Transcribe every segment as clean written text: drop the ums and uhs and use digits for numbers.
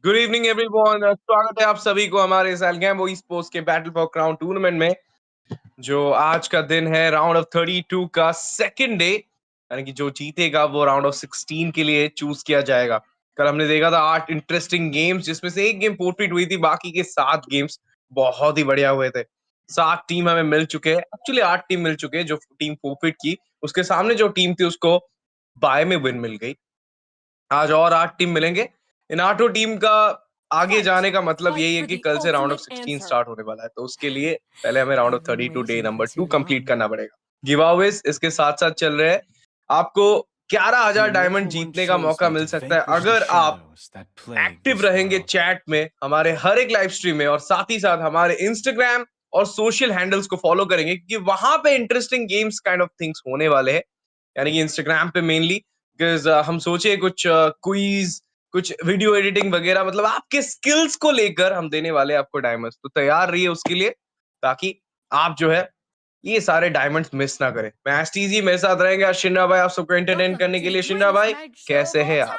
Good evening everyone. स्वागत है आप सभी को हमारे इस एल्गैम्बो स्पोर्ट्स के बैटल फॉर क्राउन टूर्नामेंट में, जो आज का दिन है राउंड ऑफ 32 का सेकंड डे। यानी कि जो जीतेगा वो राउंड ऑफ 16 के लिए चूज किया जाएगा। कल हमने देखा था 8 इंटरेस्टिंग गेम्स, जिसमें से एक गेम फोरफिट हुई थी, बाकी के 7 गेम्स बहुत ही बढ़िया हुए थे। 7 टीम हमें मिल चुके हैं, एक्चुअली 8 टीम मिल चुके हैं। जो टीम फोरफिट की, उसके सामने जो टीम थी उसको बाय में विन मिल गई। आज और 8 टीम मिलेंगे। इन 8 टीम का आगे जाने का मतलब यही है कि कल से राउंड ऑफ 16 स्टार्ट होने वाला है। तो उसके लिए पहले हमें round of 32 day number 2 complete करना पड़ेगा। गिवअवेज इसके साथ-साथ चल रहे हैं। आपको 11,000 डायमंड जीतने का मौका मिल सकता है अगर आप एक्टिव रहेंगे चैट में, हमारे हर एक लाइव स्ट्रीम में, और साथ ही साथ हमारे इंस्टाग्राम और सोशल हैंडल्स को फॉलो करेंगे, क्योंकि वहां पे interesting games kind of things होने वाले हैं। यानी कि इंस्टाग्राम पे मेनली, बिकॉज हम सोचे कुछ क्विज, कुछ वीडियो एडिटिंग वगैरह, मतलब आपके स्किल्स को लेकर हम देने वाले हैं आपको डायमंड्स। तो तैयार रहिए उसके लिए, ताकि आप जो है ये सारे डायमंड्स मिस ना करें। मैच टीजी मेरे साथ रहेंगे आज शिंडा भाई, आप सबको एंटरटेन करने के लिए। शिंडा भाई कैसे हैं आप?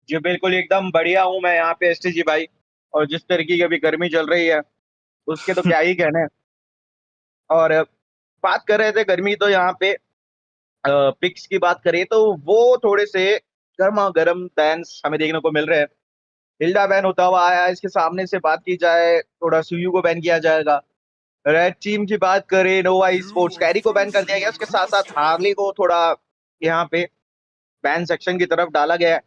जी बिल्कुल एकदम बढ़िया हूँ मैं यहाँ पे एसटी जी भाई। और जिस तरीके की अभी गर्मी चल रही है उसके तो क्या ही कहने। और बात कर रहे थे गर्मी, तो यहाँ पे पिक्स की बात करें तो वो थोड़े से गर्मा गर्म बैन्स हमें देखने को मिल रहे हैं। हिल्डा बैन होता हुआ आया, इसके सामने से बात की जाए थोड़ा सुयू को बैन किया जाएगा। रेड टीम की बात करें, नोवा स्पोर्ट्स कैरी को बैन कर दिया गया, उसके साथ साथ हार्ली को थोड़ा यहाँ पे बैन सेक्शन की तरफ डाला गया है।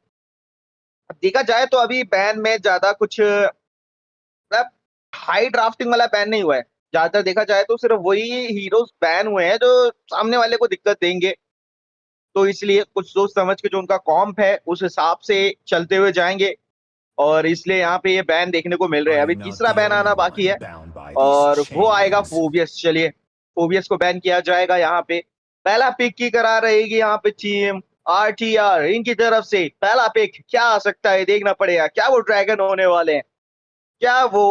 अब देखा जाए तो अभी बैन में ज्यादा कुछ मतलब हाई ड्राफ्टिंग वाला बैन नहीं हुआ है। ज्यादातर देखा जाए तो सिर्फ वही हीरोज बैन हुए हैं जो सामने वाले को दिक्कत देंगे। तो इसलिए कुछ सोच समझ के जो उनका कॉम्प है उस हिसाब से चलते हुए जाएंगे, और इसलिए यहाँ पे ये बैन देखने को मिल रहे हैं। अभी तीसरा बैन आना बाकी है और वो आएगा फोबियस। चलिए, फोबियस को बैन किया जाएगा। यहाँ पे पहला पिक की करा रहेगी यहाँ पे टीम आरटीआर। इनकी तरफ से पहला पिक क्या आ सकता है देखना पड़ेगा। क्या वो ड्रैगन होने वाले हैं, क्या वो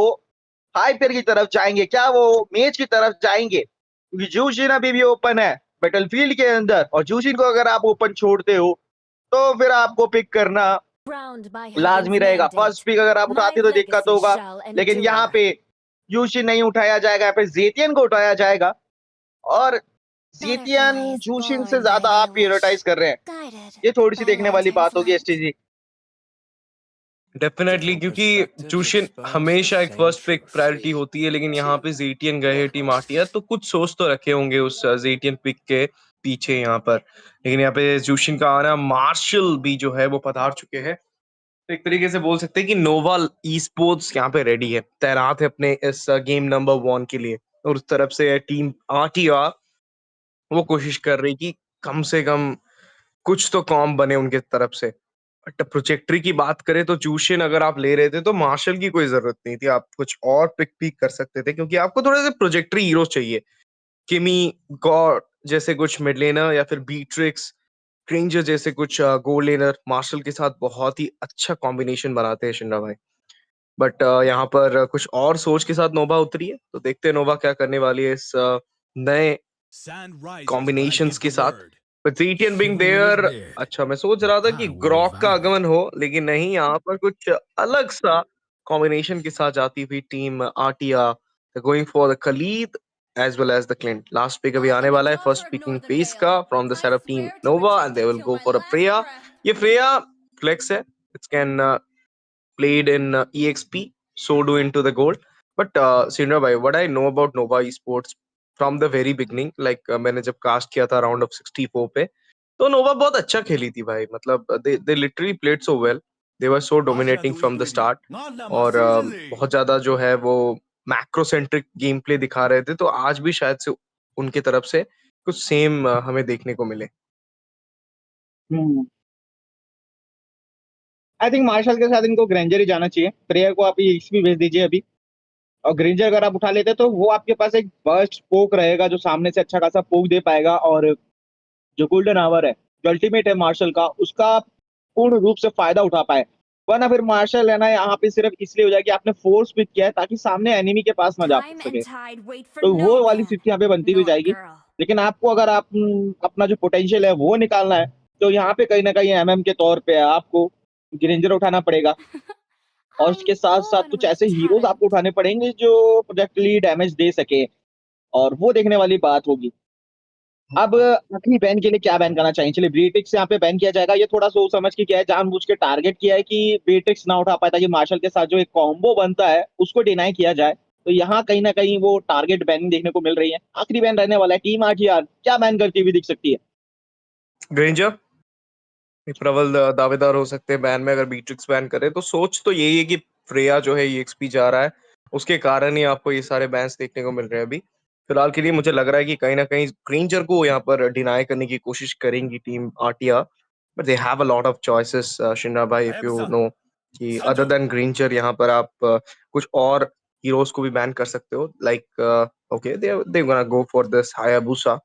हाइपर की तरफ जाएंगे, क्या वो मेज की तरफ जाएंगे, क्योंकि जूशिन अभी भी ओपन है बैटलफील्ड के अंदर। और जूशिन को अगर आप ओपन छोड़ते हो तो फिर आपको पिक करना लाजमी रहेगा। फर्स्ट पिक अगर आप उठाते तो दिक्कत होगा, लेकिन यहाँ पे जूशिन नहीं उठाया जाएगा, यहाँ पे जेतियन को उठाया जाएगा। और जेतियन जूशिन से ज्यादा आप प्रायोरिटाइज कर रहे हैं, ये थोड़ी सी देखने वाली बात होगी एसटीजी। डेफिनेटली, क्योंकि जूशिन हमेशा एक फर्स्ट पिक प्रायोरिटी होती है, लेकिन यहाँ पे जेटियन गए हैं टीम आरटीआर, तो कुछ सोच तो रखे होंगे उस जेटियन पिक के पीछे यहाँ पर। लेकिन यहाँ पे जूशिन का आना, मार्शल भी जो है वो पधार चुके हैं। तो एक तरीके से बोल सकते हैं कि नोवा ई स्पोर्ट्स यहाँ पे रेडी है, तैनात है अपने इस गेम नंबर 1 के लिए। और उस तरफ से टीम आरटीआर वो कोशिश कर रही कि कम से कम कुछ तो कॉम बने उनके तरफ से। बट प्रोजेक्टरी की बात करें तो जूशिन अगर आप ले रहे थे तो मार्शल की कोई जरूरत नहीं थी, आप कुछ और पिक भी कर सकते थे, क्योंकि आपको थोड़े से प्रोजेक्टरी हीरोज चाहिए। किमी, गॉड जैसे कुछ मिड लेनर, या फिर बीट्रिक्स, स्ट्रेंजर जैसे कुछ गोल्ड लेनर मार्शल के साथ बहुत ही अच्छा कॉम्बिनेशन बनाते हैं शिंदा भाई। बट यहाँ पर कुछ और सोच के साथ नोवा उतरी है, तो देखते हैं नोवा क्या करने वाली है इस नए कॉम्बिनेशंस के साथ। But Zetian being there, अच्छा मैं सोच रहा था कि ग्रॉक का आगमन हो, लेकिन नहीं, यहाँ पर कुछ अलग सा कॉम्बिनेशन के साथ जाती हुई टीम आर्टिया going for the Khaleed as well as the Clint. Last pick अभी आने वाला है, फर्स्ट पिकिंग फेस का from the side of team Nova, and they will go for a Freya. ये फ्रेया फ्लेक्स है, it's can played in EXP, so do into the gold. But Sindra bhai, what I know about Nova Esports from the very beginning, like मैंने जब cast किया था round of 64 पे, तो नोवा बहुत अच्छा खेली थी भाई। मतलब they literally played so well, they were so dominating from the start। और बहुत ज्यादा जो है वो मैक्रो सेंट्रिक गेम प्ले दिखा रहे थे, तो आज भी शायद से उनके तरफ से कुछ सेम हमें देखने को मिले। आई थिंक मार्शल के साथ इनको ग्रेंजर ही जाना चाहिए। प्रेयर को आप भी भेज दीजिए अभी। और ग्रेंजर अगर आप उठा लेते तो वो आपके पास एक बर्स्ट पोक रहेगा जो सामने से अच्छा खासा पोक दे पाएगा। और जो गोल्डन आवर है, जो अल्टीमेट है मार्शल का, उसका पूर्ण रूप से फायदा उठा पाए। वरना फिर मार्शल है ना यहाँ पे सिर्फ इसलिए हो जाए कि आपने फोर्स पिक किया है ताकि सामने एनिमी के पास ना जा सके, तो वो वाली स्थिति यहाँ पे बनती हुई जाएगी। लेकिन आपको अगर आप अपना जो पोटेंशियल है वो निकालना है, तो यहाँ पे कहीं ना कहीं एमएम के तौर पे आपको ग्रेंजर उठाना पड़ेगा और उसके साथ साथ bored कुछ with ऐसे हीरोज time. आपको उठाने पड़ेंगे जो प्रोजेक्टली डैमेज दे सके, और वो देखने वाली बात होगी। अब आखिरी बैन के लिए क्या बैन करना चाहिए? चलिए ब्रीटिक्स यहाँ पे बैन किया जाएगा। ये थोड़ा सोच समझ के किया है, जानबूझ के टारगेट किया है कि ब्रीटिक्स ना उठा पाए ताकि मार्शल के साथ जो एक कॉम्बो बनता है उसको डिनाई किया जाए। तो यहाँ कहीं ना कहीं वो टारगेट बैनिंग देखने को मिल रही है। आखिरी बैन रहने वाला है, टीम आरटीआर क्या बैन करती हुई दिख सकती है? ग्रेंजर एक प्रबल दावेदार हो सकते हैं बैन में, अगर बीट्रिक्स बैन करे तो सोच तो यही है कि फ्रेया जो है ईएक्सपी जा रहा है, उसके कारण ही आपको ये सारे बैन्स देखने को मिल रहे हैं अभी। फिलहाल के लिए मुझे लग रहा है कि कहीं ना कहीं ग्रेंजर को यहाँ पर डिनाई करने की कोशिश करेंगी team RTR, but they have a lot of choices शिन्ना भाई, इफ यू नो कि अदर देन ग्रेंजर यहाँ पर आप कुछ और हीरोज को भी बैन कर सकते हो, like okay they gonna go for this Hayabusa.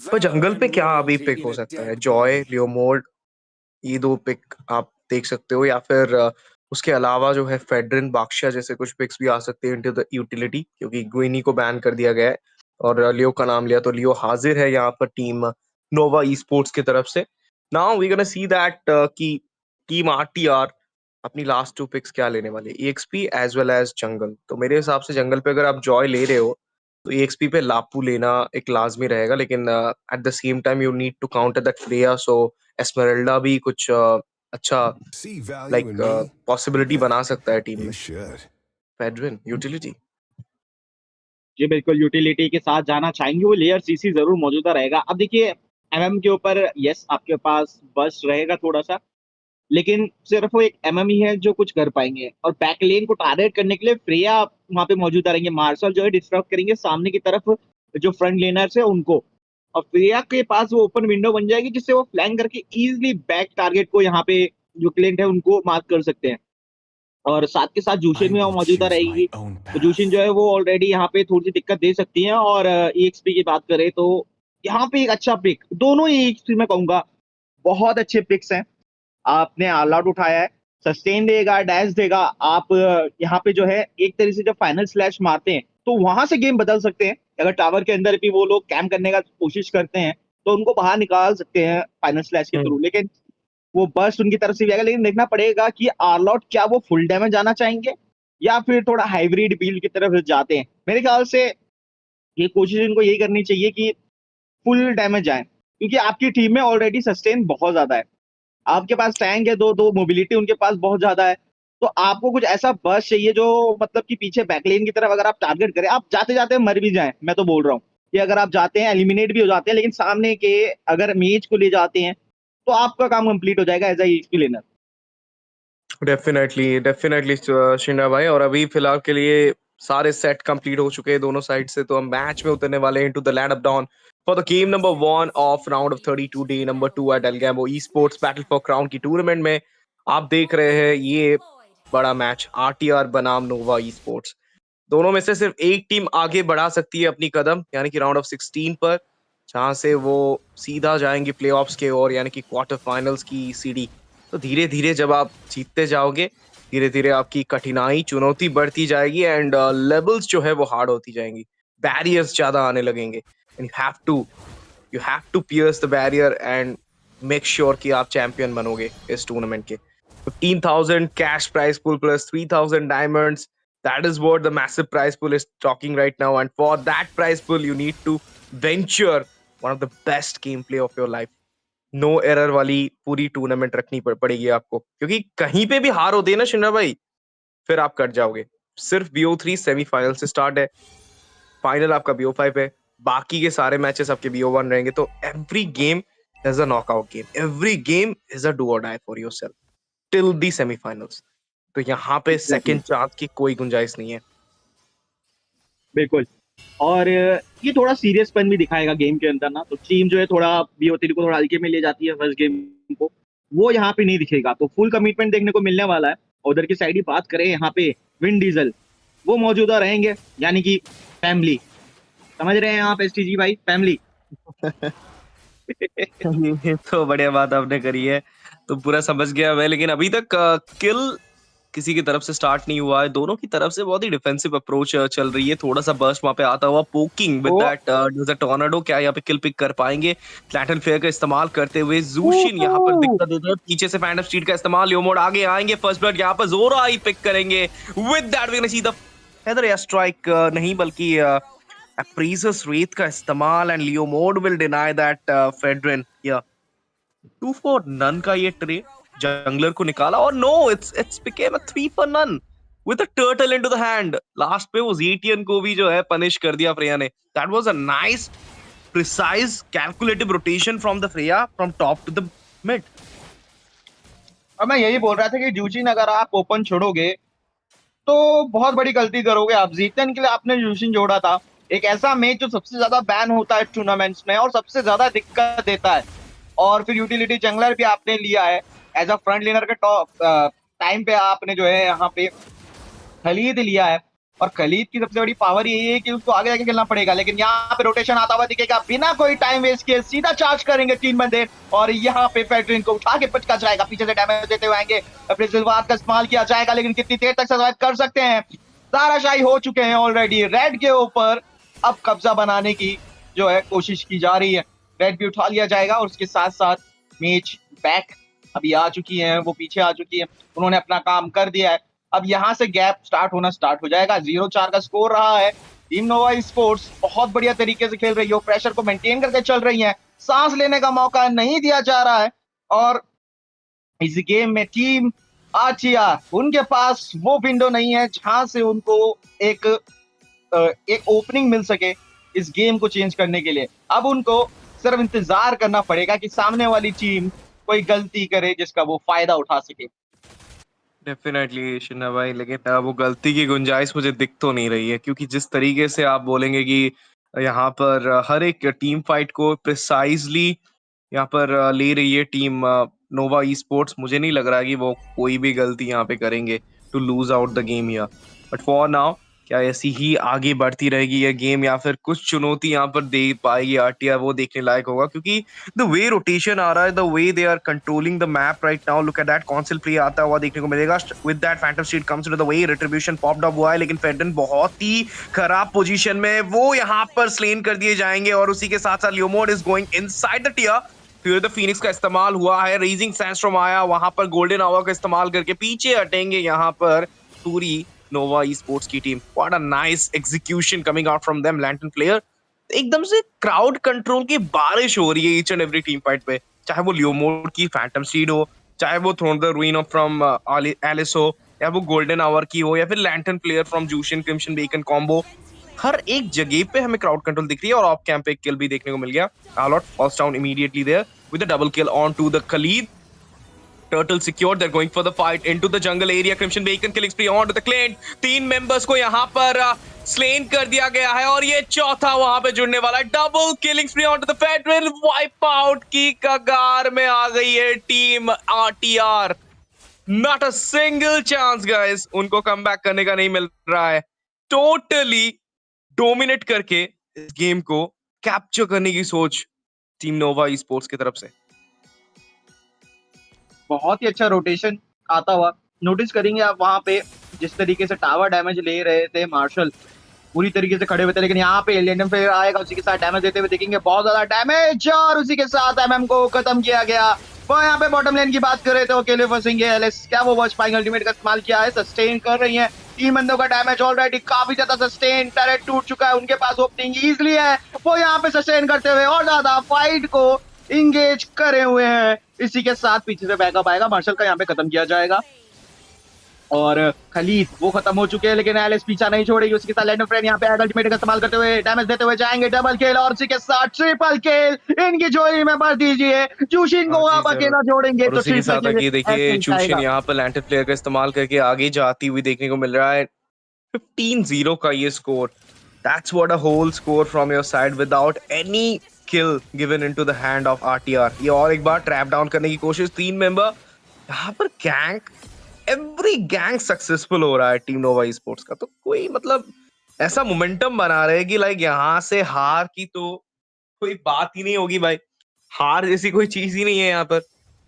पर जंगल पे क्या अभी पिक हो सकता है? जॉय, लियोमोल्ड, ये 2 पिक आप देख सकते हो, या फिर उसके अलावा जो है फेडरिन, बाक्शा जैसे कुछ पिक्स भी आ सकते हैं इनटू द यूटिलिटी, क्योंकि ग्विनी को बैन कर दिया गया है और लियो का नाम लिया तो लियो हाजिर है यहाँ पर टीम नोवा ई स्पोर्ट्स की तरफ से। Now we gonna see that कि टीम आरटीआर अपनी लास्ट 2 पिक्स क्या लेने वाली है, EXP as well as jungle. तो मेरे हिसाब से जंगल पे अगर आप जॉय ले रहे हो तो ईएक्सपी पे लापू लेना एक लाजमी रहेगा, लेकिन at the same time you need to counter that Freya, so Esmeralda भी कुछ अच्छा See value like in me? Possibility Then बना सकता है टीम you में। should. Fredrinn utility. जी बिल्कुल, यूटिलिटी के साथ जाना चाहेंगे, वो लेयर सीसी जरूर मौजूदा रहेगा। अब देखिए एमएम के ऊपर यस आपके पास बस रहेगा थोड़ा सा, लेकिन सिर्फ वो एक एमएम ही है जो कुछ कर पाएंगे, और बैक लेन को टारगेट करने के लिए फ्रेया वहां पे मौजूदा रहेंगे। मार्शल जो है डिस्टर्ब करेंगे सामने की तरफ जो फ्रंट लेनर्स है उनको, और फ्रेया के पास वो ओपन विंडो बन जाएगी जिससे वो फ्लैंक करके इजीली बैक टारगेट को यहाँ पे जो क्लिंट है उनको मार्क कर सकते हैं। और साथ के साथ I जूशिन भी वहाँ will मौजूदा choose my रहेगी। own तो जूशिन path. जो है वो ऑलरेडी यहाँ पे थोड़ी सी दिक्कत दे सकती है। और ईएक्सपी की बात करें तो यहाँ पे एक अच्छा पिक, दोनों ही ईएक्सपी में कहूंगा बहुत अच्छे पिक्स हैं। आपने ऑल आउट उठाया है, सस्टेन देगा, डैश देगा। आप यहाँ पे जो है एक तरीके से जब फाइनल स्लैश मारते हैं तो वहां से गेम बदल सकते हैं। अगर टावर के अंदर भी वो लोग कैम्प करने का कोशिश करते हैं तो उनको बाहर निकाल सकते हैं फाइनल स्लैश के थ्रू। लेकिन वो बर्स्ट उनकी तरफ से भी आएगा, लेकिन देखना पड़ेगा कि ऑल आउट क्या वो फुल डैमेज जाना चाहेंगे या फिर थोड़ा हाइब्रिड बिल्ड की तरफ जाते हैं। मेरे ख्याल से ये कोशिश इनको यही करनी चाहिए कि फुल डैमेज जाए, क्योंकि आपकी टीम में ऑलरेडी सस्टेन बहुत ज्यादा है। आपके पास टैंक है, दो दो मोबिलिटी उनके पास बहुत ज्यादा है। तो आपको कुछ ऐसा बस चाहिए जो मतलब कि पीछे बैकलेन की तरफ अगर आप टारगेट करें, आप जाते जाते मर भी जाएं। मैं तो बोल रहा हूँ कि अगर आप जाते हैं एलिमिनेट भी हो जाते हैं, लेकिन सामने के अगर मेज को ले जाते हैं तो आपका काम कंप्लीट हो जाएगा as a laner. Definitely definitely शिंडा भाई, और अभी फिलहाल के लिए सारे सेट कंप्लीट हो चुके हैं दोनों साइड से, तो हम मैच में उतरने वाले हैं into the land of dawn for the game number 1 of round of 32 day number 2 at Elgambo esports battle for crown की टूर्नामेंट में। आप देख रहे हैं ये बड़ा मैच आरटीआर बनाम नोवा ई स्पोर्ट्स। दोनों में से सिर्फ एक टीम आगे बढ़ा सकती है अपनी कदम, यानी कि राउंड ऑफ 16 पर, जहां से वो सीधा जाएंगे प्लेऑफ्स के ओर, यानी कि क्वार्टर फाइनल्स की सीढ़ी। तो धीरे धीरे जब आप जीतते जाओगे, धीरे धीरे आपकी कठिनाई चुनौती बढ़ती जाएगी एंड लेवल्स जो है वो हार्ड होती जाएंगी, बैरियर्स ज्यादा आने लगेंगे, and you have to pierce the barrier and make sure कि आप चैंपियन बनोगे इस टूर्नामेंट के। 15,000 cash prize pool plus 3,000 diamonds. That is what the massive prize pool is talking right now. And for that prize pool, you need to venture one of the best gameplay of your life. No error वाली पूरी tournament रखनी पड़ेगी आपको, क्योंकि कहीं पे भी हार होती है ना शिन्ना भाई, फिर आप कट जाओगे। सिर्फ BO3 सेमीफाइनल से स्टार्ट है, फाइनल आपका BO5 है, बाकी के सारे मैचेस आपके BO1 रहेंगे। तो every game is a knockout game, every game is a do or die for yourself till the semifinals. तो यहाँ पे एग्जैक्टली, सेकंड चांस की कोई गुंजाइश नहीं है। बिल्कुल। और ये थोड़ा सीरियसपन भी दिखाएगा गेम के अंदर ना, तो टीम जो है थोड़ा BO3 को थोड़ा हल्के में ले जाती है फर्स्ट गेम को, वो यहाँ पे नहीं दिखेगा। तो फुल कमिटमेंट देखने को मिलने वाला है। उधर की साइड ही बात करें, यहाँ पे विन डीजल वो मौजूदा रहेंगे, यानी कि फैमिली, समझ रहे हैं आप एसटीजी भाई, फैमिली। ये तो बढ़िया बात आपने करी है, तो पूरा समझ गया मैं, लेकिन अभी तक किल किसी की तरफ से स्टार्ट नहीं हुआ है। दोनों की तरफ से बहुत ही डिफेंसिव अप्रोच चल रही है। थोड़ा-सा बर्स्ट वहाँ पे आता हुआ, poking with oh that does a tornado. क्या यहाँ पे किल पिक कर पाएँगे? फ्लैटन फ्लेयर का इस्तेमाल करते हुए ज़ूशिन यहाँ पर दिक्कत देते हैं। पीछे से फैंटम स्ट्रीट का इस्तेमाल, लियोमोड आगे आएँगे, फर्स्ट ब्लड यहाँ पर ज़ोरा ही पिक करेंगे। With that we gonna see the feather air strike, नहीं बल्कि अप्रीजर्स रेत का इस्तेमाल, and Leomord will deny that Fredrinn. या 2 फॉर नन का ये ट्रेड जंगलर को निकाला, और no, it's became a 3 for none with a turtle into the hand. Last पे वो ज़ेटियन को भी जो है पनिश कर दिया फ्रेया ने। That was a nice precise calculative rotation from the Freya from top to the mid. अब मैं यही बोल रहा था कि जूचिन अगर आप ओपन छोड़ोगे तो बहुत बड़ी गलती करोगे आप। जीतने के लिए आपने जूशिन जोड़ा था, एक ऐसा मैच जो सबसे ज्यादा बैन होता है टूर्नामेंट्स में और सबसे ज्यादा दिक्कत देता है। और फिर यूटिलिटी जंगलर भी आपने लिया है एज अ फ्रंट लेनर के टॉप टाइम पे, आपने जो है यहाँ पे खलीद लिया है। और खलीद की सबसे बड़ी पावर यही है कि उसको आगे जाके खेलना पड़ेगा, लेकिन यहाँ पे रोटेशन आता हुआ दिखेगा, बिना कोई टाइम वेस्ट किए सीधा चार्ज करेंगे 3 बंदे, और यहाँ पे फेडरिन को उठा के पचका जाएगा, पीछे से डैमेज देते हुए आएंगे, अपने सिलवार का इस्तेमाल किया जाएगा, लेकिन कितनी देर तक सर्वाइव कर सकते हैं? ताराशाही हो चुके हैं ऑलरेडी रेड के ऊपर। अब कब्जा बनाने की जो है कोशिश की जा रही है, रेड भी उठा लिया जाएगा, और उसके साथ साथ मैच बैक अभी आ चुकी है, वो पीछे आ चुकी है, उन्होंने अपना काम कर दिया है। अब यहाँ से गैप स्टार्ट हो जाएगा। 0-4 का स्कोर रहा है। टीम नोवा स्पोर्ट्स बहुत बढ़िया तरीके से खेल रही है, प्रेशर को मेंटेन करके चल रही है, सांस लेने का मौका नहीं दिया जा रहा है। और इस गेम में टीम आचिया, उनके पास वो विंडो नहीं है जहां से उनको एक एक ओपनिंग मिल सके इस गेम को चेंज करने के लिए। अब उनको सिर्फ इंतजार करना पड़ेगा कि सामने वाली टीम कोई गलती करे जिसका वो फायदा उठा सके। डेफिनेटली शिन्ना भाई, लेकिन वो गलती की गुंजाइश मुझे दिख तो नहीं रही है, क्योंकि जिस तरीके से आप बोलेंगे कि यहाँ पर हर एक टीम फाइट को प्रिसाइजली यहाँ पर ले रही है टीम नोवा ई स्पोर्ट्स, मुझे नहीं लग रहा कि वो कोई भी गलती यहाँ पे करेंगे to lose out the game here. But for now, क्या ऐसी ही आगे बढ़ती रहेगी ये गेम, या फिर कुछ चुनौती यहाँ पर दे पाएगी आरटीआर, वो देखने लायक होगा। क्योंकि द वे रोटेशन आ रहा है, the way they are controlling the map right now, look at that, council play आता हुआ देखने को मिलेगा। With that phantom street comes to the way, retribution popped up हुआ है, लेकिन फेडन बहुत ही खराब पोजीशन में, वो यहाँ पर स्लेन कर दिए जाएंगे। और उसी के साथ साथ Leomord is going inside the tier. फिर द फिनिक्स का इस्तेमाल हुआ है, रेजिंग सैंडस्टॉर्म आया, वहां पर गोल्डन आवर का इस्तेमाल करके पीछे हटेंगे यहाँ पर पूरी नोवा ई स्पोर्ट्स की team. What a nice execution coming out from them, lentil player. एकदम से क्राउड कंट्रोल की बारिश हो रही है each and every team fight पे, चाहे वो लियोमोड की फैंटम सीड हो, चाहे वो throne the ruin of from Alice हो, या वो गोल्डन आवर की हो, या फिर लैंटन प्लेयर फ्रॉम जूशियन क्रिम्सन बेकन कॉम्बो। हर एक जगह पे हमें क्राउड कंट्रोल दिख रही है, और ऑफ कैंप पे एक किल भी देखने को मिल गया। A lot falls down immediately there with a double kill onto the Khalid. Turtle secured. They're going for the fight into the jungle area. Crimson Bacon killing spree onto the Clint. 3 members को यहाँ पर slain कर दिया गया है, और ये चौथा वहां पे जुड़ने वाला है। Double killing स्प्री onto the Federal. Wipe out की कगार में आ गई है team RTR. Not a single chance guys, उनको कम बैक करने का नहीं मिल रहा है। टोटली डोमिनेट करके इस गेम को कैप्चर करने की सोच टीम नोवा ई स्पोर्ट्स की तरफ से। बहुत ही अच्छा रोटेशन आता हुआ नोटिस करेंगे आप वहां पे, जिस तरीके से टावर डैमेज ले रहे थे मार्शल, पूरी तरीके से खड़े हुए थे, लेकिन यहाँ पे एलियन फिर आएगा, उसी के साथ डैमेज देते हुए देखेंगे, बहुत ज्यादा डैमेज, और उसी के साथ एमएम को खत्म किया गया। वो यहाँ पे बॉटम लेन की बात कर रहे थे, अकेले फंसेंगे एलिस, क्या वो बच पाएंगे? अल्टीमेट का इस्तेमाल किया है, सस्टेन कर रही है, 3 बंदों का डैमेज ऑलरेडी काफी ज्यादा सस्टेन, टैरेट टूट चुका है, उनके पास ओपनिंग इजली है, वो यहाँ पे सस्टेन करते हुए और ज्यादा फाइट को इंगेज करे हुए हैं। इसी के साथ पीछे से बैकअप आएगा, मार्शल का यहाँ पे खत्म किया जाएगा, और खलीद वो खत्म हो चुके हैं, लेकिन एलिस पीछा नहीं छोड़ेगी, उसके साथ लैंडर फ्रेंड यहाँ पे अल्टीमेट का इस्तेमाल करते हुए डैमेज देते हुए जाएंगे, डबल किल, और उसी के साथ ट्रिपल किल इनकी जोड़ी में भर दीजिए। जूशिन को आप अकेला जोड़ेंगे और तो उसी के ट्रिपल साथ किल आगे देखिए ऐसे चूशन आएगा। यहाँ पर लैंटन प्लेयर का इस्तेमाल करके आगे जाती हुई देखने को मिल रहा है। 15-0 का ये score, that's what a whole score from your side without any kill given into the hand of RTR. ये और एक बार ट्रैप डाउन करने की कोशिश, 3 मेंबर यहाँ पर गैंग, एवरी गैंग सक्सेसफुल हो रहा है टीम नोवा स्पोर्ट्स का। तो कोई मतलब ऐसा मोमेंटम बना रहे कि लाइक यहाँ से हार की तो कोई बात ही नहीं होगी भाई, हार जैसी कोई चीज ही नहीं है यहाँ पर।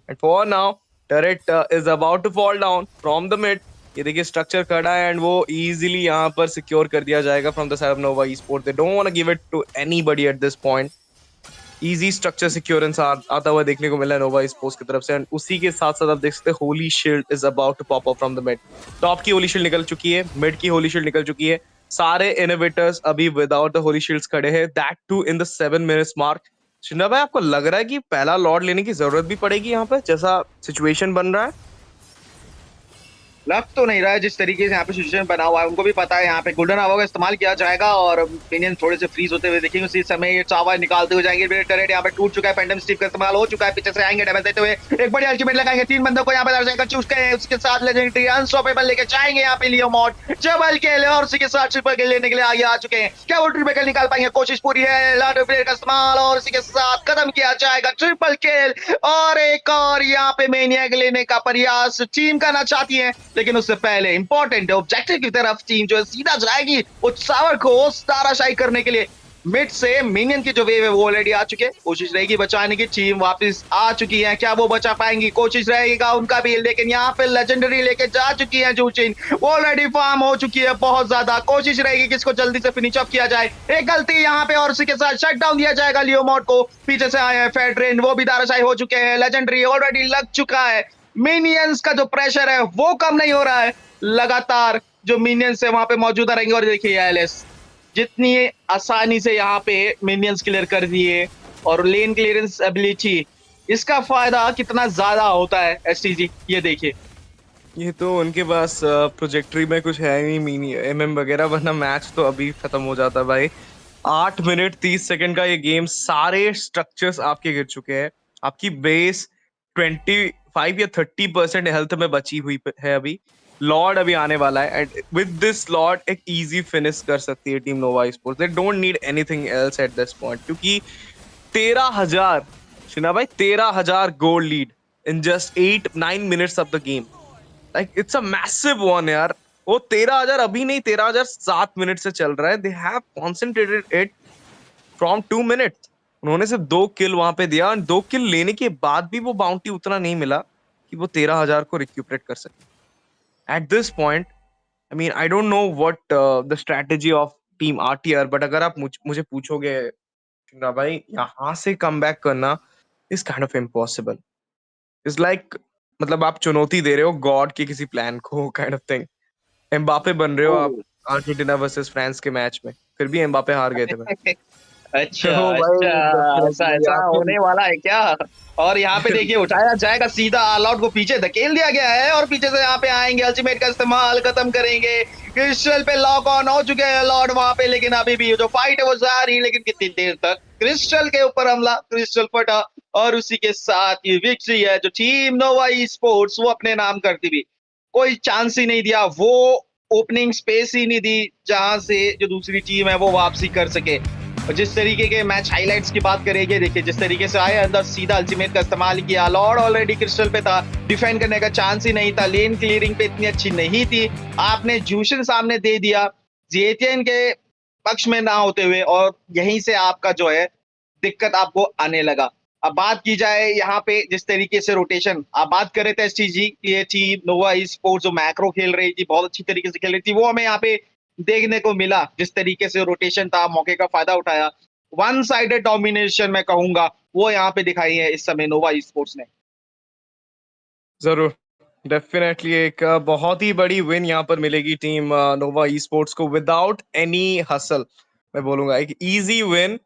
And for now turret is about to fall down from the mid, ये देखिए स्ट्रक्चर खड़ा है एंड वो इजीली यहाँ पर सिक्योर कर दिया जाएगा from the side of Nova esports. They don't want to give it to anybody at this point. Easy structure सिक्योरेंस आता हुआ देखने को मिल रहा है नोवा स्पोर्ट्स की तरफ से एंड उसी के साथ साथ आप देख सकते हैं holy shield is about to pop up from the mid. Top की होली शील्ड निकल चुकी है, मिड की होली शील्ड निकल चुकी है, सारे इनोवेटर्स अभी विदाउट द होली शील्ड्स खड़े हैं, that too in the 7 minutes mark. Shinda भाई आपको लग रहा है कि पहला लॉर्ड लेने की जरूरत भी पड़ेगी यहाँ पे जैसा सिचुएशन बन रहा है? लग तो नहीं रहा है जिस तरीके से यहाँ पे सिचुएशन बना हुआ है। उनको भी पता है यहाँ पे गोल्डन आवर का इस्तेमाल किया जाएगा और मिनियन थोड़े से फ्रीज होते हुए देखेंगे। उसी समय ये चावा निकालते हुए जाएंगे। टरेट यहाँ पे टूट चुका है, पेंडम स्टीव का इस्तेमाल हो चुका है, पीछे से आएंगे डैमेज देते हुए एक बड़ी अल्टीमेट लगाएंगे। 3 बंदों को यहाँ पे दर्जन कर चुके हैं। उसके साथ लेजेंडरी अनस्टॉपेबल लेके जाएंगे यहाँ पे लियो मॉड जबल के लिए और उसी के साथ ट्रिपल किल लेने के लिए आगे आ चुके हैं। क्या वो ट्रिपल किल निकाल पाएंगे? कोशिश पूरी है, लाडो प्लेयर का इस्तेमाल और उसी के साथ खत्म किया जाएगा ट्रिपल किल। और एक और यहाँ पे मेनियक लेने का प्रयास टीम करना चाहती है, लेकिन उससे पहले इंपॉर्टेंट ऑब्जेक्टिव की तरफ टीम जो है सीधा जाएगी उस टावर को ताराशाही करने के लिए। मिड से मिनियन की जो वेव है वो ऑलरेडी आ चुके हैं। कोशिश रहेगी बचाने की, टीम वापस आ चुकी है। क्या वो बचा पाएंगी? कोशिश रहेगा उनका भी, लेकिन यहाँ पे लेजेंडरी लेके जा चुकी है जूचिन, ऑलरेडी फार्म हो चुकी है बहुत ज्यादा। कोशिश रहेगी कि इसको जल्दी से फिनिश अप किया जाए। एक गलती यहाँ पे और उसी के साथ शट डाउन दिया जाएगा लियो मॉड को। पीछे से आए हैं फेडरेन, वो भी ताराशाही हो चुके हैं। लेजेंडरी ऑलरेडी लग चुका है। मिनियंस का जो प्रेशर है वो कम नहीं हो रहा है, लगातार जो मिनियंस है वहां पे मौजूदा रहेंगे। और देखिए एलएस जितनी आसानी से यहाँ पे मिनियंस क्लियर कर दिए और लेन क्लियरेंस एबिलिटी, इसका फायदा कितना ज्यादा होता है एसटीजी ये देखिए। ये तो उनके पास प्रोजेक्टरी में कुछ है नहीं मीनी एमएम वगैरह, वरना मैच तो अभी खत्म हो जाता भाई। 8 मिनट 30 सेकंड का ये गेम, सारे स्ट्रक्चर्स आपके गिर चुके हैं। आपकी बेस 25 या 30% हेल्थ में बची हुई है अभी। लॉर्ड अभी आने वाला है एंड विद दिस लॉर्ड एक इजी फिनिश कर सकती है team Nova sports. They don't need anything else eight this point, क्योंकि 13,000 शिना भाई 13,000 gold lead in just 8-9 minutes of the game. Like it's a massive one यार। वो 13,000 अभी नहीं, 13,000 7 मिनट से चल रहा है। They have concentrated it from 2 minutes. उन्होंने सिर्फ 2 किल वहां पे दिया और 2 किल लेने के बाद भी वो बाउंटी उतना नहीं मिला कि वो 13,000 को रिक्यूपरेट कर सके। Eight this point I mean I don't know what the strategy of team RTR, but अगर आप मुझे पूछोगे ना भाई, यहाँ से कम बैक करना is kind of impossible. Is like मतलब आप चुनौती दे रहे हो गॉड के किसी प्लान को, काइंड ऑफ थिंग। एम्बापे बन रहे हो आप अर्जेंटीना वर्सेस फ्रांस के मैच में, फिर भी एम्बापे हार गए थे भाई। अच्छा तो अच्छा, भाई ऐसा डेफिनेटली ऐसा आपको होने वाला है क्या? और यहाँ पे देखिए उठाया जाएगा सीधा, ऑल आउट को पीछे धकेल दिया गया है और पीछे से यहाँ पे आएंगे, अल्टीमेट का इस्तेमाल खत्म करेंगे। क्रिस्टल पे लॉक ऑन हो चुके हैं लॉर्ड वहां पे, लेकिन अभी भी जो फाइट है वो जारी, लेकिन कितनी देर तक? क्रिस्टल के ऊपर हमला, क्रिस्टल फटा और उसी के साथ ये विक्ट्री है जो टीम नोवा स्पोर्ट्स वो अपने नाम करती भी। कोई चांस ही नहीं दिया, वो ओपनिंग स्पेस ही नहीं दी जहां से जो दूसरी टीम है वो वापसी कर सके। और जिस तरीके के मैच हाइलाइट्स की बात करेंगे, देखिए जिस तरीके से आए अंदर सीधा अल्टीमेट का इस्तेमाल किया। लॉर्ड ऑलरेडी क्रिस्टल पे था, डिफेंड करने का चांस ही नहीं था, लेन क्लियरिंग पे इतनी अच्छी नहीं थी। आपने जूशन सामने दे दिया जेटियन के पक्ष में ना होते हुए, और यहीं से आपका जो है दिक्कत आपको आने लगा। अब बात की जाए यहाँ पे जिस तरीके से रोटेशन आप बात कर रहे थे एसटीजी की, ये टीम नोवा स्पोर्ट्स जो मैक्रो खेल रही थी, बहुत अच्छी तरीके से खेल रही थी, वो हमें यहाँ पे देखने को मिला। जिस तरीके से रोटेशन था, मौके का फायदा उठाया, वन साइडेड डोमिनेशन मैं कहूंगा वो यहाँ पे दिखाई है इस समय नोवा स्पोर्ट्स ने। जरूर, डेफिनेटली एक बहुत ही बड़ी विन यहाँ पर मिलेगी टीम नोवा ई स्पोर्ट्स को विदाउट एनी हसल। मैं बोलूंगा एक इजी विन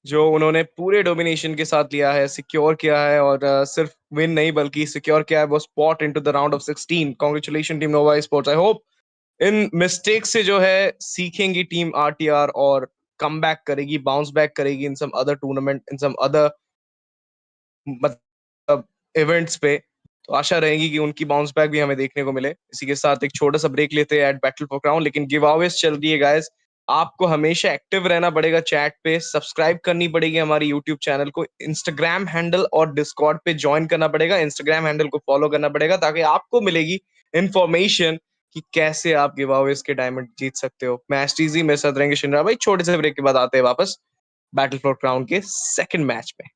जो उन्होंने पूरे डोमिनेशन के साथ लिया है, सिक्योर किया है, और सिर्फ विन नहीं बल्कि सिक्योर किया है वो spot into the round of 16। Congratulation team Nova sports. I hope in mistake से जो है सीखेंगी टीम आरटीआर और कम बैक करेगी, बाउंस बैक करेगी इन सम अदर टूर्नामेंट, इन सम अदर मतलब इवेंट्स पे। तो आशा रहेगी कि उनकी बाउंस बैक भी हमें देखने को मिले। इसी के साथ एक छोटा सा ब्रेक लेते हैं एट बैटल फॉर क्राउन, लेकिन गिव अवेज चल रही है गाइस। आपको हमेशा एक्टिव रहना पड़ेगा चैट पे, सब्सक्राइब करनी पड़ेगी हमारे यूट्यूब चैनल को, इंस्टाग्राम हैंडल और डिस्कॉर्ड पे ज्वाइन करना पड़ेगा, इंस्टाग्राम हैंडल को फॉलो करना पड़ेगा, ताकि आपको मिलेगी इंफॉर्मेशन कि कैसे आप गिव अवेज के डायमंड जीत सकते हो। मैच टीजी मेरे साथ रहेंगे शिनरा भाई। छोटे से ब्रेक के बाद आते हैं वापस बैटल फॉर क्राउन के सेकंड मैच में।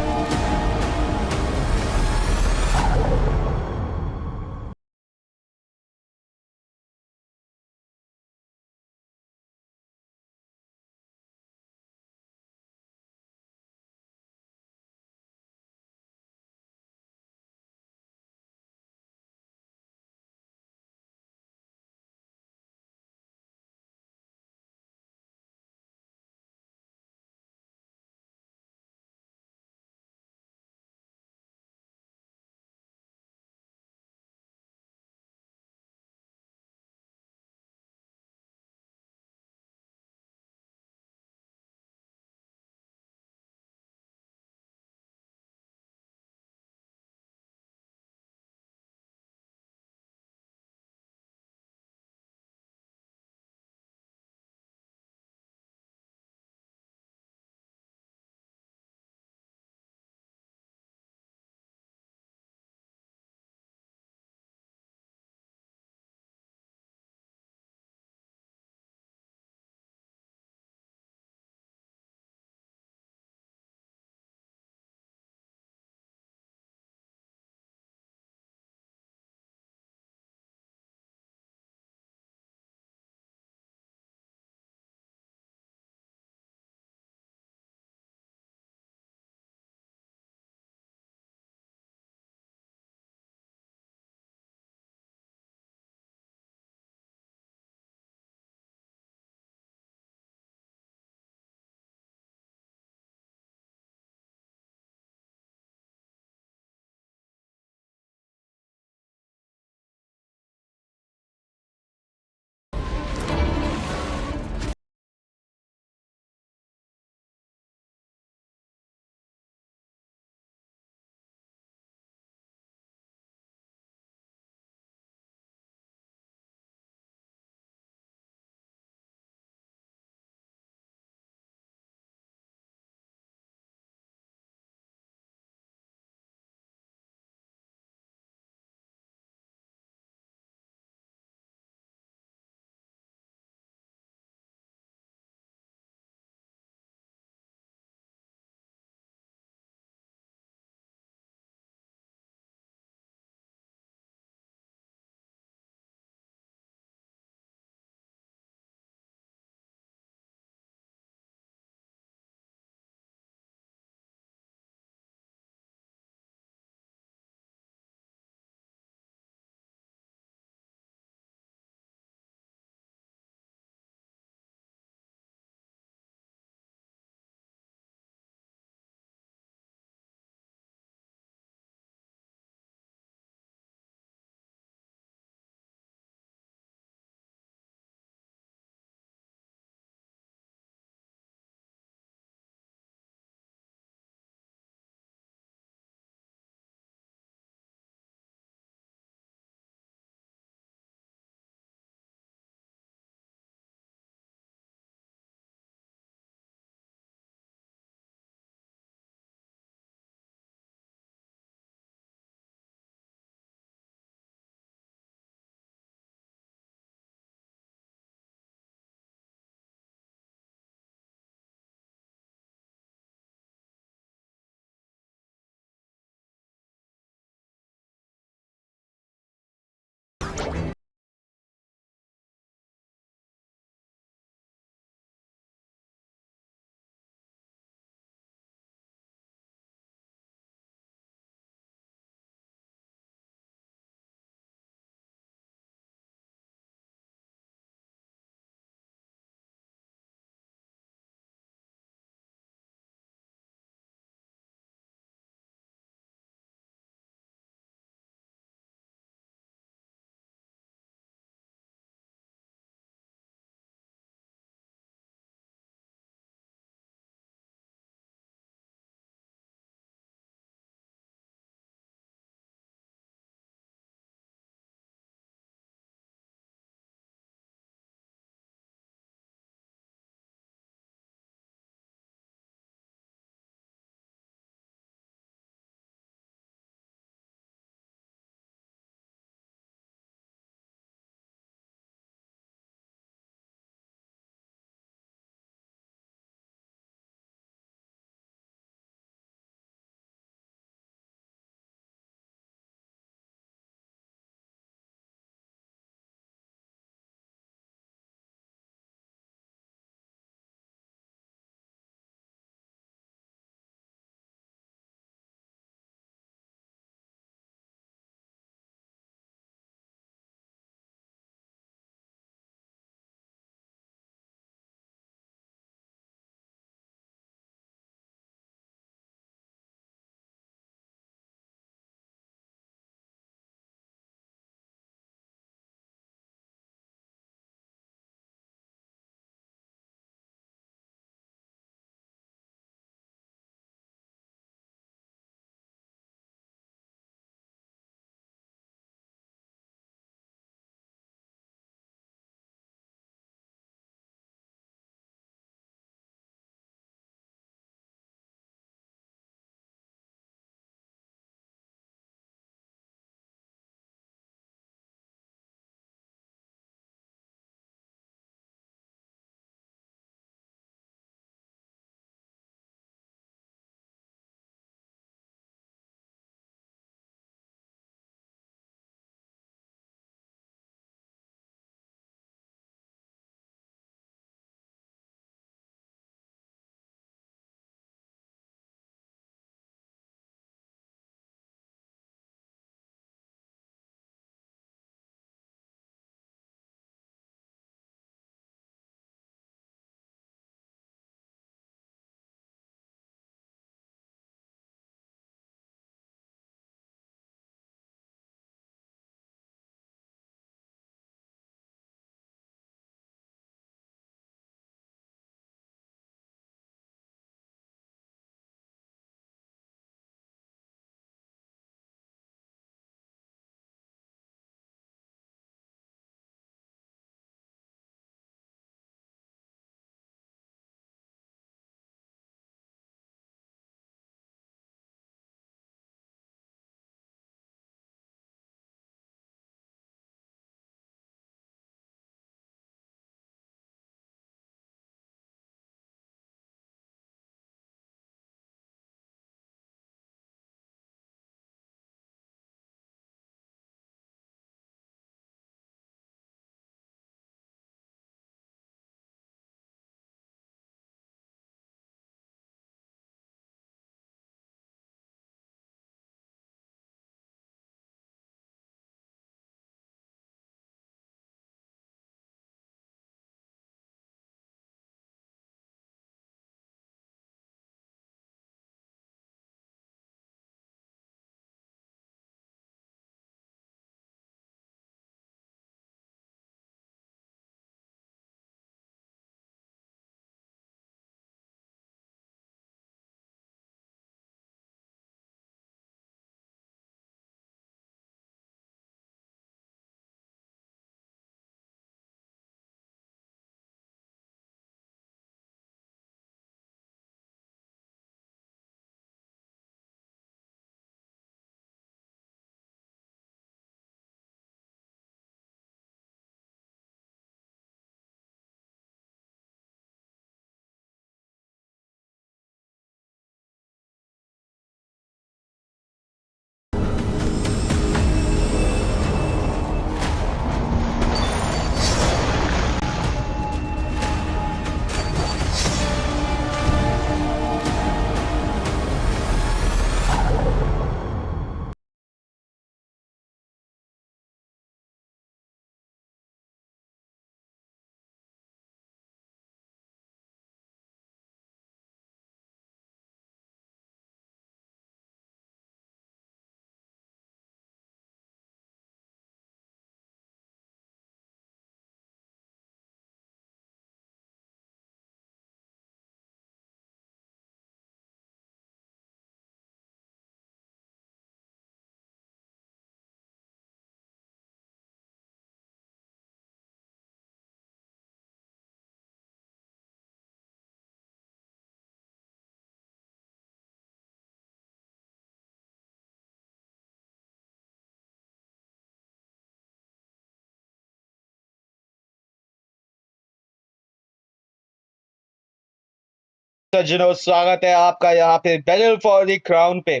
सज्जनों, स्वागत है आपका यहाँ पे बैटल फॉर द क्राउन पे।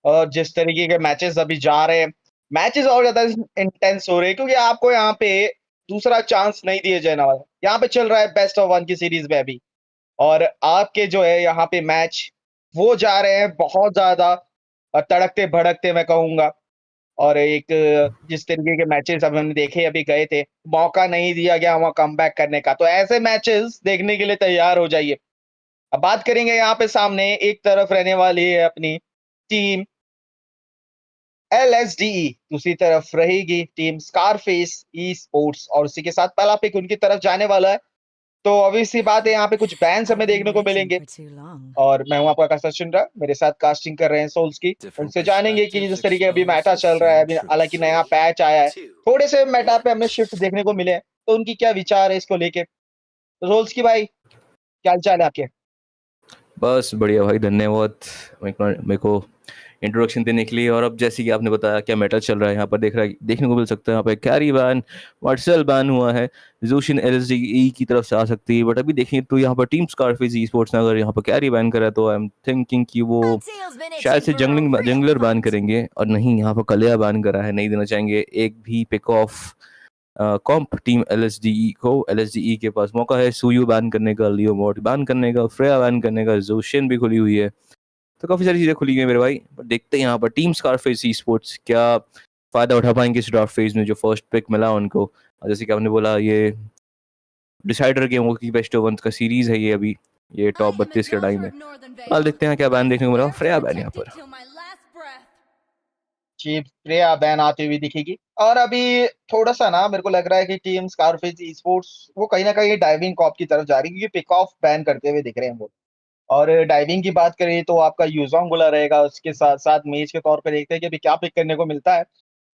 और जिस तरीके के मैचेस अभी जा रहे हैं, मैचेस और ज्यादा इंटेंस हो रहे हैं क्योंकि आपको यहाँ पे दूसरा चांस नहीं दिया जाने वाला। यहाँ पे चल रहा है बेस्ट ऑफ वन की सीरीज में अभी, और आपके जो है यहाँ पे मैच वो जा रहे हैं बहुत ज्यादा तड़कते भड़कते मैं कहूंगा। और एक जिस तरीके के मैचेस अब हमने देखे अभी गए थे, मौका नहीं दिया गया वहां कमबैक करने का, तो ऐसे मैचेस देखने के लिए तैयार हो जाइए। अब बात करेंगे यहाँ पे सामने एक तरफ रहने वाली है अपनी टीम एलएसडीई, दूसरी तरफ रहेगी टीम स्कारफेस ई स्पोर्ट्स, और उसी के साथ पहला पिक उनकी तरफ जाने वाला है। तो obvious सी बात है यहाँ पे कुछ बैन्स हमें देखने को मिलेंगे। और मैं हूँ आपका कास्टर चुनरा, मेरे साथ कास्टिंग कर रहे हैं सोल्स की। उनसे जानेंगे कि जिस तरीके अभी मेटा चल रहा है, अभी हालांकि नया पैच आया है, थोड़े से मेटा पे हमें शिफ्ट देखने को मिले हैं, तो उनकी क्या विचार है इसको लेके। तो सोल्स की भाई, क्या हाल चाल है आपके? बस बढ़िया भाई, धन्यवाद मेरे को इंट्रोडक्शन देने के लिए। और अब जैसे कि आपने बताया क्या मैटर चल रहा है यहाँ पर देखने को मिल सकता है। यहाँ पे कैरी बैन, मार्शल बैन हुआ है, जोशिन एलएसडी की तरफ से आ सकती है। बट अभी देखें तो यहाँ पर टीम स्कारफेस ई स्पोर्ट्स ने अगर यहाँ पर कैरी बैन करा तो आई एम थिंकिंग कि वो शायद से जंगलर बैन करेंगे, और नहीं यहाँ पर कलिया बैन करा है, नहीं देना चाहेंगे एक भी पिक ऑफ कॉम्प टीम एलएसडीई को। एलएसडीई के पास मौका है सुयू बैन करने का, लियो मॉट बैन करने का, फ्रेया बैन करने का, जोशिन भी खुली हुई है। तो काफी सारी चीजें खुली गई मेरे भाई। पर देखते हैं यहाँ पर टीम स्कारफेस ई स्पोर्ट्स क्या फायदा उठा पाएंगे इस ड्राफ्ट फेज में जो फर्स्ट पिक मिला उनको। और जैसे कि आपने बोला, ये डिसाइडर गेमों की बेस्ट ऑफ वन का सीरीज है ये, अभी ये टॉप 32 का टाइम है। कल देखते हैं क्या बैन देखने को मिला। फ्रेया बैन यहाँ पर चीफ प्रिया बैन आती हुई दिखेगी। और अभी थोड़ा सा ना मेरे को लग रहा है कि टीम स्कारफेस ई स्पोर्ट्स वो कहीं ना कहीं डाइविंग कॉप की तरफ जा रही है, क्योंकि पिक ऑफ बैन करते हुए दिख रहे हैं वो। और डाइविंग की बात करें तो आपका यूजोंग बुला रहेगा, उसके साथ साथ मेज के तौर पे देखते हैं कि अभी क्या पिक करने को मिलता है।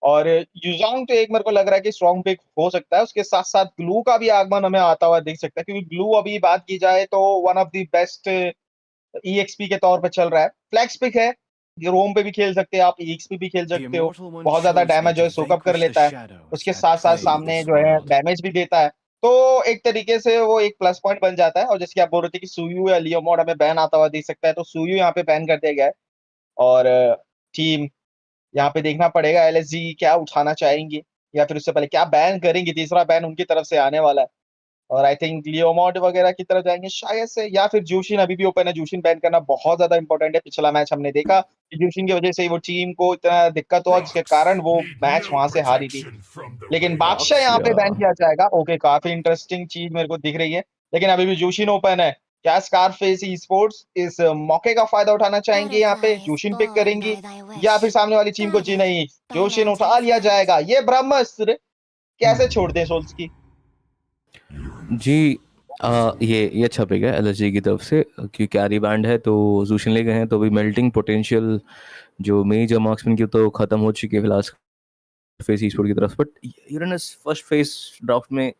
और यूजोंग तो एक मेरे को लग रहा है कि स्ट्रॉन्ग पिक हो सकता है। उसके साथ साथ ग्लू का भी आगमन हमें आता हुआ दिख सकता है, क्योंकि ग्लू अभी बात की जाए तो one of the best EXP के तौर पे चल रहा है। फ्लैक्स पिक है, ये रोम पे भी खेल सकते हैं आप, ईएक्सपी भी खेल सकते हो। बहुत ज्यादा डैमेज जो है सोकअप कर लेता है, उसके साथ साथ सामने जो है डैमेज भी देता है। तो एक तरीके से वो एक प्लस पॉइंट बन जाता है। और जैसे कि आप बोल रहे थे कि सुयू या लियोमॉड हमें बैन आता हुआ दिख सकता है, तो सुयू यहाँ पे बैन कर दिया गया है। और टीम यहाँ पे देखना पड़ेगा एलएसजी क्या उठाना चाहेंगे, या फिर उससे पहले क्या बैन करेंगे। तीसरा बैन उनकी तरफ से आने वाला है, और आई थिंक लियोमॉड वगैरह की तरफ जाएंगे शायद से, या फिर जूशिन अभी भी ओपन है। जूशिन बैन करना बहुत ज्यादा इंपॉर्टेंट है। पिछला मैच हमने देखा कि जूशिन की वजह से वो टीम को इतना दिक्कत हुआ, जिसके कारण वो मैच वहां से हारी थी। लेकिन बादशाह यहाँ पे बैन किया जाएगा। ओके, काफी इंटरेस्टिंग चीज मेरे को दिख रही है। लेकिन अभी भी जूशिन ओपन है। क्या स्कारफेस ई स्पोर्ट्स इस मौके का फायदा उठाना चाहेंगे, यहाँ पे जूशिन पिक करेंगी, या फिर सामने वाली टीम को जी नहीं जोशिन उठा लिया जाएगा? ये ब्रह्मास्त्र कैसे छोड़ दे सोल्स की? जी। ये अच्छा पिक है एलएसजी की तरफ से, क्योंकि कैरी बैंड है तो जोशिन ले गए हैं, तो अभी मेल्टिंग पोटेंशियल जो मेजर मार्क्समैन की तो खत्म हो चुकी है फिलहाल फेस ई स्पोर्ट की तरफ। But Uranus first face draft में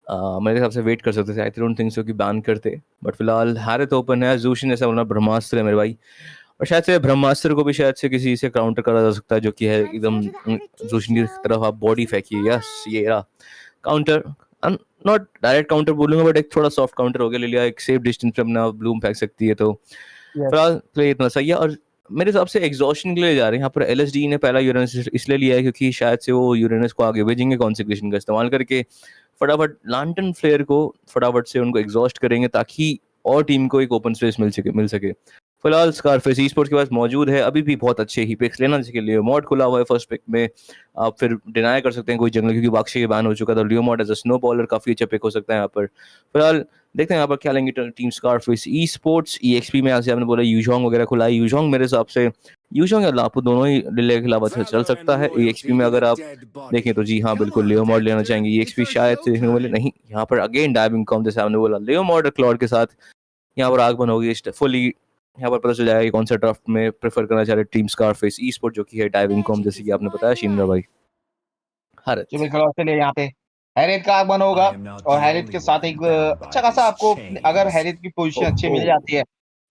मेरे हिसाब से वेट कर सकते थे। आई डोंट थिंक सो कि बैन करते। बट फिलहाल हैरत ओपन है, जोशिन ऐसा बोलना ब्रह्मास्त्र है मेरे भाई, और शायद से ब्रह्मास्त्र को भी शायद से किसी से काउंटर करा जा सकता है, जो कि है एकदम जोशिन की तरफ आप बॉडी फेंकिए। यस, ये रहा काउंटर। नॉट डायरेक्ट काउंटर बोलूंगा, बट एक थोड़ा सॉफ्ट काउंटर हो गया, ले लिया एक सेफ डिस्टेंस पे अपना ब्लूम फेंक सकती है। तो फिलहाल प्ले इतना सही है। और मेरे हिसाब से एग्जॉस्शन के लिए जा रहे हैं यहाँ पर। एलएसडी ने पहला यूरेनस इसलिए लिया है क्योंकि शायद से वो यूरेनस को आगे भेजेंगे कॉन्सेक्रेशन का इस्तेमाल करके, फटाफट लांटन फ्लेयर को फटाफट से उनको एग्जॉस्ट करेंगे, ताकि और टीम को एक ओपन स्पेस मिल सके। फिलहाल स्कारफेस ई स्पोर्ट्स के पास मौजूद है अभी भी बहुत अच्छे ही पिक्स लेना, जिसके लिए मॉड खुला हुआ है फर्स्ट पिक में। आप फिर डिनाई कर सकते हैं कोई जंगल, क्योंकि बाक्शे बैन हो चुका था। Leomord as a snowballer काफी अच्छा पिक हो सकता है यहाँ पर। फिलहाल देखते हैं यहाँ पर क्या लेंगे team Scarface e sports. EXP में आज आपने बोला यूजोंग वगैरह खुला है। यूजोंग मेरे हिसाब से यूजोंग या लापू दोनों ही डिले के खिलाफ अच्छा चल सकता है। ईएक्सपी में अगर आप देखें तो जी हाँ, बिल्कुल लियो मॉड लेना चाहेंगे। ईएक्सपी शायद से देखने को मिले नहीं। यहाँ पर अगेन डाइविंग कॉम, जैसे आपने बोला लियो मॉड क्लॉड के साथ यहाँ पर आगमन होगी फुली। यहाँ पर पता चल जाएगा कि कौन सा ड्राफ्ट में प्रेफर करना चाह रहे टीम स्कारफेस ई स्पोर्ट, जो कि है डाइविंग कॉम, जैसे कि आपने बताया शिंद्रा भाई। हरत जो बिल्कुल ऑस्ट्रेलिया यहाँ पे हैरियत का आगमन होगा, और हैरियत के साथ एक अच्छा खासा आपको, अगर हैरियत की पोजीशन अच्छी मिल जाती है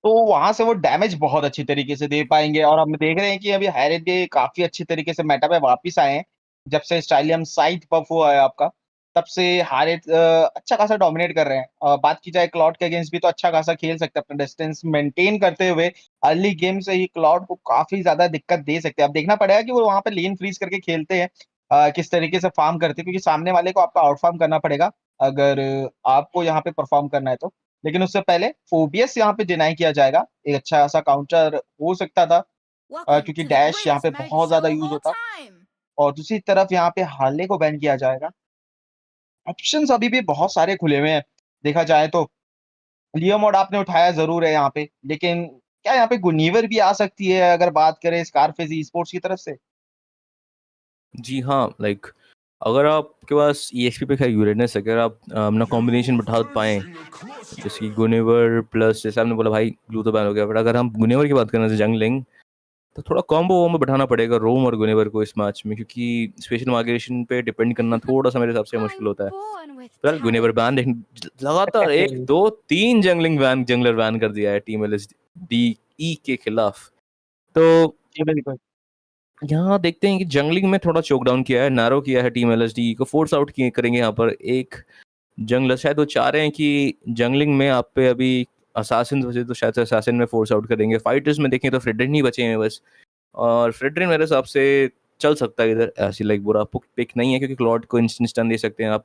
तो वहां से वो डैमेज बहुत अच्छी तरीके से दे पाएंगे। और हम देख रहे हैं कि अभी हैरियत भी काफी अच्छी तरीके से मेटा पे वापिस आए हैं जब से स्टाइलियम साइड बफ हुआ है आपका। तब से हारे अच्छा खासा डोमिनेट कर रहे हैं। बात की जाए क्लाउड के अगेंस्ट भी तो अच्छा खासा खेल सकते हैं, अपना डिस्टेंस मेंटेन करते हुए अर्ली गेम से ही क्लाउड को काफ़ी ज़्यादा दिक्कत दे सकते हैं। अब देखना पड़ेगा कि वो वहाँ पे लेन फ्रीज़ करके खेलते हैं, किस तरीके से फार्म करते हैं, क्योंकि सामने वाले को आपको आउट फार्म करना पड़ेगा, अगर आपको यहाँ पे परफॉर्म करना है तो। लेकिन उससे पहले फोबियस यहाँ पे डिनाई किया जाएगा, एक अच्छा खासा काउंटर हो सकता था, क्योंकि डैश यहाँ पे बहुत ज़्यादा यूज़ होता। और दूसरी तरफ यहाँ पे हार्ले को बैन किया जाएगा। ऑप्शंस अभी भी बहुत सारे खुले हुए हैं, देखा जाए तो। लियो मोड आपने उठाया ज़रूर है यहाँ पे, लेकिन क्या यहाँ पे गुनीवर भी आ सकती है अगर बात करें स्कारफेस ई-स्पोर्ट्स की तरफ से? जी हाँ, लाइक अगर आपके पास ईएक्सपी पे खैर यूरेनस है, अगर आप अपना कॉम्बिनेशन बैठा पाएँ, जैसे कि गुनेवर प्लस जैसे आपने बोला भाई ग्लू तो बैन हो गया, बट अगर हम गुनेवर की बात करें जैसे जंगलिंग, तो थोड़ा कॉम्बो बैठाना पड़ेगा रोम और गुनेवर को इस मैच में, क्योंकि स्पेशल माइग्रेशन पे डिपेंड करना थोड़ा-सा मेरे हिसाब से मुश्किल होता है। फिलहाल गुनेवर बैन लेकिन लगातार 1, 2, 3 जंगलर बैन कर दिया है टीम एलएसडी के खिलाफ। तो जी, बिल्कुल। यहाँ देखते हैं कि जंगलिंग में थोड़ा चोक डाउन किया है, नैरो किया है टीम एलएसडी को, फोर्स आउट किए करेंगे यहाँ पर एक जंगलर। शायद वो चाह रहे हैं कि जंगलिंग में आप पे अभी असासिन बचे तो शायद से असासिन में फोर्स आउट करेंगे। फाइटर्स में देखें तो फ्रेडरिन ही बचे हैं बस, और फ्रेडरिन मेरे हिसाब से चल सकता है इधर, ऐसी लाइक बुरा पिक नहीं है, क्योंकि क्लॉड को इंस्टेंट स्टन दे सकते हैं आप,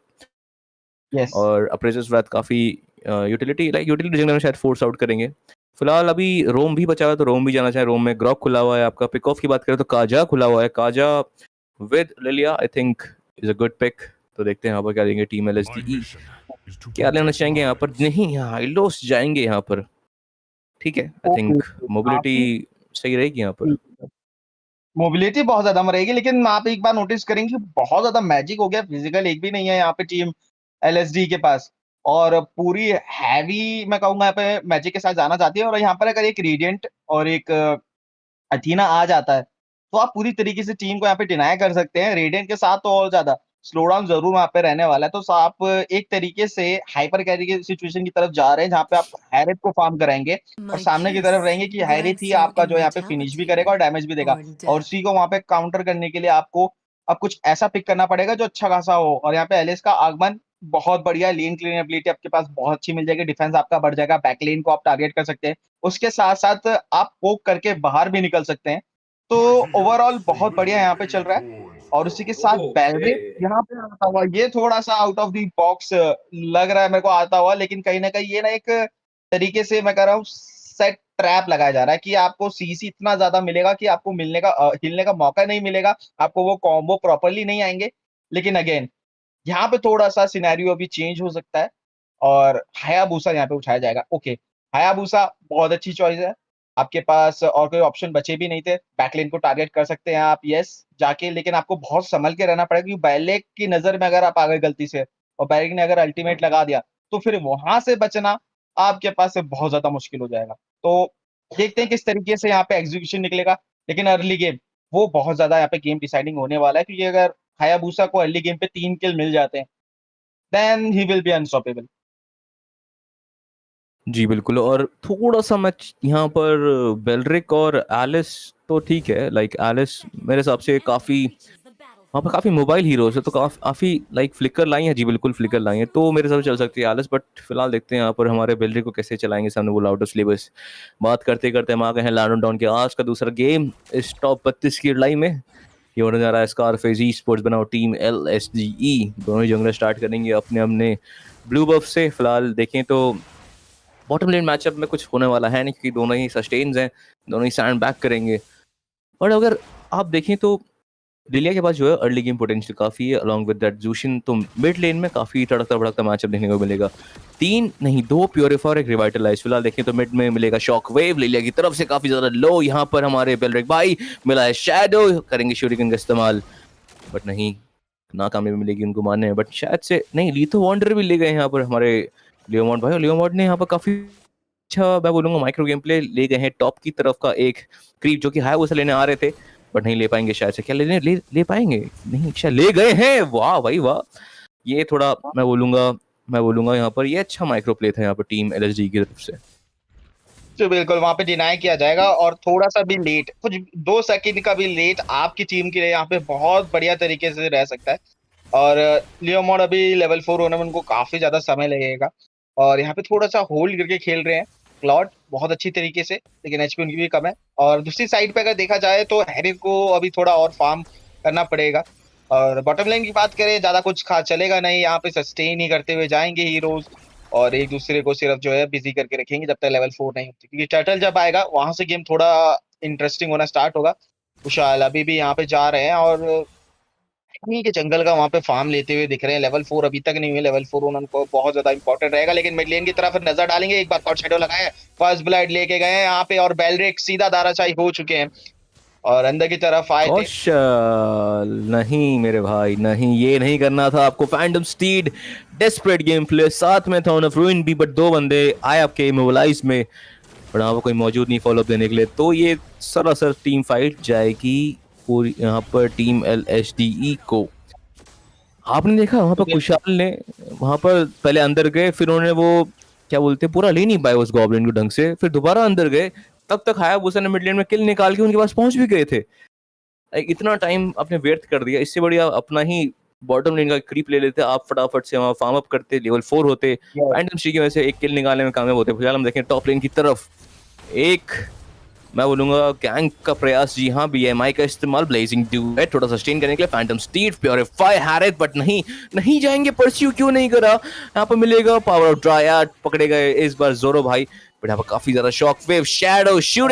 यस। और अप्रेजर्स रात काफ़ी यूटिलिटी जंगलर में शायद फोर्स आउट करेंगे। फिलहाल अभी रोम भी बचा हुआ है, तो रोम भी जाना चाहे। रोम में ग्रॉक खुला हुआ है, आपका पिक ऑफ की बात करें तो काजा खुला हुआ है, Kaja with Lylia I think is a good pick. तो देखते हैं यहाँ पर क्या देंगे टीम एलएसडी, क्या लेना चाहेंगे यहाँ पर। नहीं, यहाँ हाइलोस जाएंगे यहाँ पर, ठीक है। आई ओके, थिंक मोबिलिटी काफ़ी सही रहेगी यहाँ पर। मोबिलिटी बहुत ज़्यादा रहेगी, लेकिन आप एक बार नोटिस करेंगे कि बहुत ज़्यादा मैजिक हो गया, फिजिकल एक भी नहीं है यहाँ पे टीम एलएसडी के पास, और पूरी हैवी मैं कहूँगा यहाँ पे मैजिक के साथ जाना चाहती है। और यहाँ पर अगर एक रेडिएंट और एक अथीना आ जाता है, तो आप पूरी तरीके से टीम को यहाँ पे डिनाय कर सकते हैं। रेडिएंट के साथ तो और ज़्यादा स्लो डाउन ज़रूर वहाँ पे रहने वाला है। तो आप एक तरीके से हाइपर कैरी की सिचुएशन की तरफ जा रहे हैं, जहाँ पे आप हैरिथ को फार्म कराएँगे और सामने की तरफ रहेंगे कि हैरिथ ही आपका जो यहाँ पे फिनिश भी करेगा और डैमेज भी देगा। और उसी को वहाँ पे काउंटर करने के लिए आपको अब कुछ ऐसा पिक करना पड़ेगा जो अच्छा खासा हो। और यहाँ पे एलिस का आगमन बहुत बढ़िया, लेन क्लीन एबिलिटी आपके पास बहुत अच्छी मिल जाएगी, डिफेंस आपका बढ़ जाएगा, बैक लेन को आप टारगेट कर सकते हैं। उसके साथ-साथ आप पोक करके बाहर भी निकल सकते हैं। तो ओवरऑल बहुत बढ़िया यहाँ पे चल रहा है। और उसी के साथ ओके। बेलरिक यहाँ पे आता हुआ, ये थोड़ा-सा आउट ऑफ द बॉक्स लग रहा है मेरे को आता हुआ, लेकिन कहीं न कहीं ये ना एक तरीके से मैं कह रहा हूँ सेट ट्रैप लगाया जा रहा है कि आपको सीसी इतना ज़्यादा मिलेगा कि आपको हिलने का मौका नहीं मिलेगा, आपको वो कॉम्बो प्रॉपर्ली नहीं आएँगे। लेकिन अगेन यहाँ पे थोड़ा-सा सिनेरियो अभी चेंज हो सकता है और हायाबुसा यहाँ पे उठाया जाएगा। ओके, हायाबुसा बहुत अच्छी चॉइस है। आपके पास और कोई ऑप्शन बचे भी नहीं थे। बैकलेन को टारगेट कर सकते हैं आप, यस, जाके, लेकिन आपको बहुत सँभल के रहना पड़ेगा, क्योंकि बैलेक की नज़र में अगर आप आ गए गलती से और बैलेक ने अगर अल्टीमेट लगा दिया, तो फिर वहाँ से बचना आपके पास से बहुत ज़्यादा मुश्किल हो जाएगा। तो देखते हैं किस तरीके से यहाँ पे एग्ज़ीक्यूशन निकलेगा। लेकिन अर्ली गेम वो बहुत ज़्यादा यहाँ पे गेम डिसाइडिंग होने वाला है, क्योंकि अगर हायाबुसा को अर्ली गेम पे 3 किल मिल जाते हैं, then he will be unstoppable. जी, बिल्कुल। और थोड़ा-सा मैं यहाँ पर बेलरिक और एलिस तो ठीक है, लाइक एलिस मेरे हिसाब से काफ़ी वहाँ पे काफ़ी मोबाइल हीरोज़ है, तो काफ़ी लाइक फ्लिकर लाई हैं। जी, बिल्कुल फ्लिकर लाई हैं, तो मेरे हिसाब से चल सकती है एलिस, बट फिलहाल देखते हैं यहाँ पर हमारे बेलरिक को कैसे चलाएँगे। सामने बोला आउट ऑफ सिलेबस। बात करते-करते हम आ गए हैं लैंडन डाउन के आज का दूसरा गेम इस टॉप 32 की लड़ाई में। ये होने जा रहा है स्कारफेस ई-स्पोर्ट्स बनाम टीम एलएसजीई। दोनों ही जंगल स्टार्ट करेंगे अपने-अपने ब्लू बफ से। फिलहाल देखें तो बॉटम लेन मैचअप में कुछ होने वाला है नहीं, क्योंकि दोनों ही सस्टेन्स हैं, दोनों ही स्टैंड बैक करेंगे। और अगर आप देखें तो लिलिया के पास जो है अर्ली गेम पोटेंशियल काफ़ी है, अलॉन्ग विद दैट ज़ूशिन, तो मिड लेन में काफ़ी तड़कता-भड़कता मैचअप देखने को मिलेगा। 3 नहीं 2 प्यूरीफायर और एक रिवाइटलाइज़। फिलहाल देखें तो मिड में मिलेगा शॉक वेव लिलिया की तरफ से, काफ़ी ज़्यादा लो यहाँ पर हमारे बेलरिक भाई। मिला है शैडो, करेंगे शूरिकन का इस्तेमाल, बट नहीं, नाकामयाबी मिलेगी उनको मानने में। बट शायद से नहीं, लीथो वॉन्डर भी ले गए यहाँ पर हमारे लियोमॉड भाई, और लियोमॉड ने यहाँ पर काफ़ी अच्छा मैं बोलूँगा माइक्रो गेम प्ले ले गए हैं। टॉप की तरफ का एक क्रीप जो कि हायाबुसा लेने आ रहे थे, बट नहीं ले पाएंगे शायद से। क्या ले पाएंगे? नहीं, शायद ले गए हैं। वाह भाई वाह! ये थोड़ा मैं बोलूँगा यहाँ पर ये अच्छा माइक्रो प्ले था यहाँ पर टीम एलएसडी की तरफ से। तो बिल्कुल वहाँ पे डिनाई किया जाएगा, और थोड़ा-सा भी लेट, कुछ 2 सेकंड का भी लेट आपकी टीम के लिए यहाँ पे बहुत बढ़िया तरीके से रह सकता है। और लियो मोड अभी लेवल 4 होने में उनको काफी ज्यादा समय लगेगा और यहाँ पे थोड़ा सा होल्ड करके खेल रहे हैं क्लॉड बहुत अच्छी तरीके से, लेकिन एचपी उनकी भी कम है। और दूसरी साइड पे अगर देखा जाए तो हैरिर को अभी थोड़ा और फार्म करना पड़ेगा। और बॉटम लाइन की बात करें, ज्यादा कुछ खास चलेगा नहीं, यहाँ पे सस्टेन ही करते हुए जाएंगे हीरोज और एक दूसरे को सिर्फ जो है बिजी करके रखेंगे जब तक लेवल 4 नहीं होती, क्योंकि टर्टल जब आएगा वहां से गेम थोड़ा इंटरेस्टिंग होना स्टार्ट होगा। विशाल अभी भी यहाँ पे जा रहे हैं और नहीं के जंगल का वहां पे फार्म लेते हुए दिख रहे हैं। लेवल 4 अभी तक नहीं हुए, लेवल 4 उनको बहुत ज्यादा इंपॉर्टेंट रहेगा। लेकिन मिड लेन की तरफ नजर डालेंगे, एक बार कॉट शैडो लगाया, फर्स्ट ब्लड लेके गए हैं यहाँ पे और बेलरिक सीधा दाराशाही हो चुके हैं और अंदर की तरफ आए थे। कौशल नहीं मेरे भाई, नहीं, ये नहीं करना था आपको। Phantom stead desperate game play, साथ में था ऑफ रूइन भी, बट दो बंदे आए आपके इमोबलाइज में, बट वहाँ पर कोई मौजूद नहीं फॉलोअप देने के लिए, तो ये सरासर टीम फाइट जाएगी पूरी यहाँ पर टीम LHDE को। आपने देखा वहाँ पर कुशाल ने वहाँ पर पहले अंदर गए, फिर उन्होंने वो क्या बोलते हैं पूरा ले नहीं पाए उस गॉब्लिन को ढंग से, फिर दोबारा अंदर गए, तब तक हायाबुसा ने मिड लेन में किल निकाल के उनके पास पहुंच भी गए थे। इतना टाइम आपने व्यर्थ कर दिया, इससे बढ़िया अपना ही बॉटम लेन का क्रीप ले लेते, आप फटाफट से वहाँ फार्म अप करते, लेवल 4 होते, फैंटम स्ट्री की वजह से एक किल निकालने में कामयाब होते। फिलहाल हम देखें टॉप लेन की तरफ, एक मैं बोलूंगा गैंग का प्रयास, जी हाँ BMI का इस्तेमाल, ब्लेजिंग ड्यूएट थोड़ा सस्टेन करने के लिए, Phantom stead purify Harrett, but नहीं जाएंगे, परस्यू क्यों नहीं करा, यहाँ पर मिलेगा पावर ऑफ ड्रायड, पकड़े गए इस बार जोरो भाई, बट यहाँ पर काफी ज्यादा शॉक वेव, शैडो शूट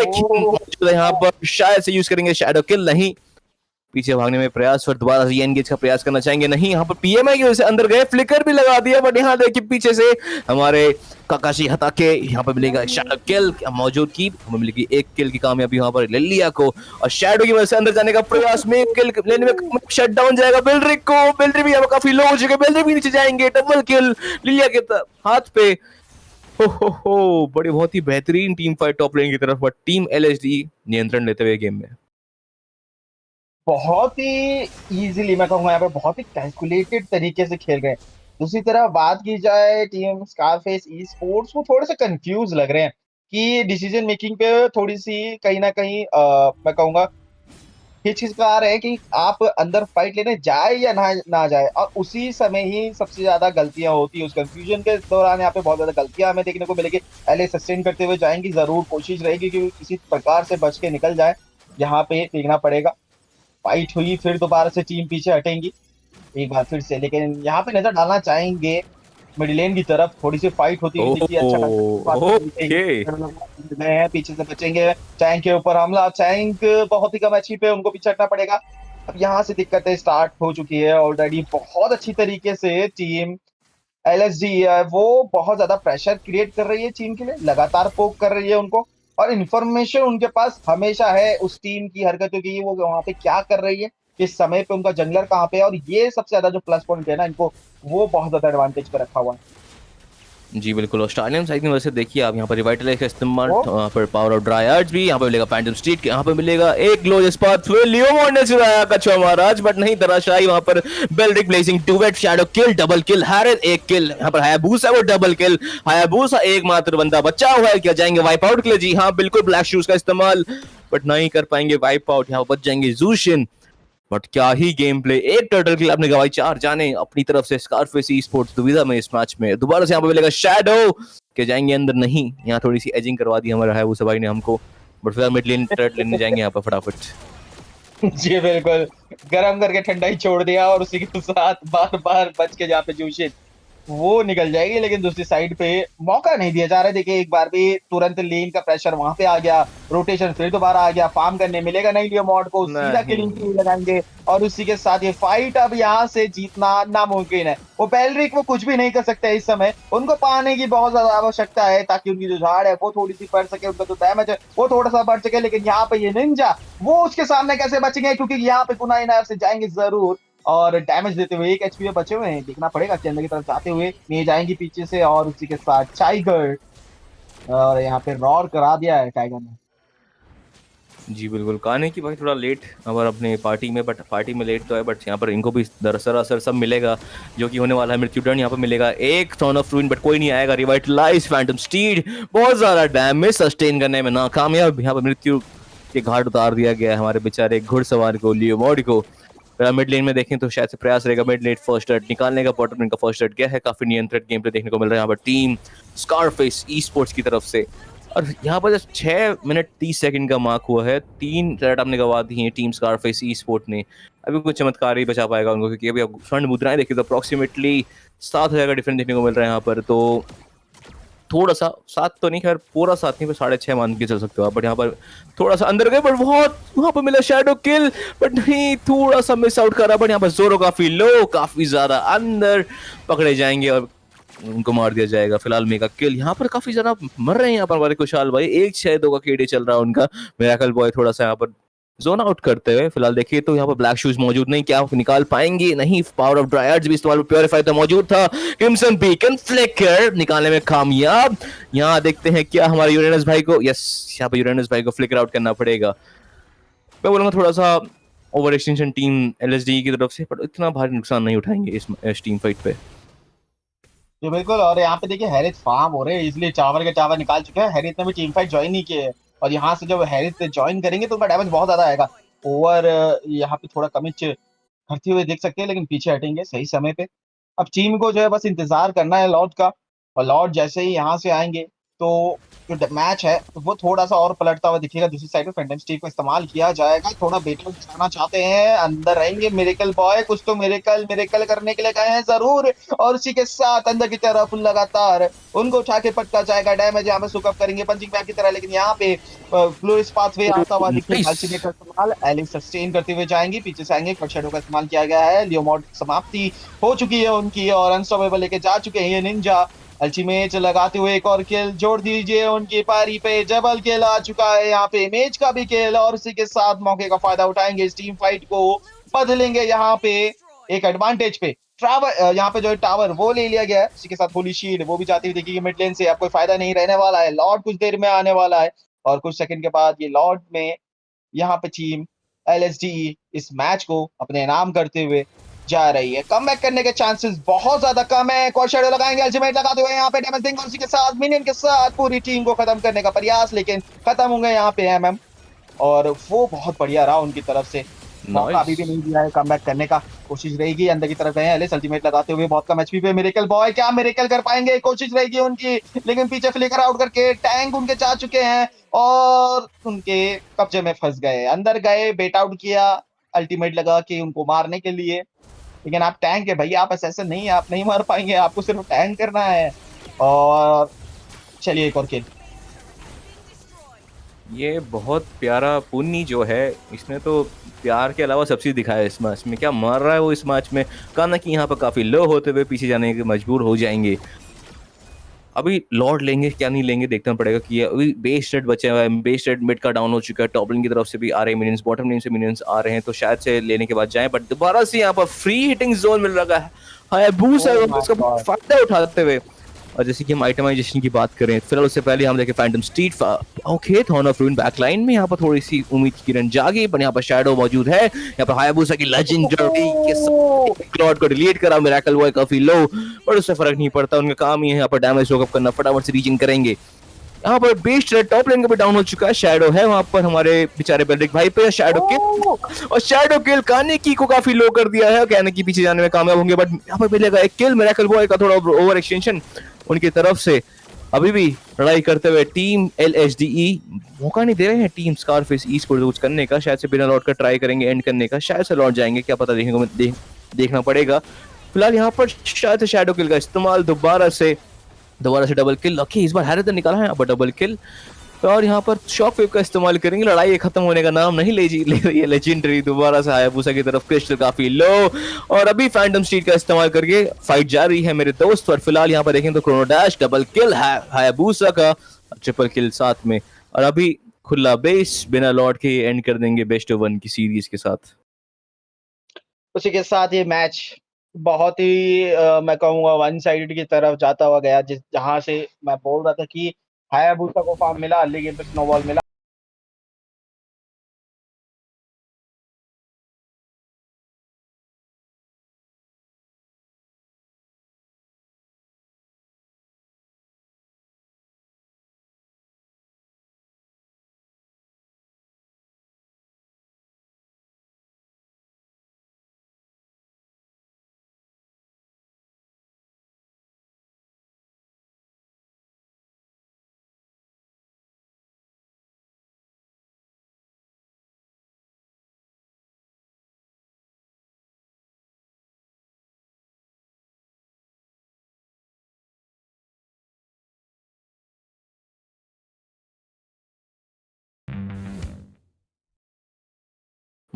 यहाँ पर शायद से यूज करेंगे, शैडो किल नहीं, पीछे भागने में प्रयास, फिर दोबारा री-एंगेज का प्रयास करना चाहेंगे, नहीं, यहाँ पर PMI की वजह से अंदर गए, फ्लिकर भी लगा दिया, बट यहाँ देखिए पीछे से हमारे काकाशी हताके, यहाँ पर मिलेगा शैडो किल मौजूद की, हमें मिलेगी एक किल की कामयाबी यहाँ पर लिलिया को, और शैडो की वजह से अंदर जाने का प्रयास में किल लेने में शट डाउन जाएगा बेलरिक को, बेलरिक भी यहाँ पर काफी लो हो चुके, बेलरिक भी नीचे जाएंगे, डबल किल लिलिया के हाथ पे। हो बड़ी बहुत ही बेहतरीन टीम फाइट टॉप लेन की तरफ, बट टीम LHD नियंत्रण लेते हुए गेम में बहुत ही इजीली, मैं कहूंगा यहाँ पे बहुत ही कैलकुलेटेड तरीके से खेल रहे हैं। दूसरी तरफ बात की जाए टीम स्कारफेस ई स्पोर्ट्स, वो थोड़े से कंफ्यूज लग रहे हैं कि डिसीजन मेकिंग पे थोड़ी सी कहीं ना कहीं मैं कहूंगा हिचकिचा रहे हैं कि आप अंदर फाइट लेने जाए या ना जाए, और उसी समय ही सबसे ज्यादा गलतियां होती है। उस कंफ्यूजन के दौरान यहाँ पे बहुत ज्यादा गलतियां हमें देखने को मिलेगी। LA सस्टेन करते हुए जाएंगी, जरूर कोशिश रहेगी कि किसी प्रकार से बच के निकल जाए, यहाँ पे देखना पड़ेगा। फाइट हुई, फिर दोबारा से टीम पीछे हटेंगी एक बार फिर से, लेकिन यहाँ पे नजर डालना चाहेंगे मिड लेन की तरफ, थोड़ी सी फाइट होती हुई दिखी, अच्छा गए पीछे से बचेंगे। टैंक के ऊपर हमला, टैंक बहुत ही कम एचपी पे, उनको पीछे हटना पड़ेगा। अब यहाँ से दिक्कतें स्टार्ट हो चुकी है ऑलरेडी। बहुत अच्छी तरीके से टीम LSD है वो बहुत ज्यादा प्रेशर क्रिएट कर रही है टीम के लिए, लगातार पोक कर रही है उनको, और इन्फॉर्मेशन उनके पास हमेशा है उस टीम की हरकतों की, वो वहां पे क्या कर रही है, किस समय पे उनका जंगलर कहाँ पे है, और ये सबसे ज्यादा जो प्लस पॉइंट है ना इनको, वो बहुत ज्यादा एडवांटेज पे रखा हुआ है। जी बिल्कुल, और स्टार्लियम साइड की वजह से देखिए आप यहाँ पर रिवाइटलाइज का इस्तेमाल, यहाँ पर पावर ऑफ ड्रायर्स भी, यहाँ पर मिलेगा फैंटम स्ट्रीट, यहाँ पर मिलेगा एक ग्लो इस्पात, लियो ने चुराया कछुआ महाराज, बट नहीं, दराशाई वहाँ पर बेलरिक ब्लेजिंग डुएट, शैडो किल, डबल किल, हैरेट एक किल, यहाँ पर हायाबुसा वो डबल किल, हायाबुसा एकमात्र बंदा बचा हुआ है, क्या जाएंगे वाइप आउट के लिए, जी हाँ बिल्कुल, ब्लैक शूज का इस्तेमाल, बट नहीं कर पाएंगे वाइप आउट, यहाँ बच जाएंगे जूशिन, बट क्या ही गेम प्ले, एक टर्टल किल आपने गवाई, 4 जाने अपनी तरफ से स्कारफेस ई स्पोर्ट्स दुविधा में इस मैच में। दोबारा से यहाँ पे मिलेगा शैडो के जाएंगे अंदर, नहीं, यहाँ थोड़ी सी एजिंग करवा दी हमारा हायाबुसा भाई ने हमको, बट फिर मिड लेन टर्ट लेने जाएंगे यहाँ पर फटाफट। जी बिल्कुल, गरम करके ठंडा ही छोड़ दिया, और उसी के साथ बार बार बच के जहाँ पे जूशिन वो निकल जाएगी, लेकिन दूसरी साइड पे मौका नहीं दिया जा रहा है। देखिए एक बार भी तुरंत लेन का प्रेशर वहां पे आ गया, रोटेशन फिर दोबारा आ गया, फार्म करने मिलेगा नहीं लियो मॉड को, सीधा किलिंग की लगाएंगे, और उसी के साथ ये फाइट अब यहाँ से जीतना नामुमकिन है। वो बेलरिक वो कुछ भी नहीं कर सकते इस समय, उनको पाने की बहुत ज्यादा आवश्यकता है ताकि उनकी जो झाड़ है वो थोड़ी सी बढ़ सके, उनका जो डैमेज है वो थोड़ा सा बढ़ सके, लेकिन यहाँ पे ये निंजा वो उसके सामने कैसे बचेंगे, क्योंकि यहाँ पे कुनाई नायब से जाएंगे जरूर, और डैमेज देते हुए 1 HP में बचे हुए हैं, देखना पड़ेगा कि अंदर की तरफ जाते हुए नहीं जाएंगी पीछे से, और उसी के साथ टाइगर, और यहाँ पे रॉर करा दिया है टाइगर ने। जी बिल्कुल, कहने की भाई थोड़ा लेट हमारे अपने पार्टी में, बट पार्टी में लेट तो है, बट यहाँ पर इनको भी दरअसल सब मिलेगा जो कि होने वाला है। मृत्युदंड यहाँ पर मिलेगा, एक थॉर्न ऑफ रूइन, बट कोई नहीं आएगा, रिवाइटलाइज फैंटम स्टीड बहुत ज्यादा डैमेज सस्टेन करने में नाकामयाब, यहाँ पर मृत्यु के घाट उतार दिया गया है हमारे बेचारे घुड़सवार को, लियो मॉड को, मिड लेन में देखें तो शायद से प्रयास रहेगा मिड लेन फर्स्ट रेड निकालने का, बॉटम लेन का फर्स्ट रेड क्या है, काफी नियंत्रित गेम प्ले देखने को मिल रहा है यहाँ पर टीम स्कारफेस ई स्पोर्ट्स की तरफ से। और यहाँ पर जब 6 मिनट 30 सेकंड का मार्क हुआ है, 3 रेड आपने गवा दी हैं टीम स्कारफेस ई स्पोर्ट ने। अभी कुछ चमत्कार ही बचा पाएगा उनको, क्योंकि अभी स्वर्ण मुद्राएं देखिए तो अप्रोक्सीमेटली 7,000 का डिफरेंस देखने को मिल रहा है यहाँ पर। तो थोड़ा सा 7 तो नहीं, खैर पूरा 7 नहीं, पर 6.5 मान के चल सकते हो आप। बट यहाँ पर थोड़ा सा अंदर गए, बट बहुत वहां पर मिला शैडो किल, बट नहीं, थोड़ा सा मिस आउट करा। बट यहाँ पर जोरो काफी लो, काफी ज्यादा अंदर पकड़े जाएंगे और उनको मार दिया जाएगा। फिलहाल मेगा किल यहाँ पर काफी ज्यादा मर रहे हैं यहाँ पर हमारे कुशाल भाई, 1-6-2 का केडी चल रहा है उनका। मिराकल बॉय थोड़ा सा यहाँ पर जोन आउट करते हुए, फिलहाल देखिए तो यहाँ पर ब्लैक शूज मौजूद नहीं, क्या निकाल पाएंगे? नहीं, पावर ऑफ ड्रायर्स भी इस्तेमाल, प्योरीफाई तो मौजूद था, क्रिम्सन बीकन फ्लिकर निकालने में कामयाब। यहाँ देखते हैं क्या हमारे यूरेनस भाई को, यस, यहाँ पर यूरेनस भाई को फ्लिकर आउट करना पड़ेगा। मैं बोलूंगा थोड़ा सा ओवर एक्सटेंशन टीम एलएसडी की तरफ से, पर इतना भारी नुकसान नहीं उठाएंगे इस टीम फाइट पे। जी बिल्कुल। और यहाँ पे देखिए हैरिस फार्म हो रहे हैं, इसलिए चावल के चावल निकाल चुके हैं। हैरिस ने भी टीम फाइट ज्वाइन नहीं किए है, और यहाँ से जब हैरिस ज्वाइन करेंगे तो उनका डैमेज बहुत ज्यादा आएगा। ओवर यहाँ पे थोड़ा कमिच करते हुए देख सकते हैं, लेकिन पीछे हटेंगे सही समय पे। अब टीम को जो है बस इंतजार करना है लॉर्ड का, और लॉर्ड जैसे ही यहाँ से आएंगे तो जो मैच है वो थोड़ा सा और पलटता हुआ दिखेगा। दूसरी साइड पे फैंटम स्टीव को इस्तेमाल किया जाएगा, थोड़ा बेटर दिखाना चाहते हैं, अंदर रहेंगे मिरेकल बॉय, कुछ तो मिरेकल मिरेकल करने के लिए गए हैं जरूर। और उसी के साथ अंदर की तरफ लगातार उनको उठा के पटका जाएगा, डैमेज यहाँ पे सुकअप करेंगे पंचिंग बैग की तरह। लेकिन यहाँ पे ग्लोरियस पाथवे आता हुआ दिखेगा, अल्टीमेट का इस्तेमाल एलिस सस्टेन करते हुए जाएंगी, पीछे से आएंगे, शेडो का इस्तेमाल किया गया है, लियोमॉड समाप्ति हो चुकी है उनकी, और अनस्टॉपेबल लेके जा चुके हैं ये निंजा। अल्टीमेट लगाते हुए एक और किल जोड़ दीजिए उनकी पारी पे, डबल किल आ चुका है यहाँ पे, इमेज का भी किल, और इसी के साथ मौके का फायदा उठाएंगे, इस टीम फाइट को बदलेंगे यहाँ पे एक एडवांटेज पे। टावर यहाँ पे जो है टावर वो ले लिया गया है, इसी के साथ होली शील्ड वो भी जाती हुई देखिए मिड लेन से। अब कोई फायदा नहीं रहने वाला है, लॉर्ड कुछ देर में आने वाला है, और कुछ सेकंड के बाद ये लॉर्ड में यहाँ पे टीम एलएसडी इस मैच को अपने नाम करते हुए जा रही है। कमबैक करने के चांसेस बहुत ज्यादा कम है, कोई शेडो लगाएंगे, अल्टीमेट लगाते हुए यहाँ पे डैमेज देंगे, उसी के साथ मिनियन के साथ पूरी टीम को खत्म करने का प्रयास, लेकिन खत्म होंगे यहाँ पे एमएम, और वो बहुत बढ़िया रहा उनकी तरफ से। मौका अभी भी नहीं दिया है, कमबैक करने का कोशिश रहेगी, अंदर की तरफ गए हैं एलिस अल्टीमेट लगाते हुए बहुत कम एचपी पे। मिरेकल बॉय क्या मिरेकल कर पाएंगे, कोशिश रहेगी उनकी, लेकिन पीछे फ्लिकर आउट करके टैंक उनके जा चुके हैं और उनके कब्जे में फंस गए। अंदर गए, बेट आउट किया अल्टीमेट लगा के उनको मारने के लिए, लेकिन आप टैंक है भैया, आप असैसिन नहीं है, आप नहीं मार पाएंगे, आपको सिर्फ टैंक करना है। और चलिए एक और किल। ये बहुत प्यारा पुन्नी जो है, इसने तो प्यार के अलावा सब चीज़ दिखाया है इस मैच में। क्या मार रहा है वो इस मैच में, कहा ना कि यहाँ पर काफ़ी लो होते हुए पीछे जाने के मजबूर हो जाएंगे। अभी लॉर्ड लेंगे क्या नहीं लेंगे देखना पड़ेगा, कि अभी बेस रेड बचे हुआ है, बेस रेड मिड का डाउन हो चुका है, टॉप लेन की तरफ से भी आ रहे हैं मिनियंस, बॉटम लेन से मिनियंस आ रहे हैं, तो शायद से लेने के बाद जाएं। बट दोबारा से यहाँ पर फ्री हिटिंग जोन मिल रहा है, हायाबुसा इसका फायदा उठाते हुए। और जैसे कि हम आइटमाइजेशन की बात करें, फिलहाल उससे पहले हम देखें Phantom street, okay, thorn of रूइन backline में यहाँ पर थोड़ी सी उम्मीद की किरण जागी, पर यहाँ पर शैडो मौजूद है, यहाँ पर हायाबुसा की लेजेंडरी के साथ क्लॉड को डिलीट करा, मिरेकल बॉय काफी लो, पर उससे फर्क नहीं पड़ता, उनका काम ही है यहाँ पर डैमेज रोकअप करना, फटाफट से रीचिंग करेंगे। यहाँ पर बेस्ट टॉप लेन का भी डाउन हो चुका है, शैडो है वहां पर हमारे बेचारे बेल्रिक भाई पे, शैडो किल, और शैडो किल कानेकी को काफी लो कर दिया है, कानेकी पीछे जाने में कामयाब होंगे, बट यहाँ पर मिलेगा एक किल, मिरेकल बॉय का थोड़ा ओवर एक्सटेंशन उनकी तरफ से। अभी भी लड़ाई करते हुए टीम एलएचडीई मौका नहीं दे रहे हैं टीम स्कारफेस ई स्पोर्ट्स कुछ करने का, शायद से बिना लौट कर ट्राई करेंगे एंड करने का, शायद से लौट जाएंगे, क्या पता, देखने को देखना पड़ेगा। फिलहाल यहाँ पर शायद से शैडो किल का इस्तेमाल दोबारा से डबल किल, ओके, इस बार हैरिसन निकाला है यहाँ पर डबल किल, और यहाँ पर शॉक वेव का इस्तेमाल करेंगे। लड़ाई खत्म होने का नाम नहीं ले रही है, लेजेंडरी दोबारा से हायाबुसा की तरफ, क्रिस्टल काफी लो, और अभी फैंटम स्ट्रीट का इस्तेमाल करके फाइट जारी है मेरे दोस्त। और फिलहाल यहाँ पर देखें तो क्रोनो डैश डबल किल है हायाबुसा का, ट्रिपल किल साथ में, और अभी खुला बेस बिना लॉर्ड के एंड कर देंगे बेस्ट ऑफ 1 की सीरीज के साथ। उसी के साथ ये मैच बहुत ही मैं कहूँगा वन साइडेड की तरफ जाता हुआ गया, जिस जहाँ से मैं बोल रहा था कि हायाबुसा को फार्म मिला, लेकिन पे स्नोबॉल मिला।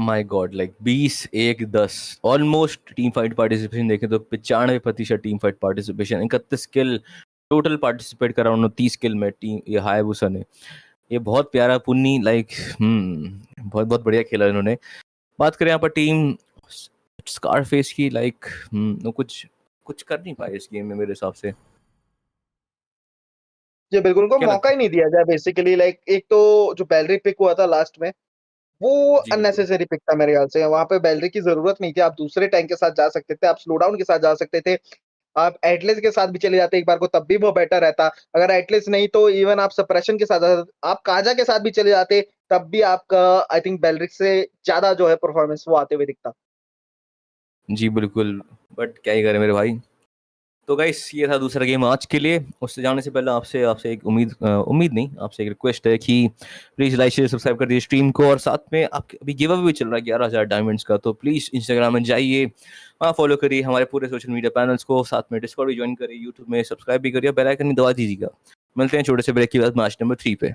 My God, like 20-1-10 almost team fight participation देखें तो 95% टीम फाइट पार्टिसिपेशन, 31 किल टोटल पार्टिसिपेट करा उन्होंने 30 किल में टीम ये हायाबुसा ने। ये बहुत प्यारा पुन्नी, लाइक बहुत बहुत बढ़िया खेला इन्होंने। बात करें यहाँ पर टीम स्कारफेस की, लाइक वो कुछ कुछ कर नहीं पाए इस गेम में मेरे हिसाब से। जी बिल्कुल, उनको क्या मौका लगता ही नहीं दिया जाए बेसिकली। लाइक एक तो जो बैलरी पिक हुआ था लास्ट में, वो है? जी बिल्कुल। अननेसेसरी पिक था मेरे ख्याल से। वहां पे बैलरी की जरूरत नहीं थी, आप दूसरे टैंक के साथ जा सकते थे, आप स्लो डाउन के साथ जा सकते थे, आप एटलेस के साथ भी चले जाते एक बार को, तब भी वो बेटर रहता। अगर एटलेस नहीं तो इवन आप सप्रेशन के साथ आप काजा के साथ भी चले जाते, तब भी आपका आई थिंक बेलरिक से ज्यादा जो है परफॉर्मेंस वो आते हुए दिखता। जी बिल्कुल, बट क्या ही करें मेरे भाई। तो गाइस ये था दूसरा गेम आज के लिए। उससे जाने से पहले आपसे आपसे एक उम्मीद नहीं, आपसे एक रिक्वेस्ट है कि प्लीज़ लाइक शेयर सब्सक्राइब कर दीजिए स्ट्रीम को, और साथ में आपके अभी गिव अवे भी चल रहा है 11,000 डायमंड्स का, तो प्लीज़ इंस्टाग्राम में जाइए, वहाँ फॉलो करिए हमारे पूरे सोशल मीडिया पैनल्स को, साथ में डिस्कॉर्ड भी ज्वाइन करिए, यूट्यूब में सब्सक्राइब भी करिए, बेल आइकन भी दबा दीजिएगा। मिलते हैं छोटे से ब्रेक के बाद मैच नंबर 3 पे।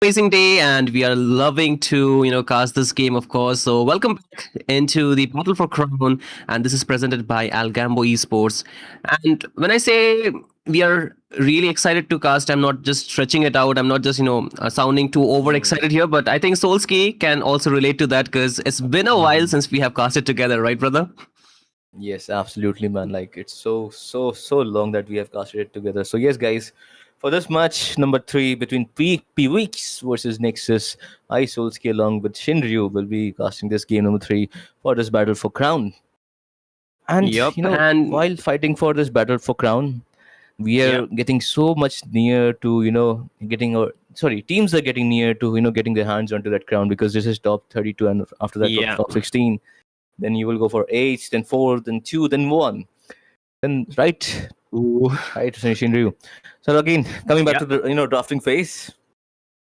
amazing day, and we are loving to cast this game, of course. So welcome back into the Battle for Crown, and this is presented by Algambo Esports. And when I say we are really excited to cast, I'm not just stretching it out. I'm not just sounding too overexcited here, but I think Solski can also relate to that because it's been a while since we have casted together, right, brother? Yes, absolutely, man. Like it's so long that we have casted it together. So yes, guys, for this match number 3 between P Weeks versus Nexus, I Solski along with Shinryu will be casting this game number 3 for this battle for crown. And Yup, and while fighting for this battle for crown, we are yep, getting so much near to getting our teams are getting near to getting their hands onto that crown, because this is top 32, and after that yeah. top 16. Then you will go for 8, then 4, then 2, then 1. Then right, Ooh. Shinryu. So again, coming back Yeah. to the drafting phase,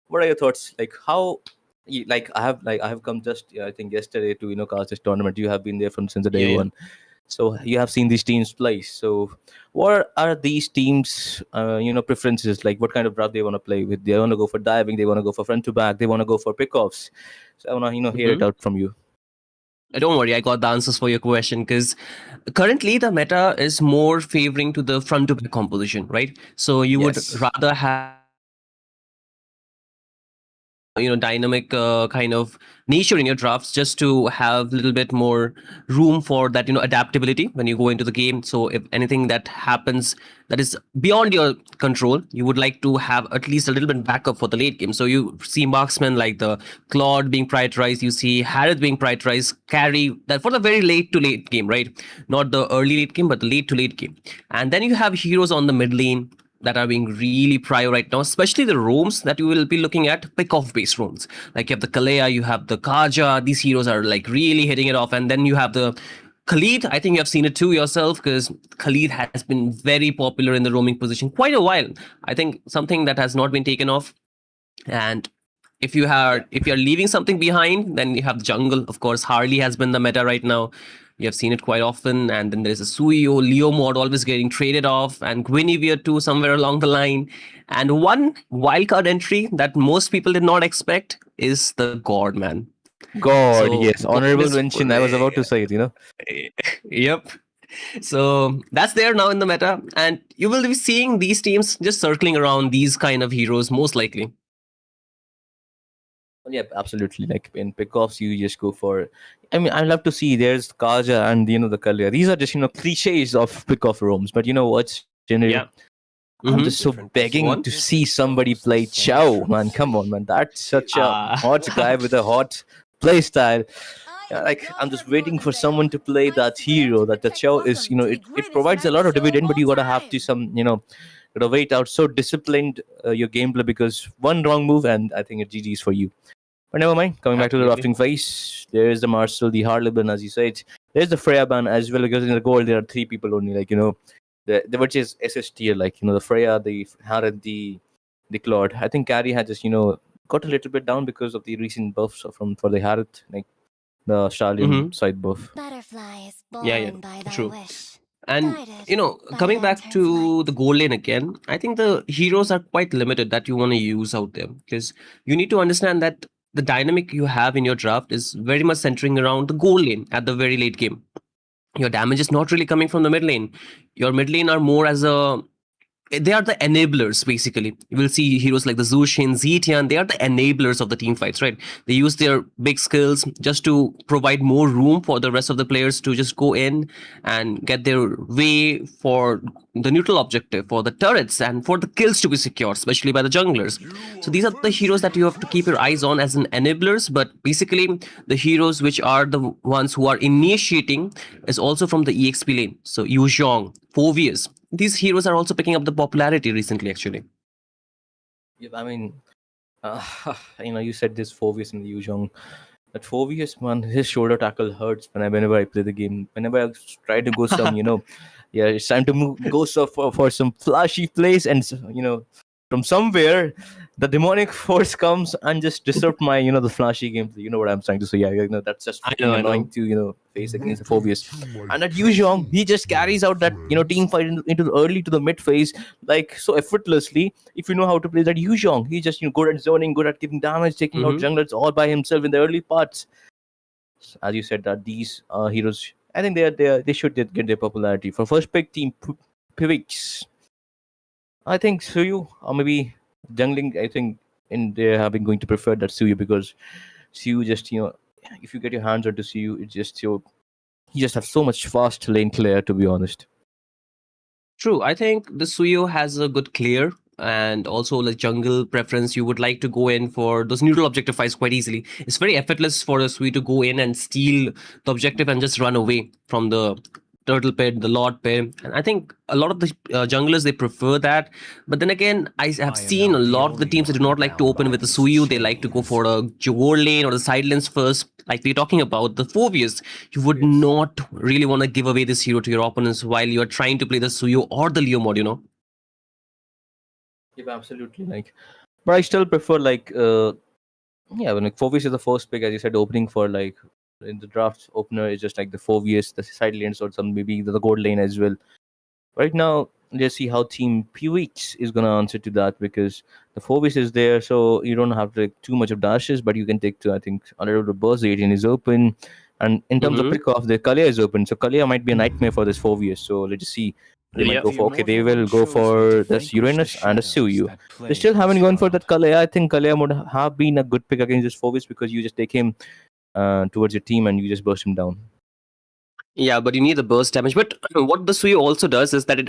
what are your thoughts? Like how, I have come just I think yesterday to cast this tournament. You have been there from since the day Yeah, yeah. one, so you have seen these teams play. So what are these teams preferences? Like what kind of draft they want to play with? They want to go for diving. They want to go for front to back. They want to go for pickoffs. So I want to hear it Mhm. out from you. Don't worry, I got the answers for your question because currently the meta is more favoring to the front to back composition, right? So you would Yes. rather have dynamic kind of nature in your drafts just to have a little bit more room for that adaptability when you go into the game. So if anything that happens that is beyond your control, you would like to have at least a little bit backup for the late game. So you see marksmen like the Claude being prioritized, you see Harith being prioritized, carry that for the very late to late game, right? Not the early late game, but the late to late game. And then you have heroes on the mid lane that are being really prio right now, especially the roams that you will be looking at, pick-off based roams. Like you have the Kalea, you have the Kaja. These heroes are like really hitting it off. And then you have the Khalid. I think you have seen it too yourself because Khalid has been very popular in the roaming position quite a while. I think something that has not been taken off. And if you're leaving something behind, then you have the jungle. Of course, Harley has been the meta right now. You have seen it quite often. And then there's a Suyo, Leo mod always getting traded off, and Guinevere too somewhere along the line. And one wildcard entry that most people did not expect is the God, man. God, So yes, God honorable is mention. I was about to say it. yep. So that's there now in the meta, and you will be seeing these teams just circling around these kind of heroes most likely. Yeah, absolutely. Like in pickoffs, you just go for. I mean, I love to see there's Kaja and the Kalia. These are just cliches of pickoff roams. But you know what, General? Yeah. I'm Mhm. just so Go begging on. to see somebody play Chow, man. Come on, man. That's such a hot guy with a hot play style. Yeah, like I'm just waiting for someone to play that hero. That the Chow is, it provides a lot of dividend, but you gotta have to gotta wait out. So disciplined your gameplay, because one wrong move and I think it GG's for you. But never mind. Coming back to the Absolutely. drafting phase, there's the Marcel, the Harleban, as you said. There's the Freya ban as well, because in the gold there are 3 people only. Like the which is SS tier. Like the Freya, the Harith, the Claude. I think Carrie had just got a little bit down because of the recent buffs for the Harith, like the Stallion Mhm. side buff. Butterflies Yeah, born by thy true. wish. And Guided by coming back lantern's to light. the gold lane again, I think the heroes are quite limited that you want to use out there because you need to understand that the dynamic you have in your draft is very much centering around the gold lane at the very late game. Your damage is not really coming from the mid lane. Your mid lane are more as a they are the enablers basically. You will see heroes like the Zushin, Zetian, they are the enablers of the team fights, right? They use their big skills just to provide more room for the rest of the players to just go in and get their way for the neutral objective, for the turrets, and for the kills to be secured, especially by the junglers. So these are the heroes that you have to keep your eyes on as an enablers, but basically the heroes which are the ones who are initiating is also from the EXP lane. So Yu Zhong, Phoveus, these heroes are also picking up the popularity recently, actually. Yeah, I mean, uh, you said this Phoveus and the Yuzhong. That Phoveus, man, his shoulder tackle hurts whenever I play the game. Whenever I try to go some, yeah, it's time to go so for some flashy plays, and from somewhere the demonic force comes and just disrupt my, the flashy games. You know what I'm trying to say? Yeah, that's just I fucking know. annoying to, face against the Phobius. And that Yu Zhong, he just carries out that, team fight into the early to the mid phase, like so effortlessly. If you know how to play that Yu Zhong, he just, good at zoning, good at giving damage, taking out junglers all by himself in the early parts. As you said, that these heroes, I think they should get their popularity. For first pick team, Pivix, I think Suyu, or maybe jungling, I think they're having going to prefer that Suyu, because Suyu just, if you get your hands onto Suyu, it's just you just have so much fast lane clear, to be honest. True. I think the Suyo has a good clear, and also like jungle preference. You would like to go in for those neutral objective fights quite easily. It's very effortless for the Suyo to go in and steal the objective and just run away from the turtle pit, the lord pit. And I think a lot of the junglers, they prefer that. But then again, I have seen a lot of the teams that do not like to open with the Suyu. They like to go for a Jawar lane or the side lanes first. Like we're talking about the Phobius, you would not really want to give away this hero to your opponents while you're trying to play the Suyu or the Leo mod, Yeah, absolutely. But I still prefer when Phobius is the first pick, as you said, opening for in the draft opener is just like the Phobius, the side lanes, or some maybe the gold lane as well. Right now, let's see how Team PH is gonna answer to that, because the Phobius is there, so you don't have to take too much of dashes, but you can take I think a little bit of burst. 18 is open, and in terms of pick off, the Kalia is open, so Kalia might be a nightmare for this Phobius. So let's just see. They might go for they will go for this Uranus and a Suyu. They still haven't gone for that Kalia. I think Kalia would have been a good pick against this Phobius, because you just take him towards your team and you just burst him down. Yeah, but you need the burst damage. But what the Suyu also does is that it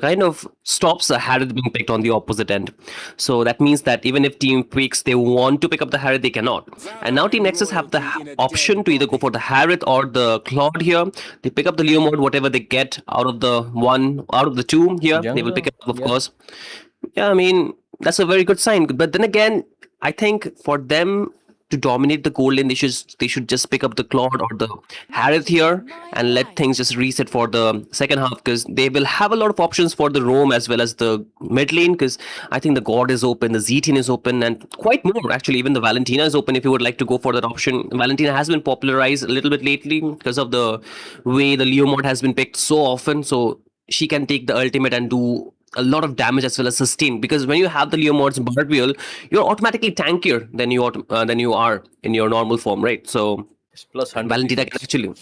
kind of stops the Harith being picked on the opposite end. So that means that even if Team Quakes, they want to pick up the Harith, they cannot. And now Team Nexus have the option to either go for the Harith or the Claude here. They pick up the Leo mode, whatever they get out of the two here. They will pick it up, of course. Yeah, I mean, that's a very good sign. But then again, I think for them to dominate the gold lane, they should just pick up the Claude or the Harith here and let things just reset for the second half, because they will have a lot of options for the roam as well as the mid lane, because I think the God is open, the Z10 is open, and quite more actually. Even the Valentina is open if you would like to go for that option. Valentina has been popularized a little bit lately because of the way the Leo mod has been picked so often, so she can take the ultimate and do a lot of damage as well as sustain, because when you have the Leo mods Barbiel, you're automatically tankier than you are in your normal form, right? So plus Valentina can actually,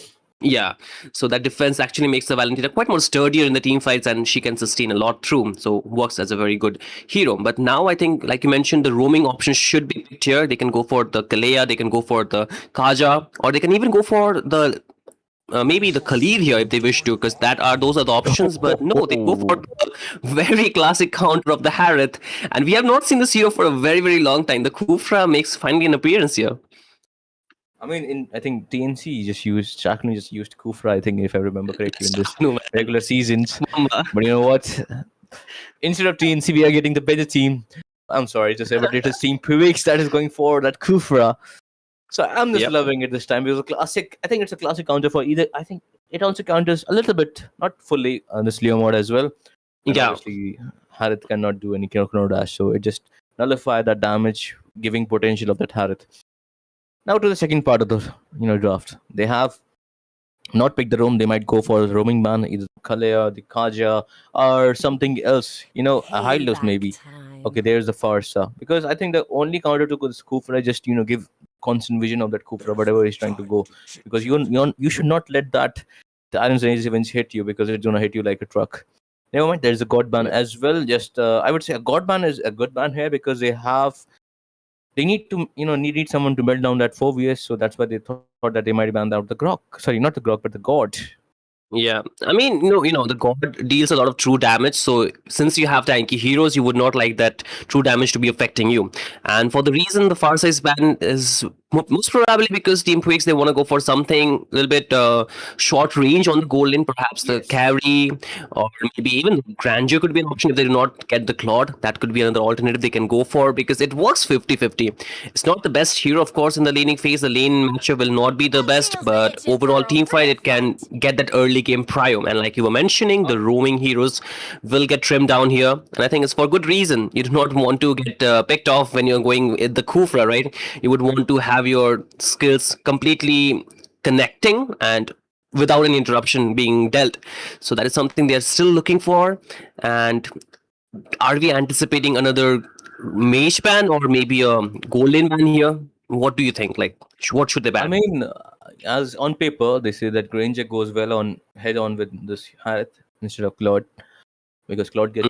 yeah, so that defense actually makes the Valentina quite more sturdier in the team fights, and she can sustain a lot through, so works as a very good hero. But now I think, like you mentioned, the roaming options should be picked here. They can go for the Kalea, they can go for the Kaja, or they can even go for the maybe the Khalid here if they wish to, because those are the options. But no, they go for the very classic counter of the Harith, and we have not seen this hero for a very, very long time. The Kufra makes finally an appearance here. I mean, I think TNC Shaknu just used Kufra, I think, if I remember correctly, in this regular seasons. But you know what? Instead of TNC, we are getting the better team. I'm sorry to say, but it is Team Pivix that is going for that Kufra. So I'm just loving it this time. It was a classic. I think it's a classic counter for either. I think it also counters a little bit, not fully, on this Leo mod as well. And obviously, Harith cannot do any Chrono Dash, so it just nullifies that damage, giving potential of that Harith. Now to the second part of the draft. They have not picked the roam. They might go for a roaming ban, either Kalea, the Kaja, or something else. A Hylos maybe. Okay, there's the Farsa. Because I think the only counter to this Kufra is just give constant vision of that Kufra, whatever he's trying to go, because you should not let the Iron Range events hit you, because it's gonna hit you like a truck. Never mind, there's a God ban as well. Just I would say a God ban is a good ban here, because they need to need someone to melt down that Phobius, so that's why they thought that they might ban out the Grok. Sorry, not the Grok, but the God. Yeah, I mean, the God deals a lot of true damage. So since you have tanky heroes, you would not like that true damage to be affecting you. And for the reason the Farsight ban is Most probably because Team Quakes, they want to go for something a little bit short range on the goal line, perhaps the carry, or maybe even Grandeur could be an option if they do not get the Claude. That could be another alternative they can go for because it works 50-50. It's not the best here, of course, in the laning phase. The lane matchup will not be the best, but overall team fight, it can get that early game prio. And like you were mentioning, the roaming heroes will get trimmed down here. And I think it's for good reason. You do not want to get picked off when you're going with the Kufra, right? You would want to have your skills completely connecting and without any interruption being dealt. So that is something they're still looking for. And are we anticipating another mage ban or maybe a golden ban here? What do you think? Like, what should they ban? I mean, as on paper, they say that Granger goes well on head on with this Harith instead of Claude, because Claude gets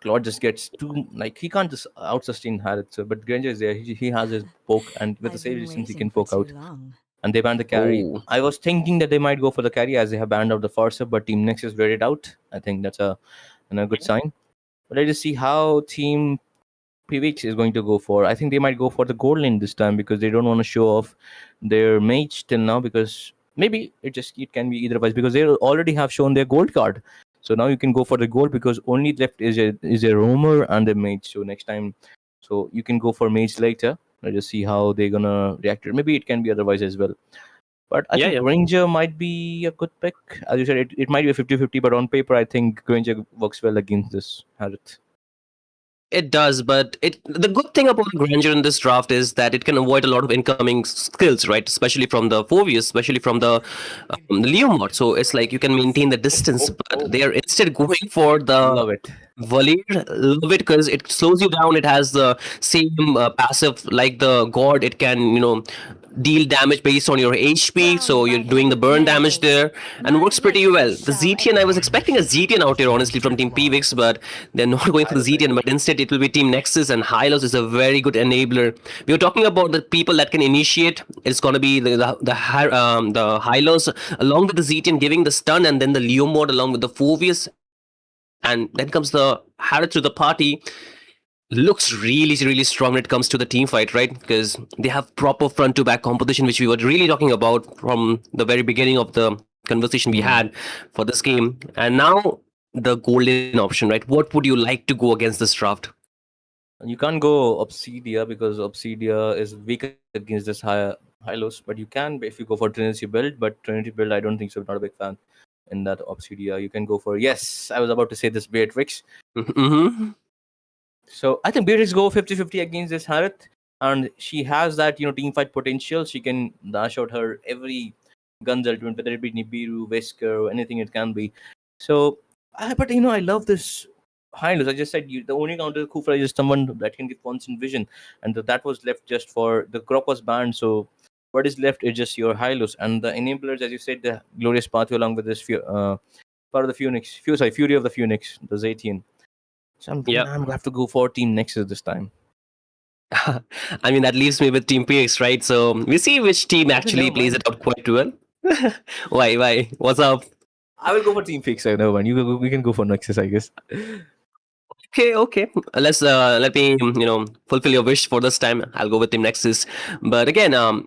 Claude just gets too, like, he can't just out sustain Harith. So, but Granger is there. He has his poke, and with the save distance, he can poke out. And they banned the carry. Oh. I was thinking that they might go for the carry as they have banned out the Forcer, but Team Nexus read it out. I think that's a good sign. But let's just see how Team PVX is going to go for. I think they might go for the gold lane this time because they don't want to show off their mage till now, because maybe it can be either of us, because they already have shown their gold card. So now you can go for the gold because only left is a roamer and a mage. So next time, so you can go for mage later. Let's just see how they're gonna react. Maybe it can be otherwise as well. But I think Ranger might be a good pick. As you said, it might be a 50-50, but on paper, I think Ranger works well against this Harith. It does, but the good thing about Grandeur in this draft is that it can avoid a lot of incoming skills, right? Especially from the Fovius, especially from the Leo mod. So it's like you can maintain the distance, but they are instead going for the Love it. Valir. Love it because it slows you down. It has the same passive like the God. It can, deal damage based on your HP. So you're doing the burn damage there and works pretty well. The ZTN, I was expecting a ZTN out here, honestly, from Team PVX, but they're not going for the ZTN, but instead it will be Team Nexus, and Hylos is a very good enabler. We were talking about the people that can initiate. It's going to be the Hylos along with the ZTN giving the stun, and then the Leo mod along with the Fovius. And then comes the Harith to the party. Looks really, really strong when it comes to the team fight, right? Because they have proper front to back competition, which we were really talking about from the very beginning of the conversation we had for this game. And now the golden option, right? What would you like to go against this draft? You can't go Obsidia because Obsidia is weaker against this Hylos, but you can if you go for Trinity build. But Trinity build, I don't think so. I'm not a big fan in that Obsidia. You can go for, yes, I was about to say this, Beatrix. Mm-hmm. So I think Beatrix go 50-50 against this Harith, and she has that team fight potential. She can dash out her every gun's ultimate, whether it be Nibiru, Wesker, or anything it can be. So, but I love this Hylos. I just said the only counter Kufra is someone that can give constant vision, and that was left just for the crop was banned. So what is left is just your Hylos and the enablers, as you said, the Glorious Pathway along with this part of the Phoenix, Fury of the Phoenix, the Zatian. So I'm going to have to go for Team Nexus this time. I mean, that leaves me with Team PX, right? So we see which team actually plays it out quite well. Why? What's up? I will go for Team PX. I know, man. We can go for Nexus, I guess. Okay. Let me fulfill your wish for this time. I'll go with Team Nexus. But again,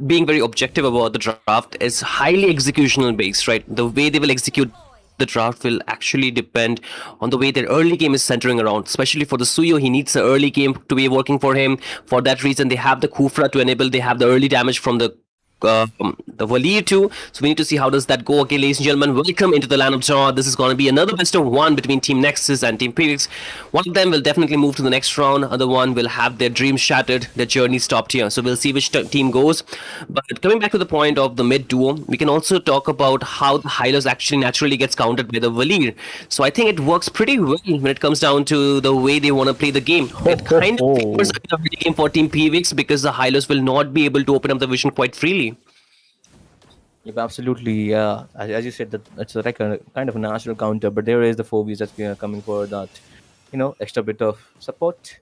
being very objective about the draft is highly executional based, right? The way they will execute the draft will actually depend on the way their early game is centering around. Especially for the Suyo, he needs the early game to be working for him. For that reason, they have the Kufra to enable. They have the early damage from the Valir too. So we need to see how does that go. Okay, ladies and gentlemen, welcome into the land of draw. This is going to be another best of one between Team Nexus and Team PVX. One of them will definitely move to the next round. Other one will have their dreams shattered, their journey stopped here. So we'll see which team goes. But coming back to the point of the mid duo, we can also talk about how the Hylos actually naturally gets countered by the Valir. So I think it works pretty well when it comes down to the way they want to play the game. It kind of favors the game for Team PVX because the Hylos will not be able to open up the vision quite freely. Yep, absolutely. Yeah, as you said, that it's like a kind of a natural counter, but there is the Phobies that's coming for that, extra bit of support.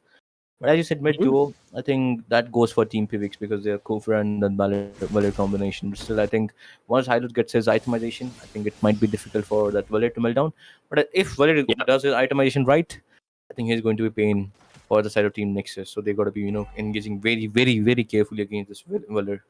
But as you said, mid duo, I think that goes for Team PVX because they're Kufra and the Valir combination. But still, I think once Hylos gets his itemization, I think it might be difficult for that Valir to melt down. But if Valir does his itemization right, I think he's going to be pain for the side of Team Nexus. So they got to be, engaging very, very, very carefully against this Valor.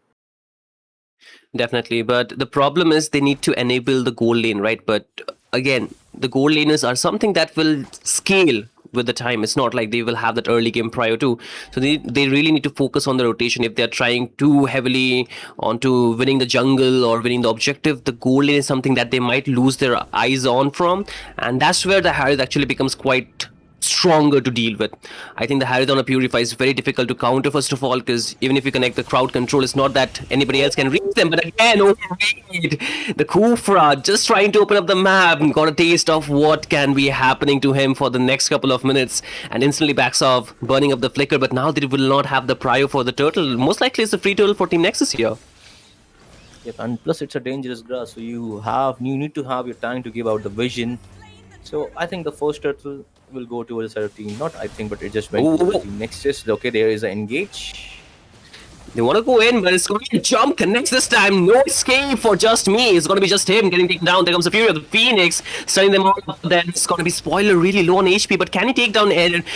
Definitely, but the problem is they need to enable the goal lane, right? But again, the goal laners are something that will scale with the time. It's not like they will have that early game prior to. So they really need to focus on the rotation. If they're trying too heavily onto winning the jungle or winning the objective, the goal lane is something that they might lose their eyes on from. And that's where the Harith actually becomes quite stronger to deal with. I think the Harith on a Purify is very difficult to counter, first of all, because even if you connect the crowd control, it's not that anybody else can reach them. But again, overrated. The Kufra just trying to open up the map and got a taste of what can be happening to him for the next couple of minutes and instantly backs off, burning up the flicker. But now they will not have the prio for the turtle. Most likely it's a free turtle for Team Nexus here. Yep, and plus it's a dangerous grass, so you need to have your time to give out the vision. So I think the first turtle will go towards the side of team. Not I think, but it just went to the Team Nexus. Okay, there is an engage. They want to go in, but it's going to be a jump. Connects this time. No escape for just me. It's going to be just him getting taken down. There comes the Fury of the Phoenix, starting them all up. Then it's going to be Spoiler really low on HP, but can he take down Eren?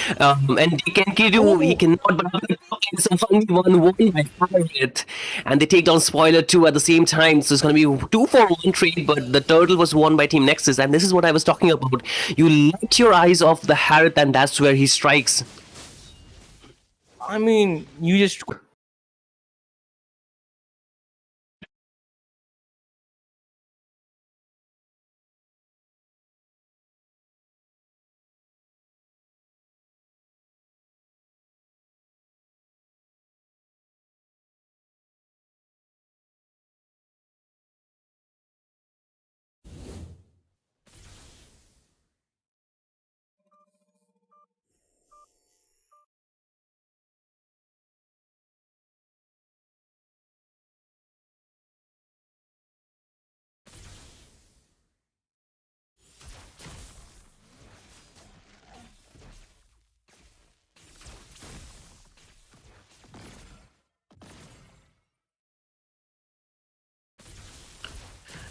And can he do? He cannot, but it's a funny one by Harith. And they take down Spoiler too at the same time. So it's going to be 2-for-1 trade, but the turtle was won by Team Nexus. And this is what I was talking about. You let your eyes off the Harith, and that's where he strikes. I mean, you just...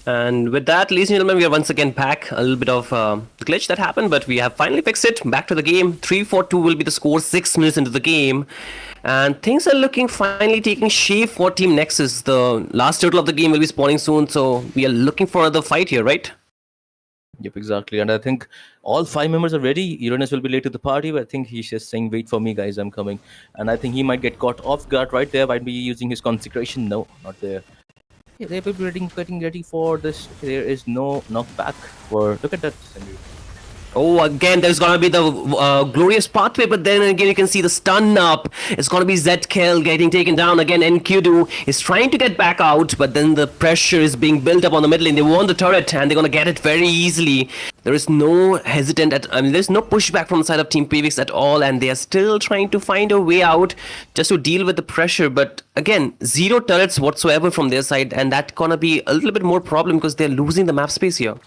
And with that, ladies and gentlemen, we are once again back. A little bit of glitch that happened, but we have finally fixed it. Back to the game. 3-4-2 will be the score 6 minutes into the game. And things are looking finally taking shape for Team Nexus. The last turtle of the game will be spawning soon, so we are looking for another fight here, right? Yep, exactly. And I think all 5 members are ready. Uranus will be late to the party, but I think he's just saying, wait for me, guys, I'm coming. And I think he might get caught off guard right there. Might be using his consecration. No, not there. Yeah, they will be getting ready for this. There is no knockback for... Look at that. Oh, again, there's gonna be the glorious pathway, but then again, you can see the stun up. It's gonna be Zkill getting taken down again. Enkidu is trying to get back out, but then the pressure is being built up on the middle lane. They want the turret, and they're gonna get it very easily. There is no there's no pushback from the side of Team PVX at all, and they are still trying to find a way out just to deal with the pressure. But again, 0 turrets whatsoever from their side, and that's gonna be a little bit more problem because they're losing the map space here.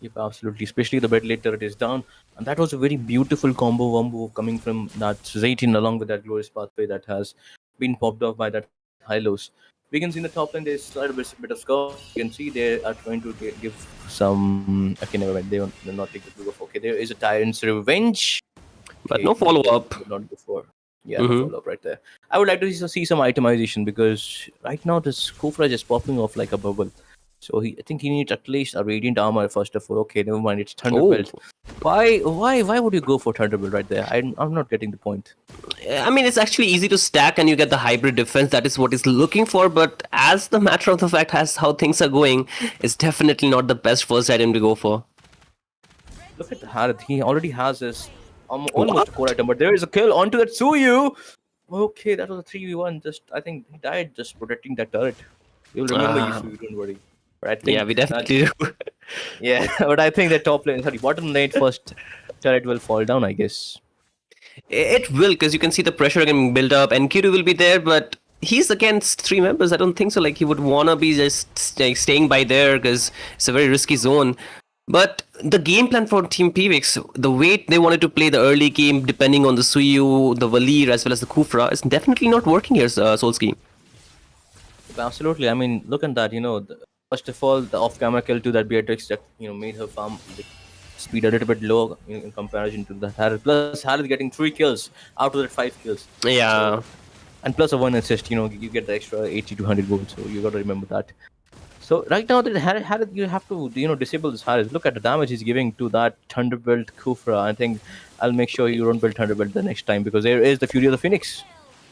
Yep, absolutely. Especially the bed late turret is down. And that was a very beautiful combo coming from that Zaytin along with that glorious pathway that has been popped off by that Hylos. We can see in the top lane there's a bit of score. You can see they are trying to give some... Okay, never mind. They'll not take the blue buff. Okay, there is a Tyrant's Revenge. But okay, no follow-up. Not before. Yeah, no follow-up right there. I would like to see some itemization because right now this Kufra is just popping off like a bubble. So I think he needs at least a Radiant Armor first of all. Okay, never mind. It's Thunderbolt. Why would you go for Thunderbolt right there? I'm not getting the point. I mean, it's actually easy to stack and you get the hybrid defense. That is what he's looking for. But as the matter of the fact, as how things are going, it's definitely not the best first item to go for. Look at the Harith. He already has his almost a core item. But there is a kill onto that Suyu. Okay, that was a 3v1. I think he died just protecting that turret. You'll remember you, Suyu, don't worry. I think yeah, we definitely do. Yeah, but I think the bottom lane first turret will fall down, I guess. It will, because you can see the pressure getting built up, and Kiru will be there, but he's against 3 members. I don't think so. Like, he would wanna be just staying by there because it's a very risky zone. But the game plan for Team PVX, the way they wanted to play the early game, depending on the Suyu, the Valir, as well as the Kufra, is definitely not working here, Solski. Absolutely. I mean, look at that. First of all, the off-camera kill to that Beatrix that made her farm speed a little bit low in comparison to the Harris. Plus, Harris getting 3 kills out of that 5 kills. Yeah. And plus a 1 assist, you get the extra 80 to 100 goals. So you got to remember that. So right now, that Harris, you have to disable this Harris. Look at the damage he's giving to that Thunderbolt Kufra. I think I'll make sure you don't build Thunderbolt the next time, because there is the Fury of the Phoenix.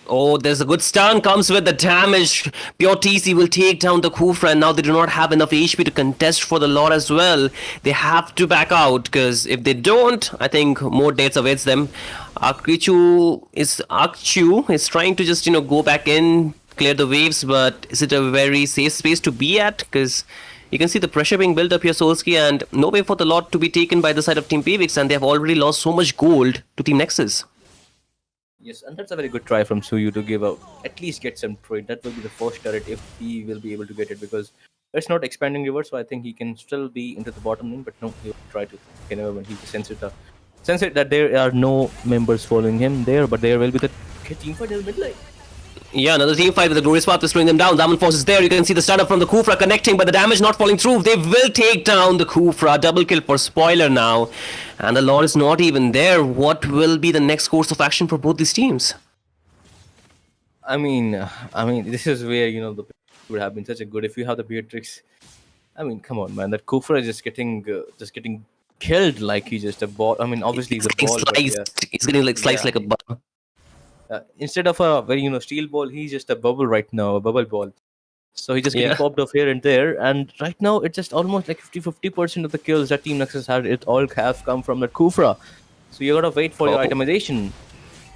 Oh, there's a good stun comes with the damage. Pure TC will take down the Kufra, and now they do not have enough HP to contest for the Lord as well. They have to back out, because if they don't, I think more deaths awaits them. Akchu is trying to just go back in, clear the waves, but is it a very safe space to be at? Because you can see the pressure being built up here, Solsky, and no way for the Lord to be taken by the side of Team PVX, and they have already lost so much gold to Team Nexus. Yes, and that's a very good try from Suyu to give out, at least get some trade. That will be the first turret if he will be able to get it, because it's not expanding river, so I think he can still be into the bottom lane, but no, he'll try to when he sense it that there are no members following him there, but there will be the team fight in the mid lane. Yeah, another team fight with the Glorious Path is slowing them down. Diamond Force is there. You can see the startup from the Kufra connecting, but the damage not falling through. They will take down the Kufra. Double kill for Spoiler now. And the Lord is not even there. What will be the next course of action for both these teams? I mean, this is where, the would have been such a good if you have the Beatrix. I mean, come on, man. That Kufra is just getting killed like he's just a ball. I mean, obviously he's a ball, but yeah. He's getting sliced like a ball. Instead of a very steel ball, he's just a bubble right now, a bubble ball. So he's just getting popped off here and there, and right now it's just almost like 50% of the kills that Team Nexus had, it all have come from the Kufra. So you gotta wait for your itemization.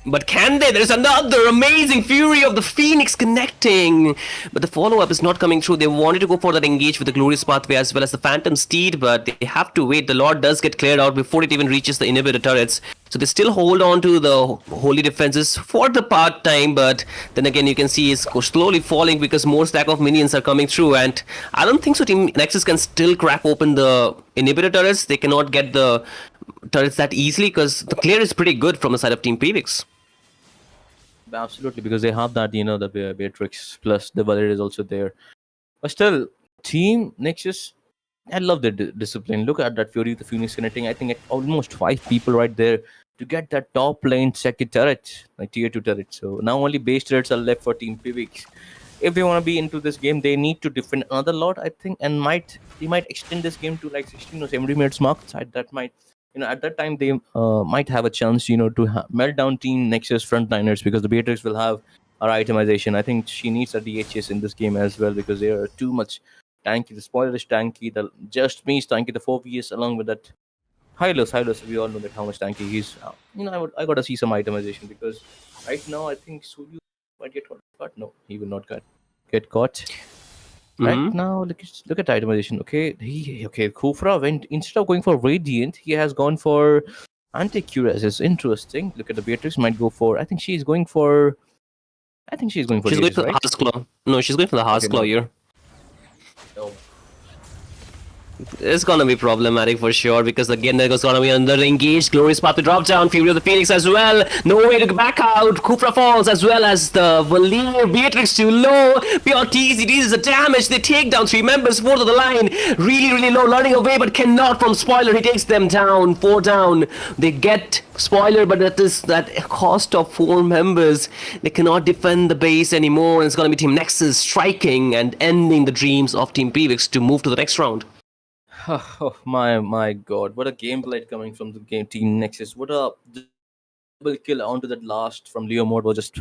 But can they? There's another amazing Fury of the Phoenix connecting. But the follow-up is not coming through. They wanted to go for that engage with the Glorious Pathway as well as the Phantom Steed, but they have to wait. The Lord does get cleared out before it even reaches the inhibitor turrets. So they still hold on to the holy defenses for the part time, but then again you can see it's slowly falling because more stack of minions are coming through, and I don't think so Team Nexus can still crack open the inhibitor turrets. They cannot get the turrets that easily because the clear is pretty good from the side of Team PVX. Absolutely, because they have that, the Beatrix plus the Valor is also there. But still, Team Nexus, I love their discipline. Look at that Fury, the Phoenix connecting. I think at almost 5 people right there to get that top lane second turret, like tier 2 turret. So now only base turrets are left for Team PVX. If they want to be into this game, they need to defend another lot, I think, and they might extend this game to like 16 or 70 minutes mark. So that might, at that time they might have a chance, to melt down Team Nexus frontliners, because the Beatrix will have our itemization. I think she needs a DHS in this game as well, because they are too much tanky. The Spoiler is tanky, the Just Me is tanky, the 4VS along with that Hylos, we all know that how much tanky he's. I gotta see some itemization, because right now I think Suryu might get caught. No, he will not get caught. Right now, look at itemization. Okay, Kufra went, instead of going for Radiant, he has gone for Anti-Cuirass. It's interesting. Look at the Beatrix, might go for. I think she's going for. She's going for the right? Heart's Claw. No, she's going for the Heart's Claw here. No. It's gonna be problematic for sure, because again there's gonna be another engaged Glorious Path to drop down, Fury of the Phoenix as well, no way to back out, Kufra falls as well as the Valir, Beatrix too low, Pure TC deals the damage, they take down 3 members, 4 to the line, really low, running away but cannot from Spoiler, he takes them down, 4 down, they get Spoiler, but that cost of 4 members, they cannot defend the base anymore, and it's gonna be Team Nexus striking and ending the dreams of Team PVX to move to the next round. Oh my god, what a gameplay coming from the game Team Nexus. What a double kill onto that last from Leo mode was just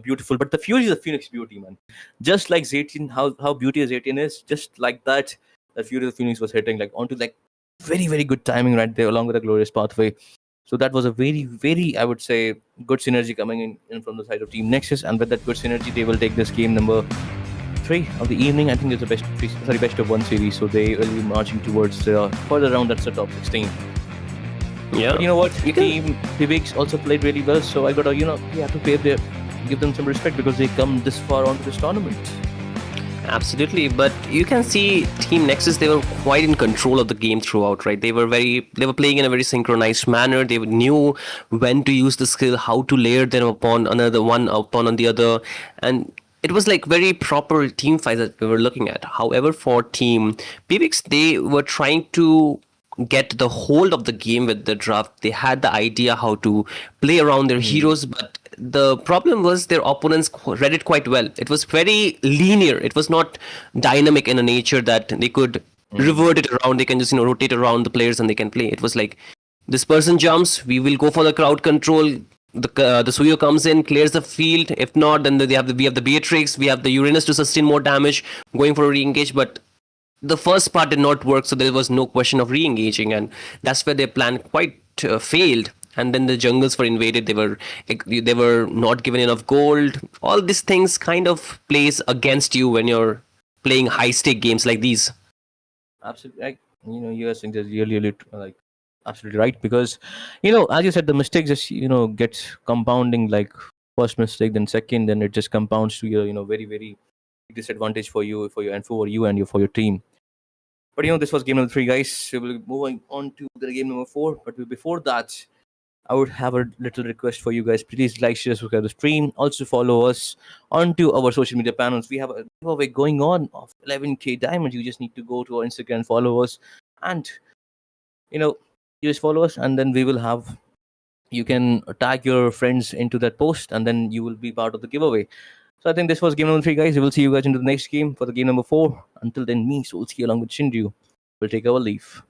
beautiful. But the Fury is the Phoenix beauty, man. Just like Zetian, how beauty Zetian is, just like that, the Fury of the Phoenix was hitting like onto like very good timing right there along with the Glorious Pathway. So that was a very I would say good synergy coming in from the side of Team Nexus, and with that good synergy they will take this game number 3 of the evening. I think it's the best of 1 series, so they will be marching towards further round. That's the top 16. Yeah, but you know what, Team PVX also played really well, so I gotta have to give them some respect, because they come this far onto this tournament. Absolutely, but you can see Team Nexus, they were quite in control of the game throughout, right? They were playing in a very synchronized manner. They knew when to use the skill, how to layer them upon another one, upon on the other, and it was like very proper team fights that we were looking at. However, for Team PVX, they were trying to get the hold of the game with the draft. They had the idea how to play around their heroes, but the problem was their opponents read it quite well. It was very linear. It was not dynamic in a nature that they could revert it around. They can just rotate around the players and they can play. It was like, this person jumps, we will go for the crowd control. The Suyo comes in, clears the field. If not, then we have the Beatrix, we have the Uranus to sustain more damage, going for a re-engage. But the first part did not work, so there was no question of re-engaging, and that's where their plan quite failed. And then the jungles were invaded. They were not given enough gold. All these things kind of plays against you when you're playing high stake games like these. Absolutely, like, you are saying that's really like absolutely right, because as you said, the mistake just gets compounding, like first mistake, then second, then it just compounds to your very very disadvantage for you, and for you and for your team. But this was game number 3, guys. We will be moving on to the game number 4. But before that, I would have a little request for you guys. Please like, share, subscribe the stream. Also follow us onto our social media panels. We have a giveaway going on of 11K diamonds. You just need to go to our Instagram, follow us, and you just follow us, and then we will have. You can tag your friends into that post, and then you will be part of the giveaway. So I think this was game number 3, guys. We will see you guys into the next game for the game number 4. Until then, me, Solski, along with Shinryu, will take our leave.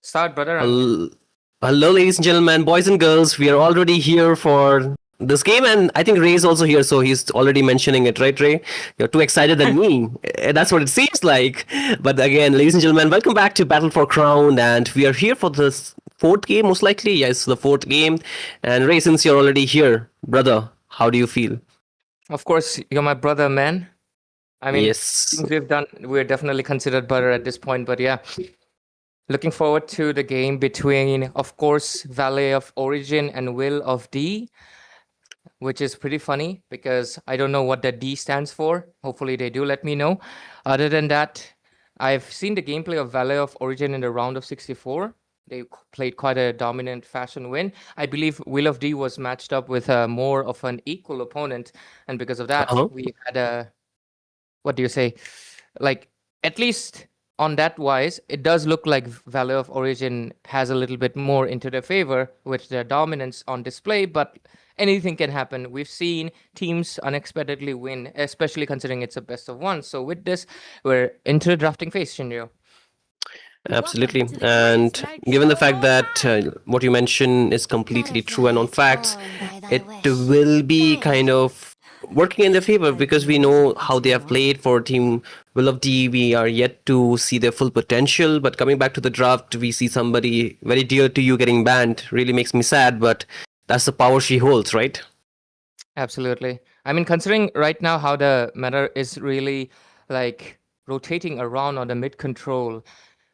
Start, brother. Hello, ladies and gentlemen, boys and girls. We are already here for this game, and I think Ray's also here, so he's already mentioning it, right, Ray? You're too excited than me. That's what it seems like. But again, ladies and gentlemen, welcome back to Battle for Crown, and we are here for this fourth game, most likely. Yes, the fourth game. And Ray, since you're already here, brother, how do you feel? Of course, you're my brother, man. I mean, Yes. things we've done, we're definitely considered brother at this point, but yeah. Looking forward to the game between, of course, Valet of Origin and Will of D, which is pretty funny because I don't know what that D stands for. Hopefully they do let me know. Other than that, I've seen the gameplay of Valet of Origin in the round of 64. They played quite a dominant fashion win. I believe Will of D was matched up with more of an equal opponent. And because of that, we had a, what do you say? Like, at least on that wise, it does look like Valor of Origin has a little bit more into their favor with their dominance on display, but anything can happen. We've seen teams unexpectedly win, especially considering it's a best of one. So with this, we're into the drafting phase, Shinryo. Absolutely. And given the fact that what you mentioned is completely true and on facts, it will be kind of working in their favor because we know how they have played for Team Will of D. We are yet to see their full potential. But coming back to the draft, we see somebody very dear to you getting banned. Really makes me sad, but that's the power she holds, right? Absolutely. I mean, considering right now how the meta is really like rotating around on the mid control,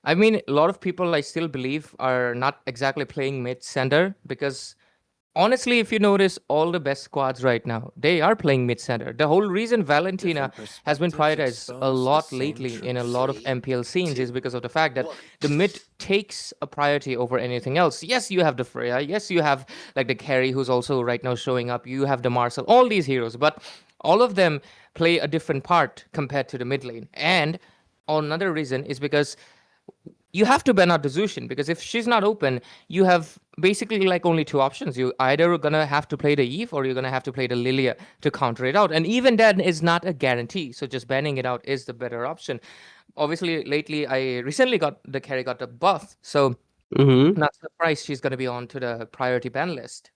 I mean, a lot of people I still believe are not exactly playing mid center because honestly, if you notice all the best squads right now, they are playing mid center. The whole reason Valentina has been prioritized a lot lately in a lot of MPL scenes is because of the fact that the mid takes a priority over anything else. Yes, you have the Freya. Yes, you have like the carry who's also right now showing up. You have the Marcel, all these heroes, but all of them play a different part compared to the mid lane. And another reason is because you have to ban out the Zushin because if she's not open, you have basically like only two options. You either gonna have to play the Eve or you're gonna have to play the Lilia to counter it out. And even then is not a guarantee. So just banning it out is the better option. Obviously, lately I recently got the carry got the buff, so not surprised she's gonna be on to the priority ban list.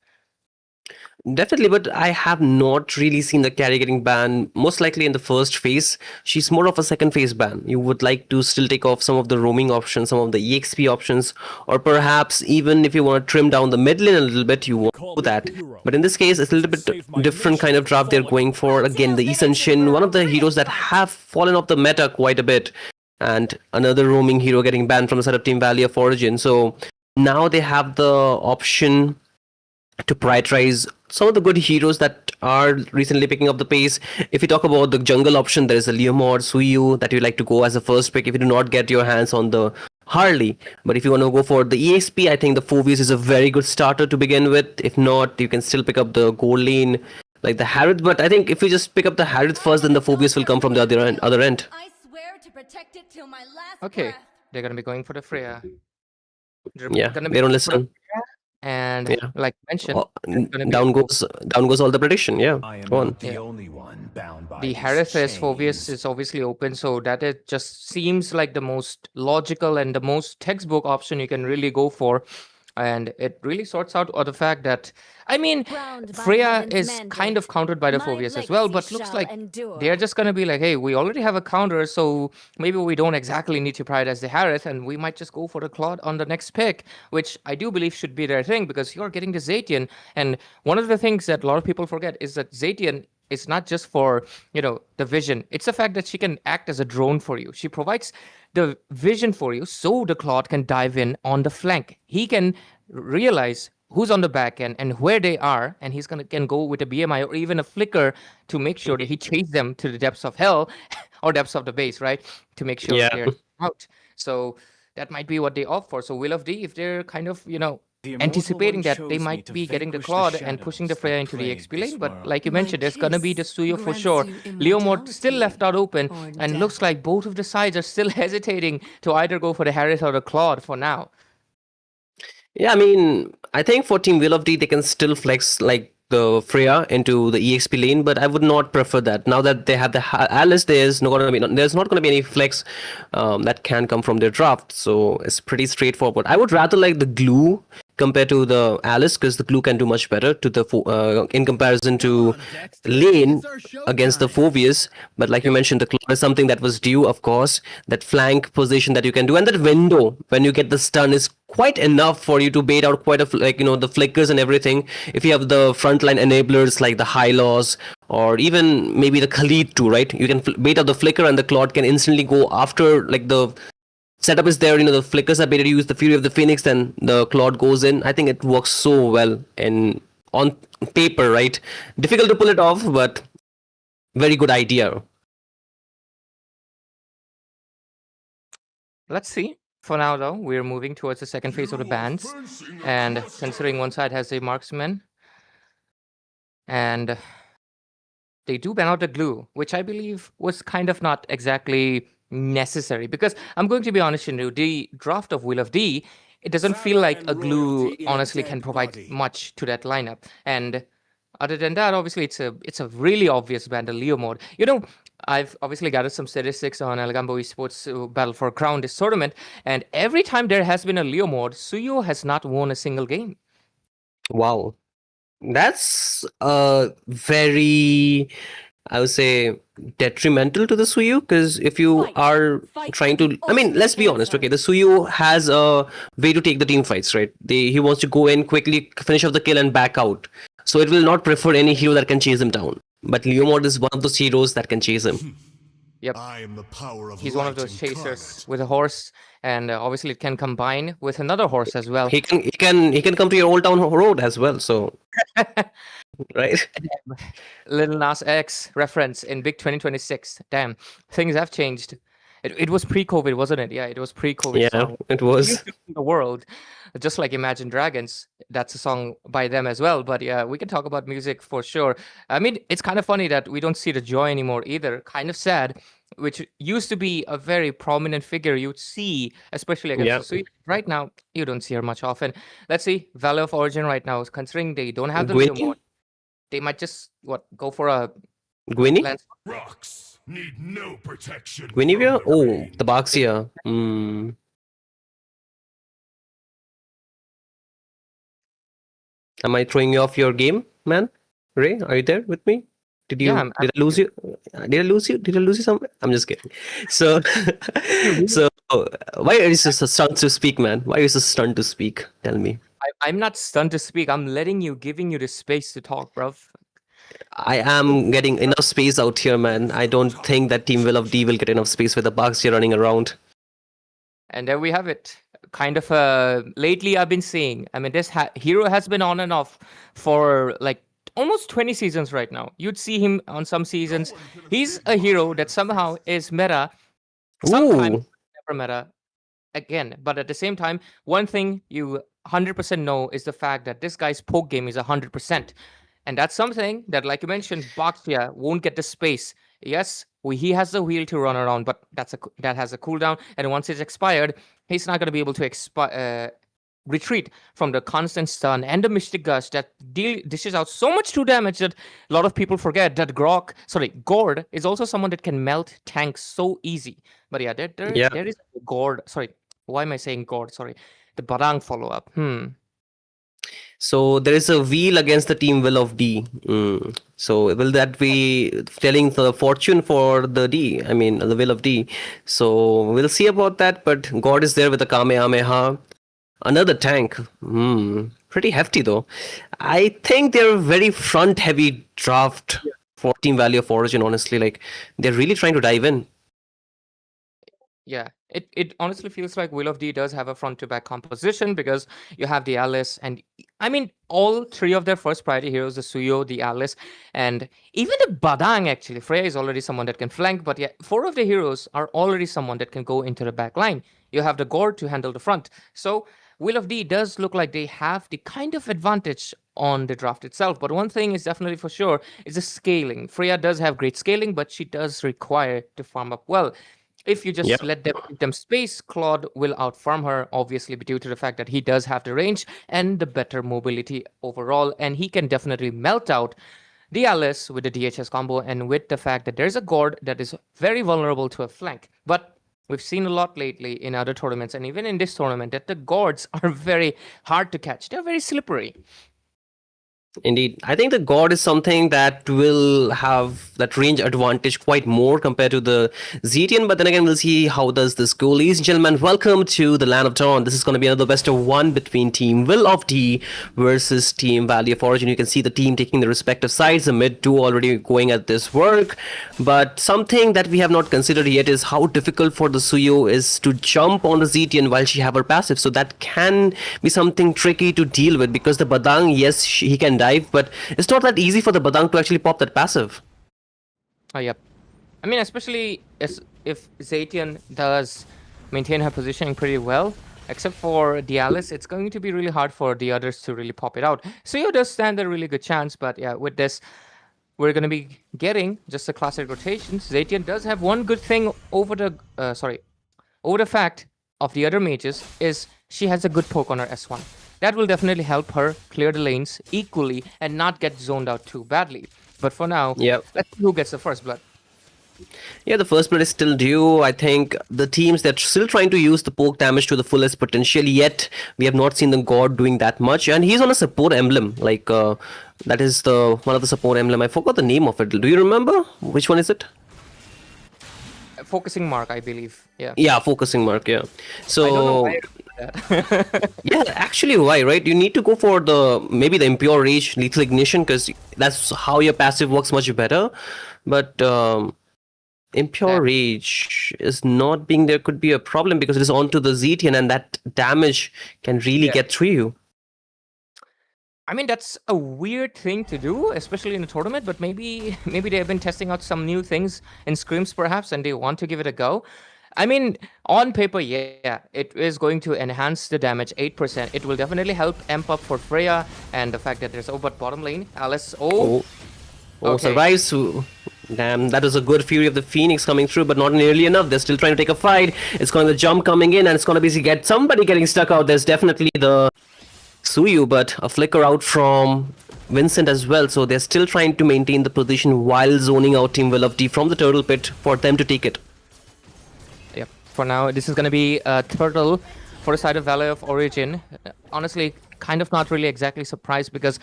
Definitely, but I have not really seen the carry getting banned. Most likely in the first phase, she's more of a second phase ban. You would like to still take off some of the roaming options, some of the EXP options, or perhaps even if you want to trim down the mid lane a little bit, you want to do that. But in this case, it's a little bit different kind of draft they're going for. Again, the Isan Shin, one of the heroes that have fallen off the meta quite a bit, and another roaming hero getting banned from the setup Team Valley of Origin. So now they have the option to prioritize some of the good heroes that are recently picking up the pace. If you talk about the jungle option, there is a Leomord, Suyu that you like to go as a first pick if you do not get your hands on the Harley. But if you want to go for the EXP, I think the Phoveus is a very good starter to begin with. If not, you can still pick up the gold lane like the Harith. But I think if you just pick up the Harith first, then the Phoveus will come from the other end. I swear to protect it till my last Okay, breath. they're gonna be going for the Freya. Yeah, they don't listen. And Yeah. like mentioned, Down goes all the prediction. Yeah, go on. The only one bound by the these Harith's Phoveus chains. is obviously open, so that it just seems like the most logical and the most textbook option you can really go for. And it really sorts out the fact that, I mean, Crowned by Freya heaven's is mandate, kind of countered by the my Phoveus as well, but legacy looks shall like endure. they're just going to be like, hey, we already have a counter, so maybe we don't exactly need to prioritize the Harith, and we might just go for the Claude on the next pick, which I do believe should be their thing, because you're getting the Zatian. And one of the things that a lot of people forget is that Zatian is not just for, you know, the vision. It's the fact that she can act as a drone for you. She provides the vision for you so the Claude can dive in on the flank. He can realize who's on the back end and where they are, and he's can go with a BMI or even a flicker to make sure that he chases them to the depths of hell or depths of the base, right? To make sure Yeah. they're out. So that might be what they opt for. So Will of D, if they're kind of, you know, The immortal anticipating one that chose they me might to be getting the vanquish Claude and pushing the shadows Freya that into the plague XP this lane, but world. like you My mentioned, there's gonna be the kiss Suyo for grants sure. you Leomord still left out open, immortality and or looks death. like both of the sides are still hesitating to either go for the Harith or the Claude for now. Yeah, I mean, I think for Team Will of D, they can still flex like the Freya into the EXP lane, but I would not prefer that. Now that they have the Alice, there's not going to be any flex that can come from their draft, so it's pretty straightforward. I would rather like the glue compared to the Alice, because the glue can do much better to the in comparison to lane against the Phobius. But like you mentioned, the claw is something that was due, of course. That flank position that you can do, and that window when you get the stun is quite enough for you to bait out quite a the flickers and everything. If you have the frontline enablers like the Hylos or even maybe the Khalid too, right? You can bait out the flicker, and the Claude can instantly go after, like, the setup is there, the flickers are better to use the Fury of the Phoenix, then the Claude goes in. I think it works so well and on paper, right? Difficult to pull it off, but very good idea. Let's see. For now, though, we're moving towards the second phase of the bans. And considering one side has a marksman, and they do ban out the glue, which I believe was kind of not exactly necessary. Because I'm going to be honest, the draft of Will of D, it doesn't feel like a glue honestly can provide much to that lineup. And other than that, obviously, it's a really obvious ban, the Leo mode. I've obviously gathered some statistics on Algambo Esports Battle for Crown this tournament, and every time there has been a Leo mode, Suyo has not won a single game. Wow. That's very, I would say, detrimental to the Suyu, because if you are trying to, I mean, let's be honest, okay, the Suyu has a way to take the team fights, right? He wants to go in quickly, finish off the kill, and back out. So it will not prefer any hero that can chase him down. But Leomord is one of those heroes that can chase him. Yep. I am the power of He's one of those chasers with a horse, and obviously it can combine with another horse as well. He can come to your Old Town Road as well. So, right? Little Nas X reference in Big 2026. Damn, things have changed. It was pre-COVID, wasn't it? Yeah, it was pre-COVID. Yeah, song. it was. The world, just like Imagine Dragons. That's a song by them as well. But yeah, we can talk about music for sure. I mean, it's kind of funny that we don't see the Joy anymore either. Kind of sad, which used to be a very prominent figure you'd see, especially against the Sweet. Right now, you don't see her much often. Let's see, Valor of Origin right now, considering they don't have the Leo mode, they might just go for a Gwynny? Rocks need no protection. Guinevere? Oh, the Baxia. Am I throwing you off your game, man? Ray, are you there with me? Did I lose you? Did I lose you somewhere? I'm just kidding. So, why are you so stunned to speak, man? Why are you so stunned to speak? Tell me. I'm not stunned to speak. I'm giving you the space to talk, bro. I am getting enough space out here, man. I don't think that Team Will of D will get enough space with the bugs here running around. And there we have it. Kind of lately I've been seeing, I mean, this hero has been on and off for like almost 20 seasons right now. You'd see him on some seasons. He's a hero that somehow is meta, sometimes never meta again. But at the same time, one thing you 100% know is the fact that this guy's poke game is 100%. And that's something that, like you mentioned, Baxia won't get the space. Yes, he has the wheel to run around, but that has a cooldown. And once it's expired, he's not going to be able to retreat from the constant stun and the Mystic Gust that dishes out so much true damage that a lot of people forget that Gord is also someone that can melt tanks so easy. But yeah, there is Gord. Sorry, why am I saying Gord? Sorry, the Barang follow-up. So there is a wheel against the Team Will of D. So will that be telling the fortune for the D? I mean, the Will of D. So we'll see about that. But God is there with the Kamehameha. Another tank. Pretty hefty though. I think they're a very front-heavy draft for Team Value of Origin. Honestly, like they're really trying to dive in. Yeah, it honestly feels like Will of D does have a front-to-back composition because you have the Alice, and I mean, all three of their first priority heroes, the Suyo, the Alice, and even the Badang, actually. Freya is already someone that can flank, but yeah, 4 of the heroes are already someone that can go into the back line. You have the Gord to handle the front. So Will of D does look like they have the kind of advantage on the draft itself. But one thing is definitely for sure is the scaling. Freya does have great scaling, but she does require to farm up well. If you just let them give them space, Claude will outfarm her, obviously due to the fact that he does have the range and the better mobility overall, and he can definitely melt out the Alice with the DHS combo and with the fact that there's a Gord that is very vulnerable to a flank. But we've seen a lot lately in other tournaments and even in this tournament that the Gords are very hard to catch. They're very slippery. Indeed. I think the God is something that will have that range advantage quite more compared to the Zetian, but then again, we'll see how does this go. Ladies and gentlemen, welcome to the Land of Dawn. This is going to be another best of one between Team Will of D versus Team Valley of Origin. You can see the team taking the respective sides, the mid two already going at this work, but something that we have not considered yet is how difficult for the Suyo is to jump on the Zetian while she have her passive, so that can be something tricky to deal with because the Badang, yes, he can dive, but it's not that easy for the Badang to actually pop that passive. Oh, yep. I mean, especially if Zetian does maintain her positioning pretty well, except for Dialis, it's going to be really hard for the others to really pop it out. Suyo does stand a really good chance, but yeah, with this, we're going to be getting just a classic rotation. Zetian does have one good thing over the fact of the other mages is she has a good poke on her S1. That will definitely help her clear the lanes equally and not get zoned out too badly. But for now, let's see who gets the first blood. Yeah, the first blood is still due. I think the teams that are still trying to use the poke damage to the fullest potential, yet we have not seen the God doing that much. And he's on a support emblem, like that is the one of the support emblem. I forgot the name of it. Do you remember? Which one is it? Focusing mark, I believe. Yeah, focusing mark, yeah. So I don't know why I remember that. yeah, actually, why, right? You need to go for maybe the Impure Rage Lethal Ignition, because that's how your passive works much better. But Impure Rage is not being there could be a problem because it is onto the Zetian and that damage can really get through you. I mean, that's a weird thing to do, especially in a tournament, but maybe they have been testing out some new things in scrims perhaps, and they want to give it a go. I mean, on paper, yeah, it is going to enhance the damage 8%. It will definitely help amp up for Freya, and the fact that there's but bottom lane, Alice, survives. Damn, that was a good Fury of the Phoenix coming through, but not nearly enough. They're still trying to take a fight. It's going to jump coming in, and it's going to basically get somebody getting stuck out. There's definitely the Suyu, but a flicker out from Vincent as well. So they're still trying to maintain the position while zoning out Team Will of D from the turtle pit for them to take it. Yep. For now, this is going to be a turtle for the side of Valley of Origin. Honestly, kind of not really exactly surprised because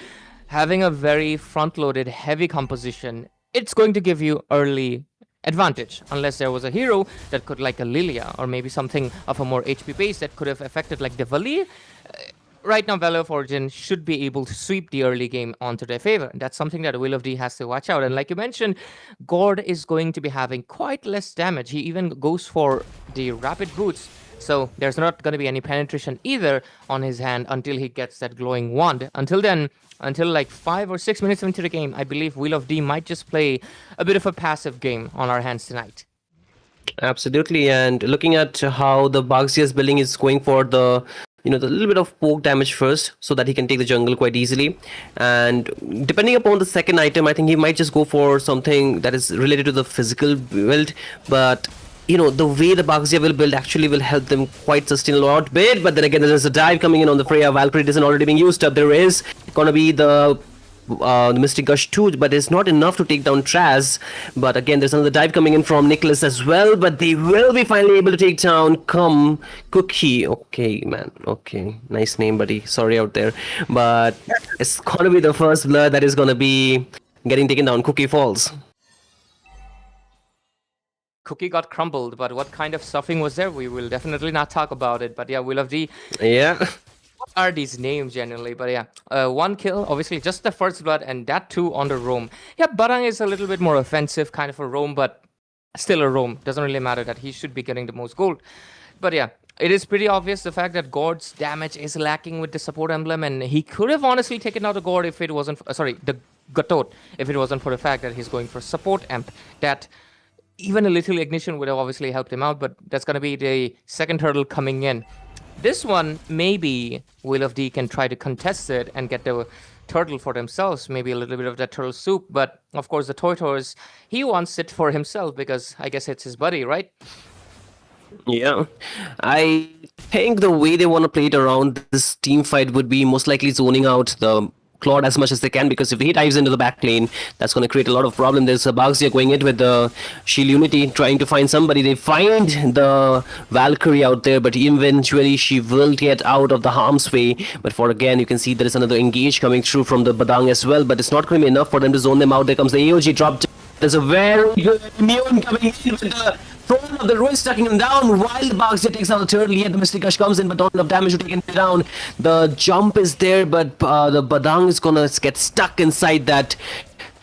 having a very front-loaded, heavy composition, it's going to give you early advantage unless there was a hero that could, like a Lilia or maybe something of a more HP base that could have affected like the Vali. Right now, Valley of Origin should be able to sweep the early game onto their favor. That's something that Will of D has to watch out. And like you mentioned, Gord is going to be having quite less damage. He even goes for the rapid boots. So there's not going to be any penetration either on his hand until he gets that glowing wand. Until then, until like 5 or 6 minutes into the game, I believe Will of D might just play a bit of a passive game on our hands tonight. Absolutely. And looking at how the Baxia's building is going for the the little bit of poke damage first so that he can take the jungle quite easily, and depending upon the second item, I think he might just go for something that is related to the physical build, but the way the Baxia will build actually will help them quite sustain a lot bit. But then again, there's a dive coming in on the Freya. Valkyrie isn't already being used up. There is gonna be the Mystic Gush 2, but it's not enough to take down Traz. But again, there's another dive coming in from Nicholas as well, but they will be finally able to take down Cookie. Okay, man. Okay, nice name, buddy. Sorry out there. But it's gonna be the first blood that is gonna be getting taken down. Cookie falls. Cookie got crumbled, but what kind of stuffing was there? We will definitely not talk about it. But yeah, Will of D. Yeah. What are these names generally? But yeah, one kill, obviously just the first blood, and that too on the roam. Yeah, Barang is a little bit more offensive kind of a roam, but still a roam. Doesn't really matter that he should be getting the most gold. But yeah, it is pretty obvious the fact that Gord's damage is lacking with the support emblem, and he could have honestly taken out the Gord if it wasn't, the Gatot, if it wasn't for the fact that he's going for support amp. That even a little ignition would have obviously helped him out, but that's going to be the second turtle coming in. This one, maybe Will of D can try to contest it and get the turtle for themselves, maybe a little bit of that turtle soup, but of course the Tortoise, he wants it for himself because I guess it's his buddy, right? Yeah, I think the way they want to play it around this team fight would be most likely zoning out the Claude as much as they can, because if he dives into the back lane, that's going to create a lot of problem. There's a Baxia going in with the Shield Unity, trying to find somebody. They find the Valkyrie out there, but eventually she will get out of the harm's way. But for again, you can see there is another engage coming through from the Badang as well, but it's not going to be enough for them to zone them out. There comes the AOG drop. There's a very good immune coming in with the throne of the ruins, tucking him down while the Baxia takes out the turtle. Yet the Mystic Gush comes in, but not enough damage to take him down. The jump is there, but the Badang is gonna get stuck inside that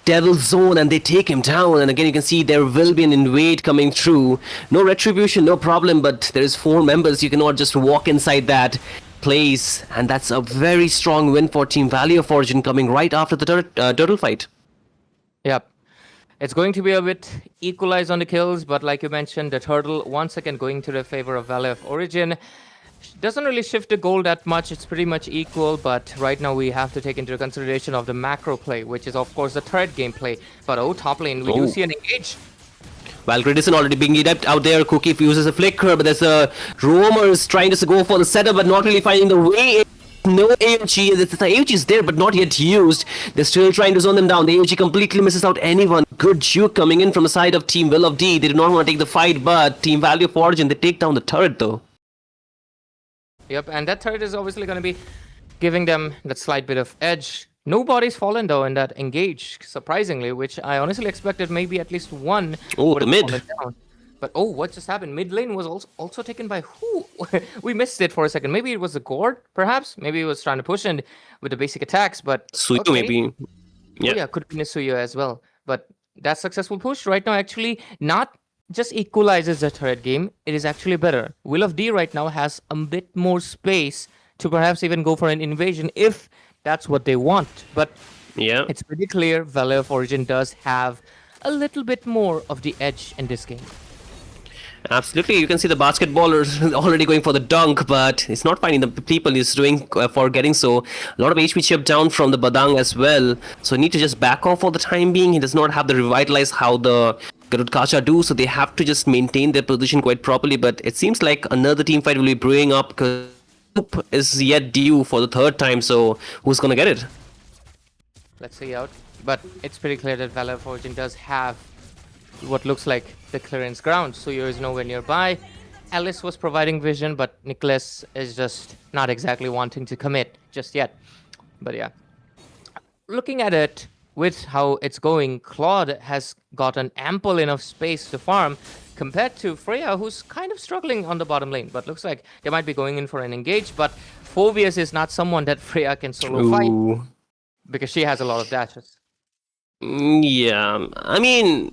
devil zone, and they take him down. And again, you can see there will be an invade coming through. No retribution, no problem, but there is 4 members. You cannot just walk inside that place, and that's a very strong win for Team Valley of Origin, coming right after the turtle fight. Yep. It's going to be a bit equalized on the kills, but like you mentioned, the turtle once again going to the favor of Valley of Origin. Doesn't really shift the goal that much, it's pretty much equal, but right now we have to take into consideration of the macro play, which is of course the third gameplay. But top lane, we do see an engage. Valkyrie isn't already being adept out there. Cookie uses a flicker, but there's a roamers trying to go for the setup, but not really finding the way. No AOG, the AOG is there but not yet used. They're still trying to zone them down. The AOG completely misses out anyone. Good juke coming in from the side of Team Will of D. They do not want to take the fight, but Team Value of Origin, they take down the turret though. Yep, and that turret is obviously going to be giving them that slight bit of edge. Nobody's fallen though in that engage, surprisingly, which I honestly expected maybe at least one. Oh, the mid. Down. But oh, what just happened? Mid lane was also taken by who? We missed it for a second. Maybe it was the Gord, perhaps? Maybe he was trying to push in with the basic attacks, but... Suyu okay. maybe. Yeah. Oh, yeah, could be Nisuya as well. But that successful push right now actually not just equalizes the turret game, it is actually better. Will of D right now has a bit more space to perhaps even go for an invasion if that's what they want. But yeah, it's pretty clear Valley of Origin does have a little bit more of the edge in this game. Absolutely, you can see the basketballer already going for the dunk, but he's not finding the people he's doing for getting so. A lot of HP chip down from the Badang as well, so need to just back off for the time being. He does not have the revitalize how the Garud Kacha do, so they have to just maintain their position quite properly. But it seems like another team fight will be brewing up because is yet due for the 3rd time, so who's gonna get it? Let's see out. But it's pretty clear that Valley of Origin does have what looks like the clearance ground. Suyo is nowhere nearby. Alice was providing vision, but Nicholas is just not exactly wanting to commit just yet. But yeah, looking at it with how it's going, Claude has gotten ample enough space to farm compared to Freya, who's kind of struggling on the bottom lane. But looks like they might be going in for an engage, but Phobius is not someone that Freya can solo fight because she has a lot of dashes. Yeah, I mean...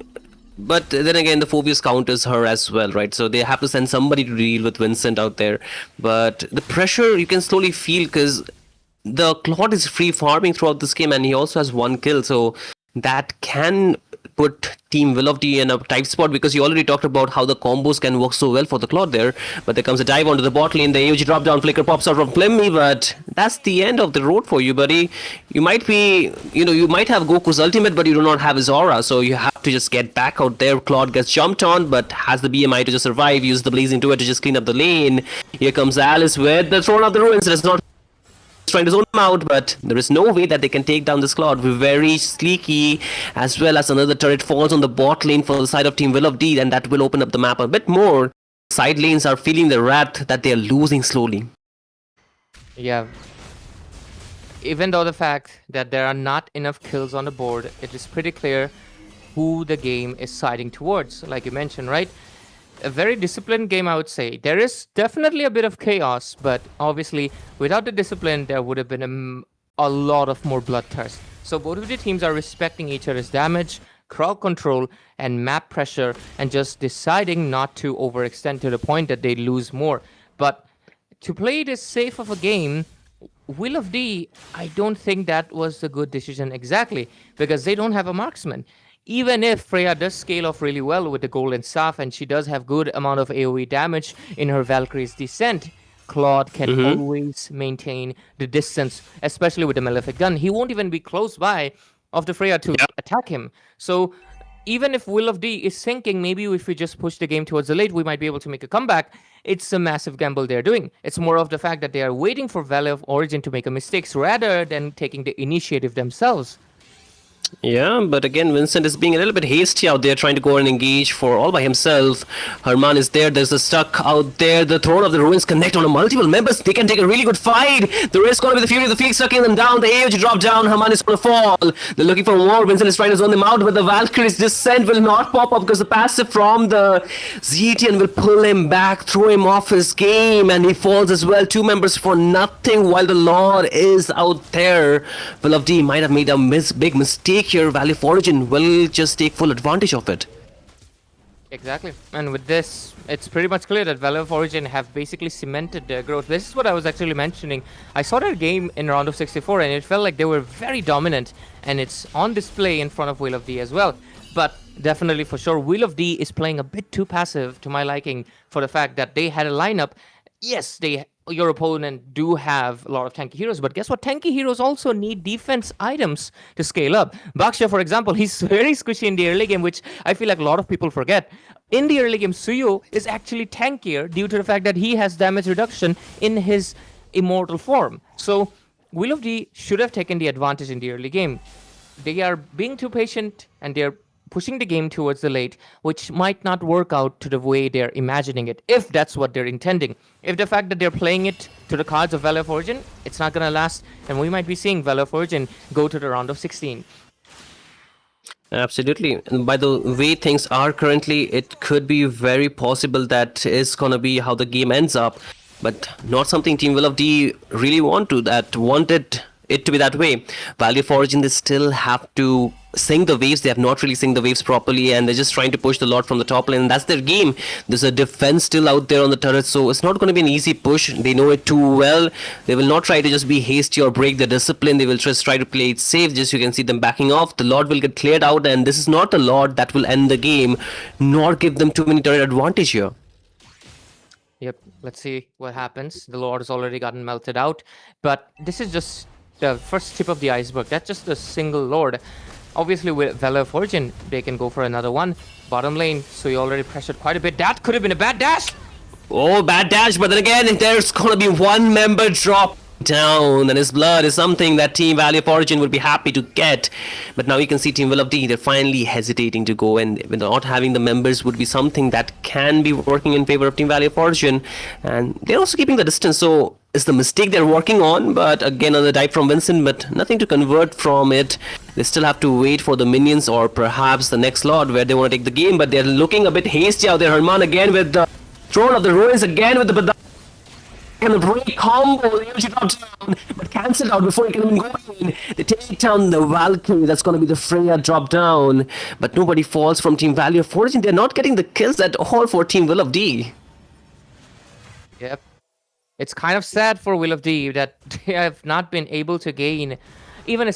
But then again, the Phobius counters her as well, right? So they have to send somebody to deal with Vincent out there. But the pressure you can slowly feel because the Claude is free farming throughout this game and he also has 1 kill. So that can put Team Will of D in a tight spot because you already talked about how the combos can work so well for the Claude there. But there comes a dive onto the bot lane, the AOG drop down flicker pops out from Flemmy, but that's the end of the road for you, buddy. You might be, you might have Goku's ultimate, but you do not have his aura, so you have to just get back out there. Claude gets jumped on, but has the BMI to just survive, use the Blazing Duet to just clean up the lane. Here comes Alice with the Throne of the Ruins. It's not trying to zone him out, but there is no way that they can take down this Claude. We're very sleeky, as well as another turret falls on the bot lane for the side of Team Will of D, and that will open up the map a bit more. Side lanes are feeling the wrath that they are losing slowly. Yeah. Even though the fact that there are not enough kills on the board, it is pretty clear who the game is siding towards, like you mentioned, right? A very disciplined game, I would say. There is definitely a bit of chaos, but obviously without the discipline, there would have been a lot of more bloodthirst. So both of the teams are respecting each other's damage, crowd control, and map pressure, and just deciding not to overextend to the point that they lose more. But to play this safe of a game, Will of D, I don't think that was a good decision exactly, because they don't have a marksman. Even if Freya does scale off really well with the golden staff and she does have good amount of AoE damage in her Valkyrie's descent, Claude can always maintain the distance, especially with the Malefic gun. He won't even be close by of the Freya to attack him. So even if Will of D is thinking maybe if we just push the game towards the late, we might be able to make a comeback, it's a massive gamble they're doing. It's more of the fact that they are waiting for Valor of Origin to make a mistake rather than taking the initiative themselves. Yeah, but again, Vincent is being a little bit hasty out there, trying to go and engage for all by himself. Herman is there. There's a stuck out there. The Throne of the Ruins connect on multiple members. They can take a really good fight. There is going to be the Fury of the Phoenix sucking them down. The AOG drop down. Herman is going to fall. They're looking for more. Vincent is trying to zone them out, but the Valkyrie's descent will not pop up because the passive from the ZTN will pull him back, throw him off his game, and he falls as well. 2 members for nothing while the Lord is out there. Will of D might have made a big mistake here. Value of Origin will just take full advantage of it. Exactly. And with this, it's pretty much clear that Valor of Origin have basically cemented their growth. This is what I was actually mentioning. I saw their game in round of 64 and it felt like they were very dominant, and it's on display in front of Will of D as well. But definitely for sure, Will of D is playing a bit too passive to my liking for the fact that they had a lineup. Yes, your opponent do have a lot of tanky heroes, but guess what? Tanky heroes also need defense items to scale up. Baksha, for example, he's very squishy in the early game, which I feel like a lot of people forget. In the early game, Suyo is actually tankier due to the fact that he has damage reduction in his immortal form. So Will of D should have taken the advantage in the early game. They are being too patient and they're pushing the game towards the late, which might not work out to the way they're imagining it, if that's what they're intending. If the fact that they're playing it to the cards of Valor of Origin, it's not going to last, and we might be seeing Valor of Origin go to the round of 16. Absolutely. And by the way things are currently, it could be very possible that is going to be how the game ends up, but not something Team Will of D really wanted it to be that way. Value of Origin, they still have to sing the waves. They have not really sing the waves properly, and they're just trying to push the Lord from the top lane, and that's their game. There's a defense still out there on the turret, so it's not going to be an easy push. They know it too well. They will not try to just be hasty or break the discipline. They will just try to play it safe. Just you can see them backing off. The Lord will get cleared out, and this is not the Lord that will end the game, nor give them too many turret advantage here. Yep, let's see what happens. The Lord has already gotten melted out, but this is just the first tip of the iceberg. That's just a single Lord. Obviously, with Valor of Origin, they can go for another one. Bottom lane, so you already pressured quite a bit. That could have been a bad dash. Oh, bad dash, but then again, there's gonna be 1 member drop down, and his blood is something that Team Value of Origin would be happy to get. But now you can see Team Will of D, they're finally hesitating to go, and not having the members would be something that can be working in favor of Team Value of Origin, and they're also keeping the distance, so it's the mistake they're working on. But again, another dive from Vincent, but nothing to convert from it. They still have to wait for the minions or perhaps the next Lord where they want to take the game, but they're looking a bit hasty out there. Herman again with the Throne of the Ruins, again with the and the break combo, the energy drop down, but cancelled out before he can even go in. They take down the Valkyrie, that's going to be the Freya drop down, but nobody falls from Team Value of Origin. They're not getting the kills at all for Team Will of D. Yep. It's kind of sad for Will of D that they have not been able to gain even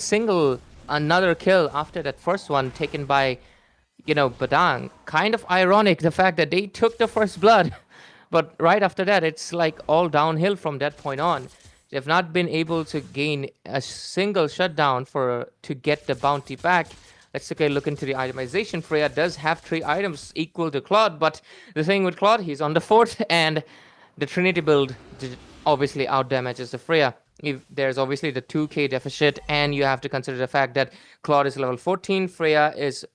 another kill after that first one taken by, Badang. Kind of ironic, the fact that they took the first blood. But right after that, it's like all downhill from that point on. They've not been able to gain a single shutdown to get the bounty back. Let's take a look into the itemization. Freya does have 3 items equal to Claude, but the thing with Claude, he's on the 4th, and the Trinity build obviously outdamages the Freya. There's obviously the 2k deficit, and you have to consider the fact that Claude is level 14. Freya is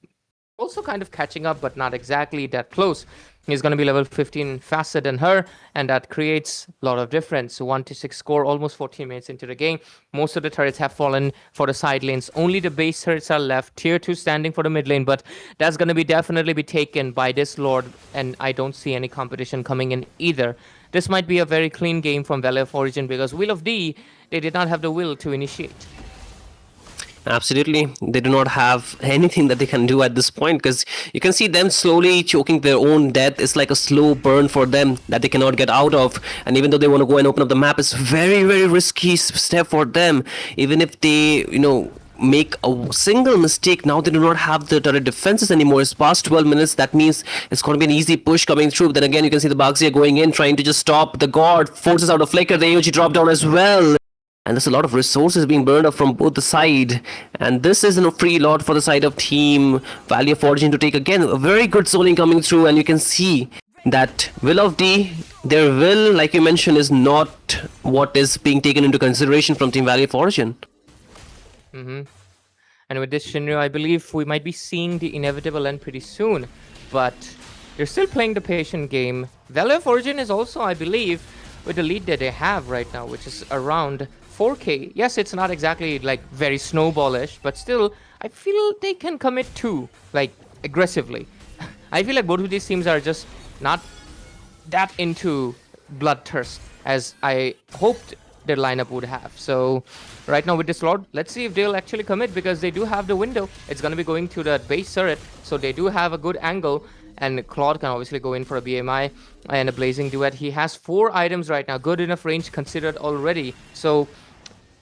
also kind of catching up, but not exactly that close. He's going to be level 15 faster than her, and that creates a lot of difference. So 1-6 score, almost 14 minutes into the game. Most of the turrets have fallen for the side lanes. Only the base turrets are left. Tier 2 standing for the mid lane, but that's going to definitely be taken by this Lord, and I don't see any competition coming in either. This might be a very clean game from Valor of Origin because Will of D, they did not have the will to initiate. Absolutely. They do not have anything that they can do at this point, because you can see them slowly choking their own death. It's like a slow burn for them that they cannot get out of. And even though they want to go and open up the map, it's very, very risky step for them. Even if they, make a single mistake, now they do not have the turret defenses anymore. It's past 12 minutes. That means it's going to be an easy push coming through. But then again, you can see the Baxia going in, trying to just stop the guard. Forces out a flicker. The AOG drop down as well. and there's a lot of resources being burned up from both the side, and this isn't a free lot for the side of Team Valley of Origin to take. Again, a very good zoning coming through, and you can see that Will of D, their will, like you mentioned, is not what is being taken into consideration from Team Valley of Origin. And with this Shinryu, I believe we might be seeing the inevitable end pretty soon. But they're still playing the patient game. Valley of Origin is also, I believe, with the lead that they have right now, which is around 4K. Yes, it's not exactly like very snowballish, but still, I feel they can commit too, like aggressively. I feel like both of these teams are just not that into bloodthirst as I hoped their lineup would have. So right now with this Lord, let's see if they'll actually commit, because they do have the window. It's going to be going to the base turret, so they do have a good angle. And Claude can obviously go in for a BMI and a Blazing Duet. He has 4 items right now, good enough range considered already. So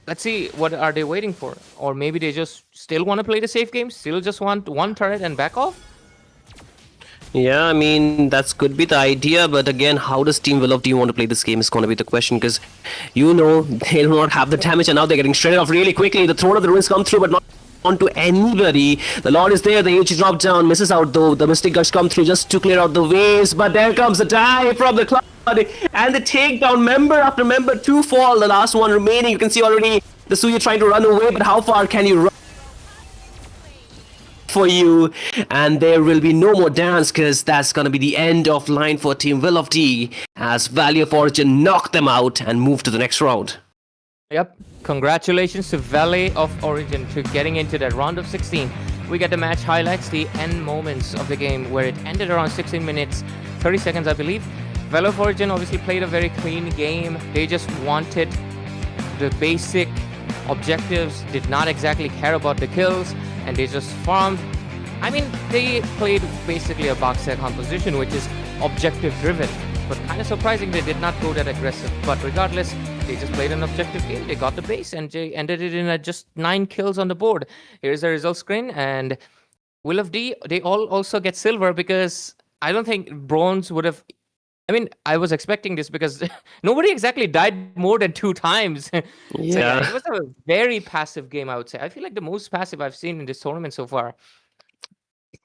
let's see, what are they waiting for? Or maybe they just still want to play the safe game, still just want one turret and back off? Yeah, I mean, that could be the idea, but again, how does Team Will of D want to play this game is going to be the question, because, you know, they do not have the damage, and now they're getting shredded off really quickly. The Throne of the Ruins come through, but not onto anybody. The Lord is there, the HE drop down, misses out though. The Mystic Gush come through just to clear out the waves, but there comes the dive from the Cloud, and the takedown, member after member, 2 fall, the last one remaining. You can see already the Suya trying to run away, but how far can you run? For you, and there will be no more dance, because that's gonna be the end of line for Team Will of D as Valley of Origin knock them out and move to the next round. Yep, congratulations to Valley of Origin to getting into that round of 16. We get the match highlights, the end moments of the game, where it ended around 16 minutes 30 seconds, I believe. Valley of Origin obviously played a very clean game. They just wanted the basic objectives, did not exactly care about the kills, and they just farmed. I mean, they played basically a box set composition, which is objective driven, but kind of surprising they did not go that aggressive. But regardless, they just played an objective game. They got the base, and they ended it in just 9 kills on the board. Here's the result screen, and Will of D, they all also get silver, because I don't think bronze would have. I mean, I was expecting this because nobody exactly died more than 2 times. So yeah, it was a very passive game, I would say. I feel like the most passive I've seen in this tournament so far.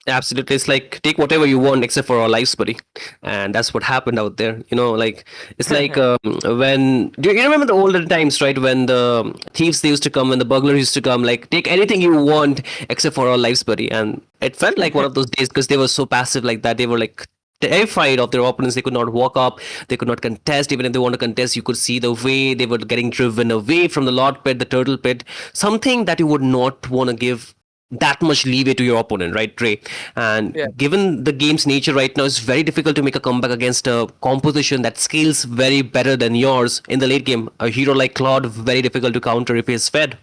Absolutely, it's like take whatever you want except for our lives, buddy, and that's what happened out there. You know, like it's like when do you remember the olden times, right? When the thieves they used to come, when the burglars used to come, like take anything you want except for our lives, buddy. And it felt like one of those days because they were so passive like that. They were like terrified of their opponents. They could not walk up, they could not contest. Even if they want to contest, you could see the way they were getting driven away from the Lord Pit, the Turtle Pit, something that you would not want to give that much leeway to your opponent, right, Trey? And given the game's nature right now, it's very difficult to make a comeback against a composition that scales very better than yours in the late game. A hero like Claude, very difficult to counter if he's fed.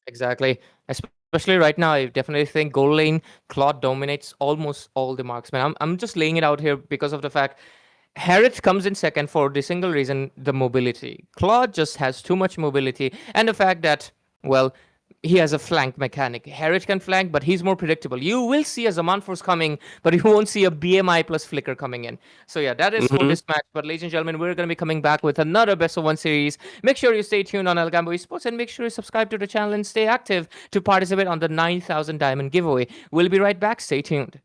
Exactly. Especially right now, I definitely think gold lane, Claude dominates almost all the marksmen. I'm just laying it out here because of the fact Harith comes in second for the single reason, the mobility. Claude just has too much mobility, and the fact that, well, he has a flank mechanic. Harith can flank, but he's more predictable. You will see a Zaman Force coming, but you won't see a BMI plus Flicker coming in. So yeah, that is for this match. But ladies and gentlemen, we're going to be coming back with another Best of 1 series. Make sure you stay tuned on Algambo Esports, and make sure you subscribe to the channel and stay active to participate on the 9,000 Diamond giveaway. We'll be right back. Stay tuned.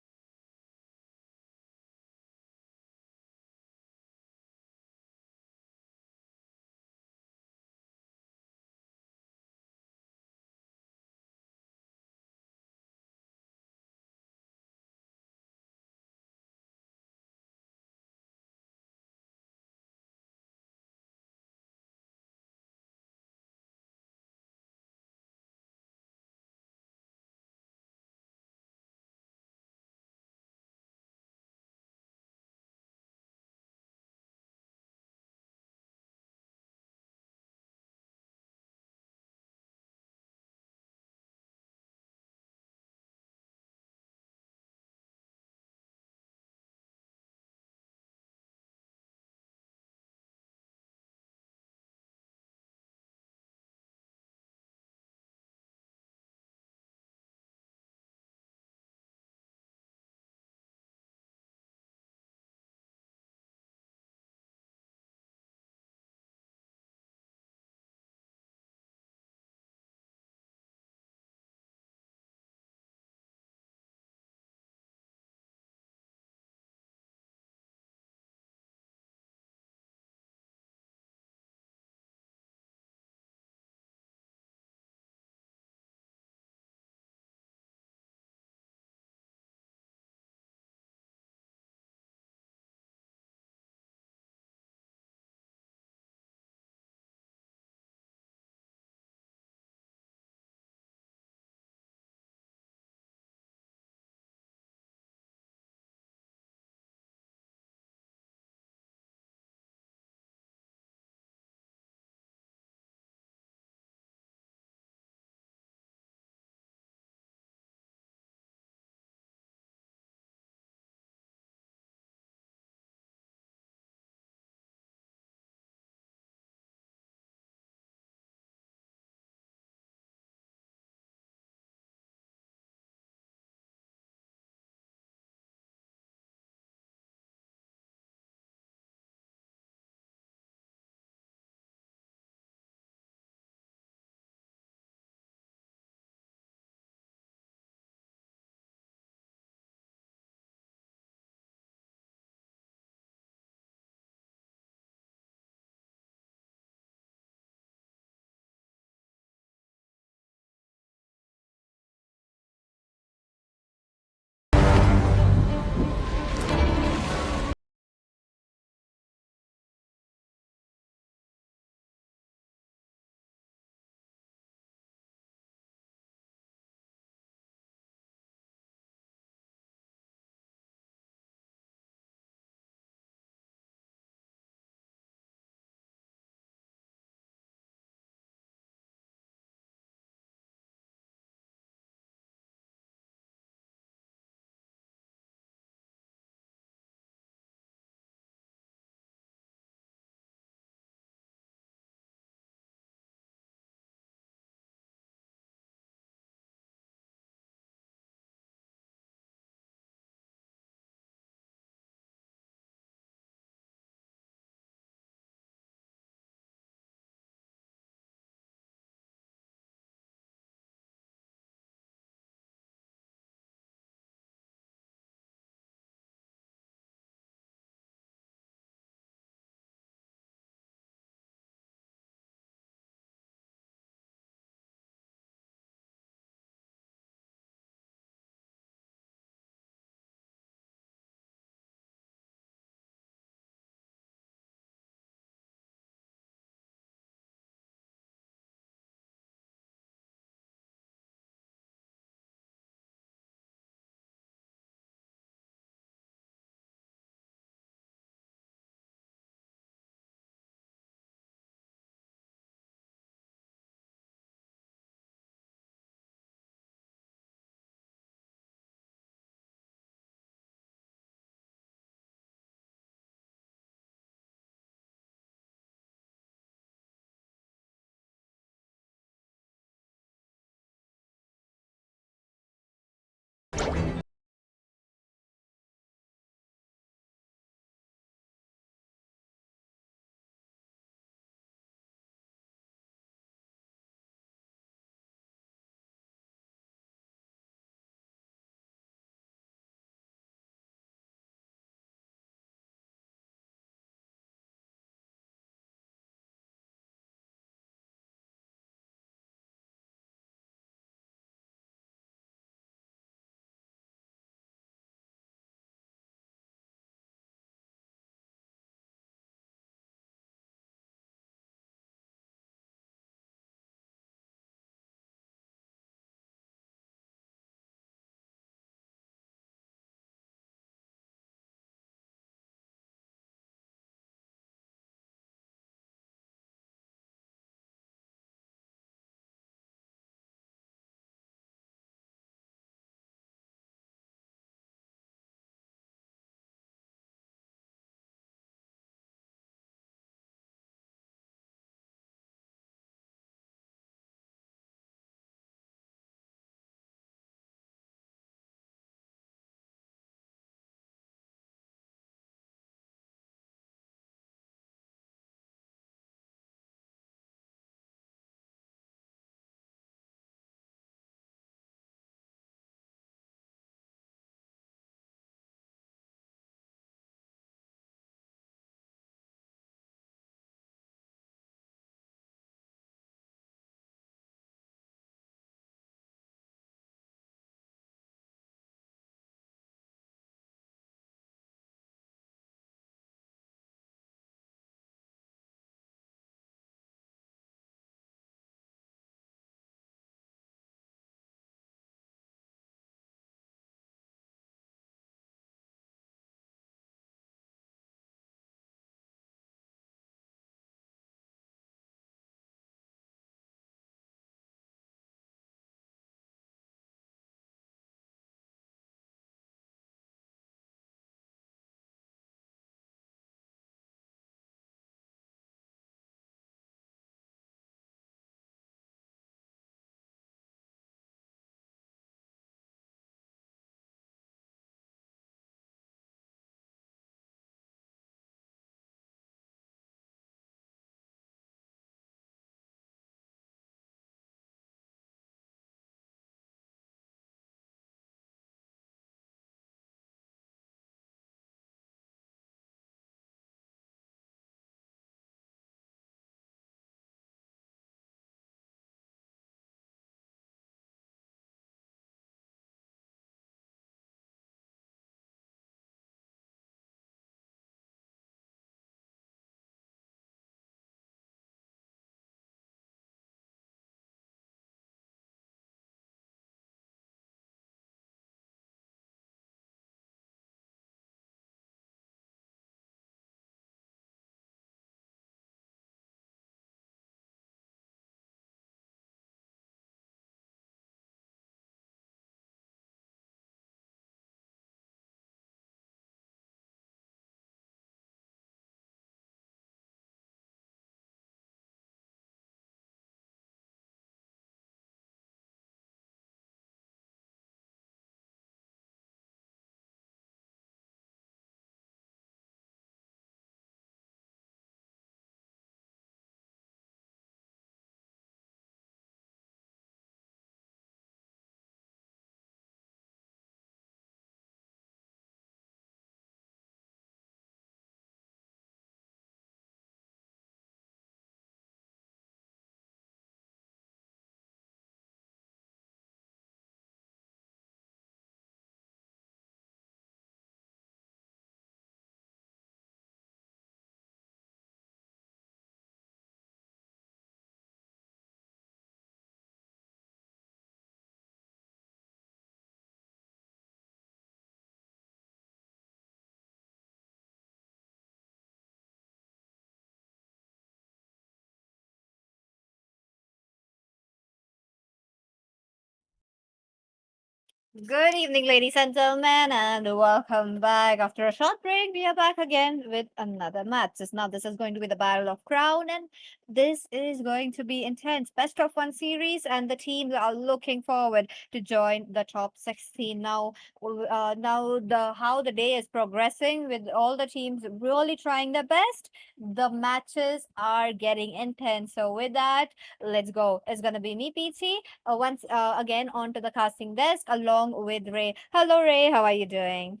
Good evening, ladies and gentlemen, and welcome back. After a short break, we are back again with another match. Now, this is going to be the Battle of Crown, and this is going to be intense. Best of one series, and the teams are looking forward to join the top 16. Now the how the day is progressing with all the teams really trying their best. The matches are getting intense. So with that, let's go. It's gonna be me, PT, once again onto the casting desk along with Ray. Hello, Ray. How are you doing?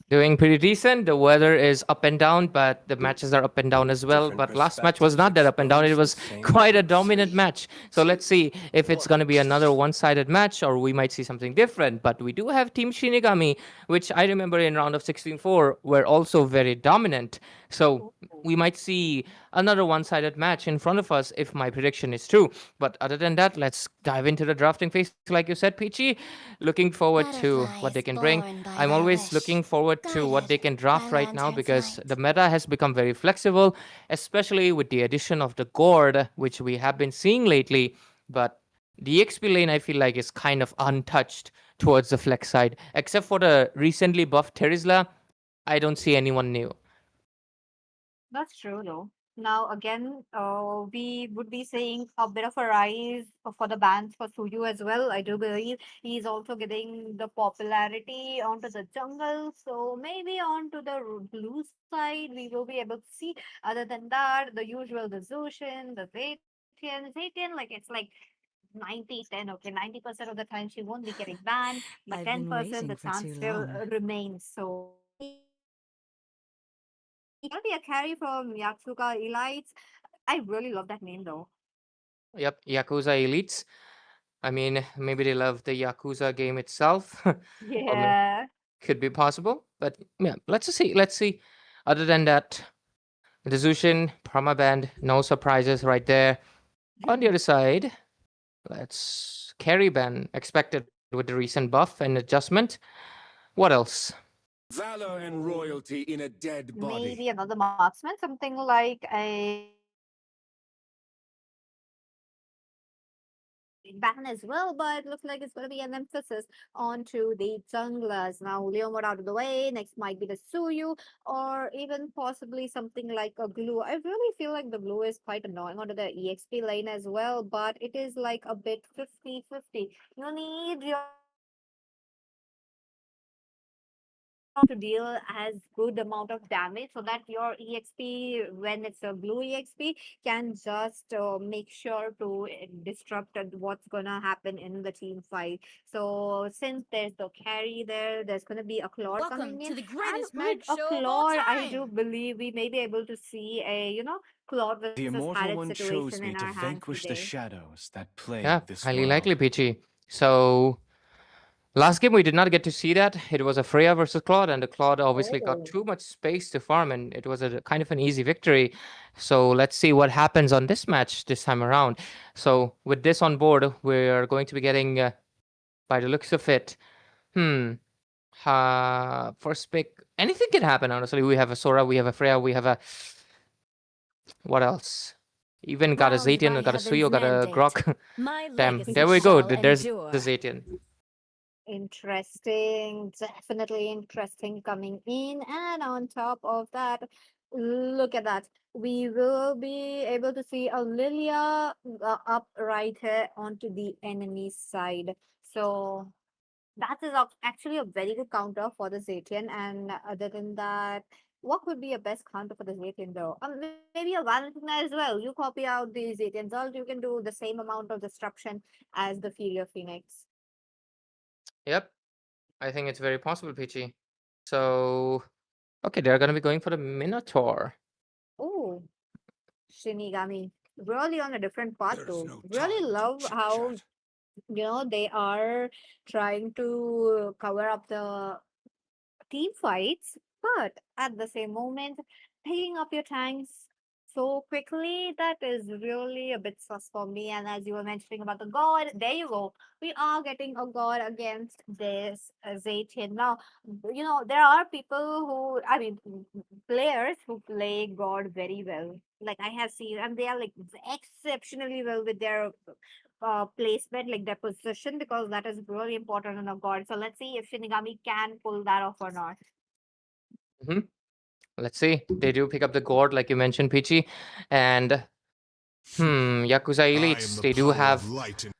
Doing pretty decent. The weather is up and down, but the matches are up and down as well. But last match was not that up and down. It was quite a dominant match. So let's see if it's going to be another one-sided match or we might see something different. But we do have Team Shinigami, which I remember in round of 16-4 were also very dominant. So we might see another one-sided match in front of us if my prediction is true. But other than that, let's dive into the drafting phase, like you said, Peachy. Looking forward to what they can bring. I'm always looking forward to what they can draft right now because the meta has become very flexible, especially with the addition of the gourd, which we have been seeing lately. But the XP lane, I feel like, is kind of untouched towards the flex side. Except for the recently buffed Terizla, I don't see anyone new. That's true, though. Now, again, we would be seeing a bit of a rise for the bans for Suyu as well. I do believe he's also getting the popularity onto the jungle. So maybe onto the blue side, we will be able to see. Other than that, the usual, the Zushin, the Zetian, like it's like 90-10. Okay, 90% of the time she won't be getting banned, but I've been 10% the waiting for chance too still long. remains. So gonna be a carry from Yatsuka Elites. I really love that name though. Yep, Yakuza Elites. I mean, maybe they love the Yakuza game itself, or Yeah. could be possible. But yeah, let's just see. Let's see. Other than that, the Zushin, Permaband, no surprises right there. On the other side, let's carry ban expected with the recent buff and adjustment. What else? Valor and royalty in a dead body. Maybe another marksman, something like a ban as well, but looks like it's going to be an emphasis onto the junglers. Now, Leomord out of the way, next might be the Suyu, or even possibly something like a Glue. I really feel like the Glue is quite annoying onto the EXP lane as well, but it is like a bit 50-50. You need your to deal as good amount of damage so that your exp when it's a blue exp can just make sure to disrupt what's gonna happen in the team fight. So since there's the carry there's gonna be a Claude Welcome coming in, to the and greatest with magic a show of all Claude I do time. believe we may be able to see a Claude The versus Immortal Harriet One chose situation me in to our hands vanquish the today. shadows that Yeah, plague this highly world. likely, Peachy. So last game we did not get to see that. It was a Freya versus Claude, and the Claude obviously got Oh. too much space to farm, and it was a kind of an easy victory. So let's see what happens on this match this time around. So with this on board, we're going to be getting, by the looks of it, first pick. Anything can happen. Honestly, we have a Sora, we have a Freya, we have a what else? Even got a Bound by Zetian, got a heaven's Suyo, got a mandate, Grok. my Damn, legacy there we go. shall There's the endure. Zetian. Interesting, definitely interesting coming in. And on top of that, look at that. We will be able to see a Lilia up right here onto the enemy side. So that is actually a very good counter for the Zetian. And other than that, what could be a best counter for the Zetian though? Maybe a Valentina as well. You copy out the Zetian's ult, you can do the same amount of disruption as the Fury of Phoenix. Yep, I think it's very possible, Peachy. So, okay, they're gonna be going for the Minotaur. Oh, Shinigami. Really on a different path There's though. no Really time to love chit how, chat. they are trying to cover up the team fights, but at the same moment, picking up your tanks so quickly, that is really a bit sus for me. And as you were mentioning about the god, there you go. We are getting a god against this Zaytian. Now, there are people who, I mean, players who play god very well. Like I have seen, and they are like exceptionally well with their placement, like their position, because that is really important in a god. So let's see if Shinigami can pull that off or not. Mhm. Let's see. They do pick up the gourd, like you mentioned, Peachy. And Yakuza Elites, they do have.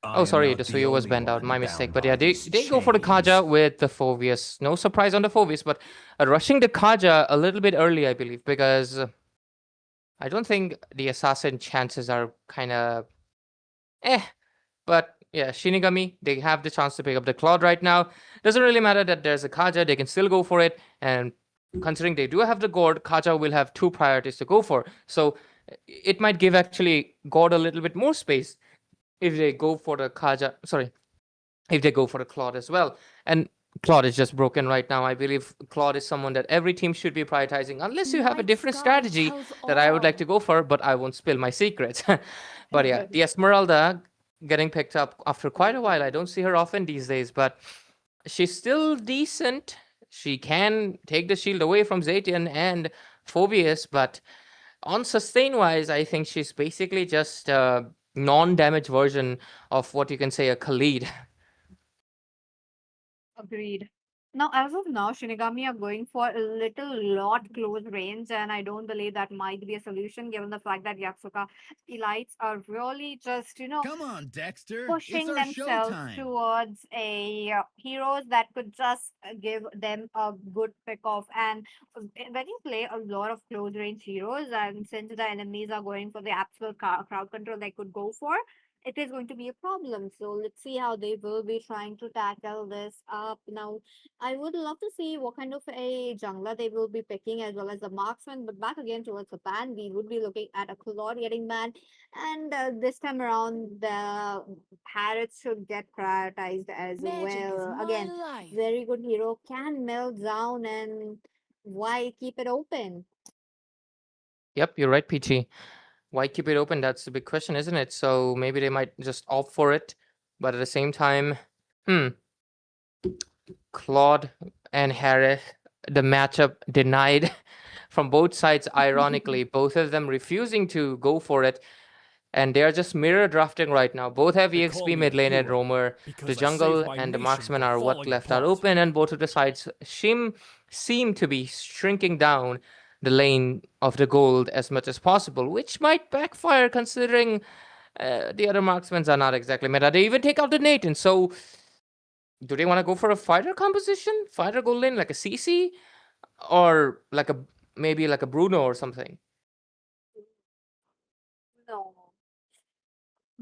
Oh, sorry, the Suyo was bent out. My mistake. But yeah, they go for the Kaja with the Phoveus. No surprise on the Phoveus, but rushing the Kaja a little bit early, I believe, because I don't think the assassin chances are kind of But yeah, Shinigami, they have the chance to pick up the Claude right now. Doesn't really matter that there's a Kaja, they can still go for it. And considering they do have the gourd, Kaja will have two priorities to go for. So it might give actually gourd a little bit more space if they go for the Kaja. Sorry, if they go for the Claude as well. And Claude is just broken right now. I believe Claude is someone that every team should be prioritizing, unless you have a different strategy that I would like to go for, but I won't spill my secrets. But yeah, the Esmeralda getting picked up after quite a while. I don't see her often these days, but she's still decent. She can take the shield away from Zaytian and Phoveus, but on sustain wise, I think she's basically just a non-damage version of what you can say a Khalid. Agreed. Now, as of now, Shinigami are going for a lot close range, and I don't believe that might be a solution given the fact that Yakuza elites are really just, Come on, Dexter. pushing It's our themselves showtime. towards a heroes that could just give them a good pick off. And when you play a lot of close range heroes, and since the enemies are going for the absolute crowd control they could go for, it is going to be a problem. So let's see how they will be trying to tackle this up. Now, I would love to see what kind of a jungler they will be picking as well as a marksman. But back again towards the ban, we would be looking at a Claude getting banned. And this time around, the Harrods should get prioritized as well. Again, very good hero can melt down, and why keep it open? Yep, you're right, Peachy. Why keep it open? That's the big question, isn't it? So maybe they might just opt for it. But at the same time, Claude and Harris, the matchup denied from both sides, ironically. Both of them refusing to go for it. And they're just mirror drafting right now. Both have EXP mid lane and roamer. The jungle and the marksman are what left are open, and both of the sides seem to be shrinking down the lane of the gold as much as possible, which might backfire considering the other marksmen are not exactly meta. They even take out the Nathan. So do they want to go for a fighter composition? Fighter gold lane like a CC? Or like maybe like a Bruno or something? No.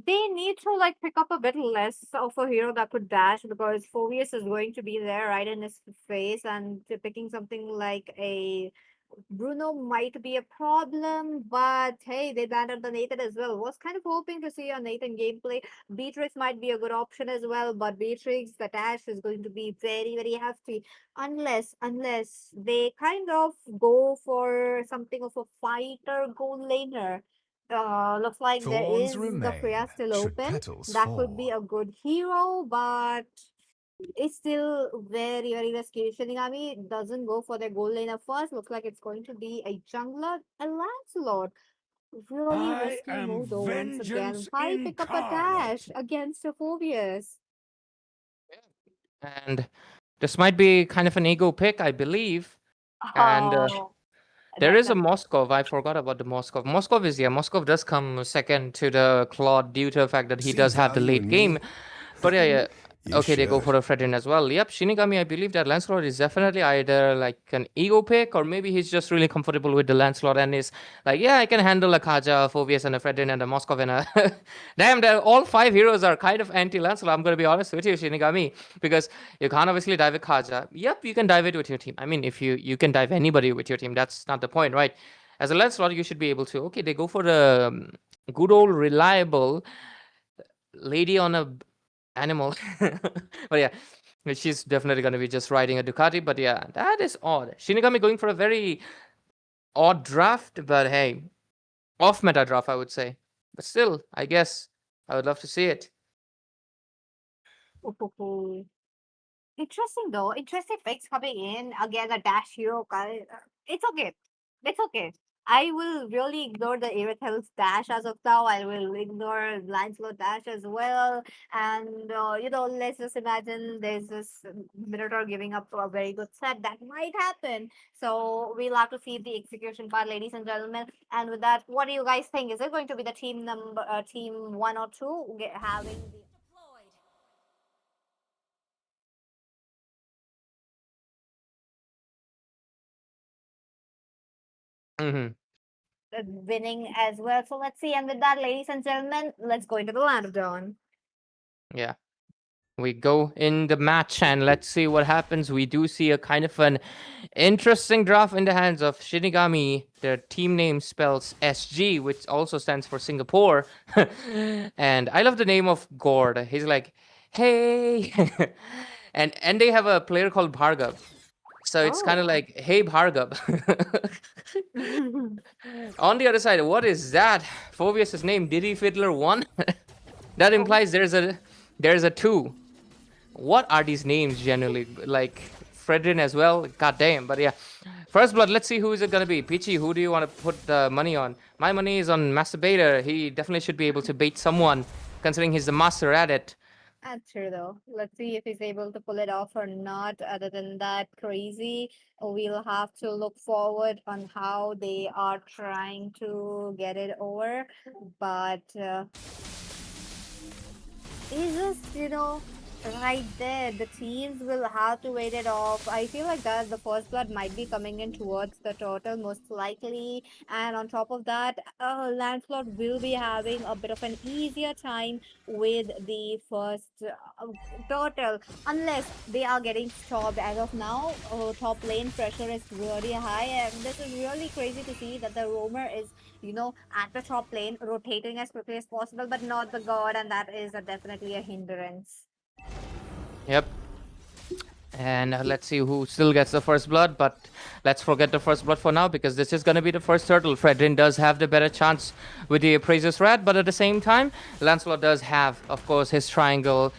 They need to like pick up a bit less of a hero that could dash, because Phoveus is going to be there right in his face, and picking something like a Bruno might be a problem. But hey, they banned out the Nathan as well. Was kind of hoping to see a Nathan gameplay. Beatrix might be a good option as well, but Beatrix, the dash is going to be very hefty unless they kind of go for something of a fighter gold laner. Looks like there Thorns is the remain Freya still should open. petals That could be fall. a good hero, but it's still very risky. Shinigami doesn't go for the gold laner first. Looks like it's going to be a jungler, a Lancelot. Really I risky am move though once again. vengeance Why pick up a dash incarnate. against a Phoveus? And this might be kind of an ego pick, I believe. And Oh, there is a definitely. Moskov. I forgot about the Moskov. Moskov does come second to the Claude due to the fact that he See does have the value late in game. me? But yeah. You Okay, they go should. for a Fredrin as well. Yep, Shinigami, I believe that Lancelot is definitely either like an ego pick, or maybe he's just really comfortable with the Lancelot and is like, yeah, I can handle a Kaja, a Phoveus, and a Fredrin, and a Moskov, and a... Damn, all five heroes are kind of anti-Lancelot. I'm going to be honest with you, Shinigami, because you can't obviously dive with Kaja. Yep, you can dive it with your team. I mean, if you can dive anybody with your team, that's not the point, right? As a Lancelot, you should be able to. Okay, they go for the good old reliable lady on a animal. But yeah, she's definitely going to be just riding a Ducati. But yeah, that is odd. Shinigami going for a very odd draft, but hey, off-meta draft, I would say. But still, I guess I would love to see it. Interesting though. Interesting picks coming in. Again, a dash hero guy. It's okay. It's okay. I will really ignore the Irithel's dash as of now. I will ignore Lancelot dash as well. And let's just imagine there's this Minotaur giving up a very good set. That might happen. So we'll have to see the execution part, ladies and gentlemen. And with that, what do you guys think? Is it going to be the team team 1 or 2 having the winning as well? So let's see. And with that, ladies and gentlemen, let's go into the land of dawn. Yeah. We go in the match and let's see what happens. We do see a kind of an interesting draft in the hands of Shinigami. Their team name spells SG, which also stands for Singapore. And I love the name of Gord. He's like, hey. and they have a player called Bhargav. So it's kind of like, hey, Bhargav. On the other side, what is that? Phobius' name, Diddy Fiddler 1? That implies there's a 2. What are these names generally? Like Fredrin as well? God damn. But yeah. First blood, let's see who is it going to be. Peachy, who do you want to put the money on? My money is on Masturbator. He definitely should be able to bait someone, considering he's the master at it. That's true though. Let's see if he's able to pull it off or not. Other than that, crazy. We'll have to look forward on how they are trying to get it over. But it's just, right there. The teams will have to wait it off. I feel like that the first blood might be coming in towards the turtle most likely. And on top of that, Lancelot will be having a bit of an easier time with the first turtle. Unless they are getting stopped as of now. Top lane pressure is really high. And this is really crazy to see that the roamer is at the top lane, rotating as quickly as possible, but not the god, and that is definitely a hindrance. Yep. And let's see who still gets the first blood, but let's forget the first blood for now, because this is going to be the first turtle. Fredrin does have the better chance with the Appraiser's Rat, but at the same time, Lancelot does have, of course, his triangle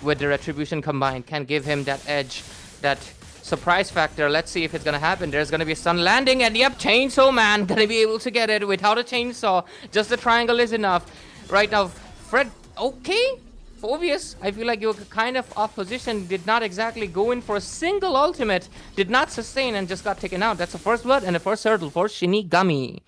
with the Retribution combined, can give him that edge, that surprise factor. Let's see if it's gonna happen. There's gonna be a stun landing, and yep, Chainsaw Man gonna be able to get it without a chainsaw. Just the triangle is enough. Right now, Fred, okay? Phobius, I feel like you're kind of off position, did not exactly go in for a single ultimate, did not sustain and just got taken out. That's a first blood and a first turtle for Shinigami.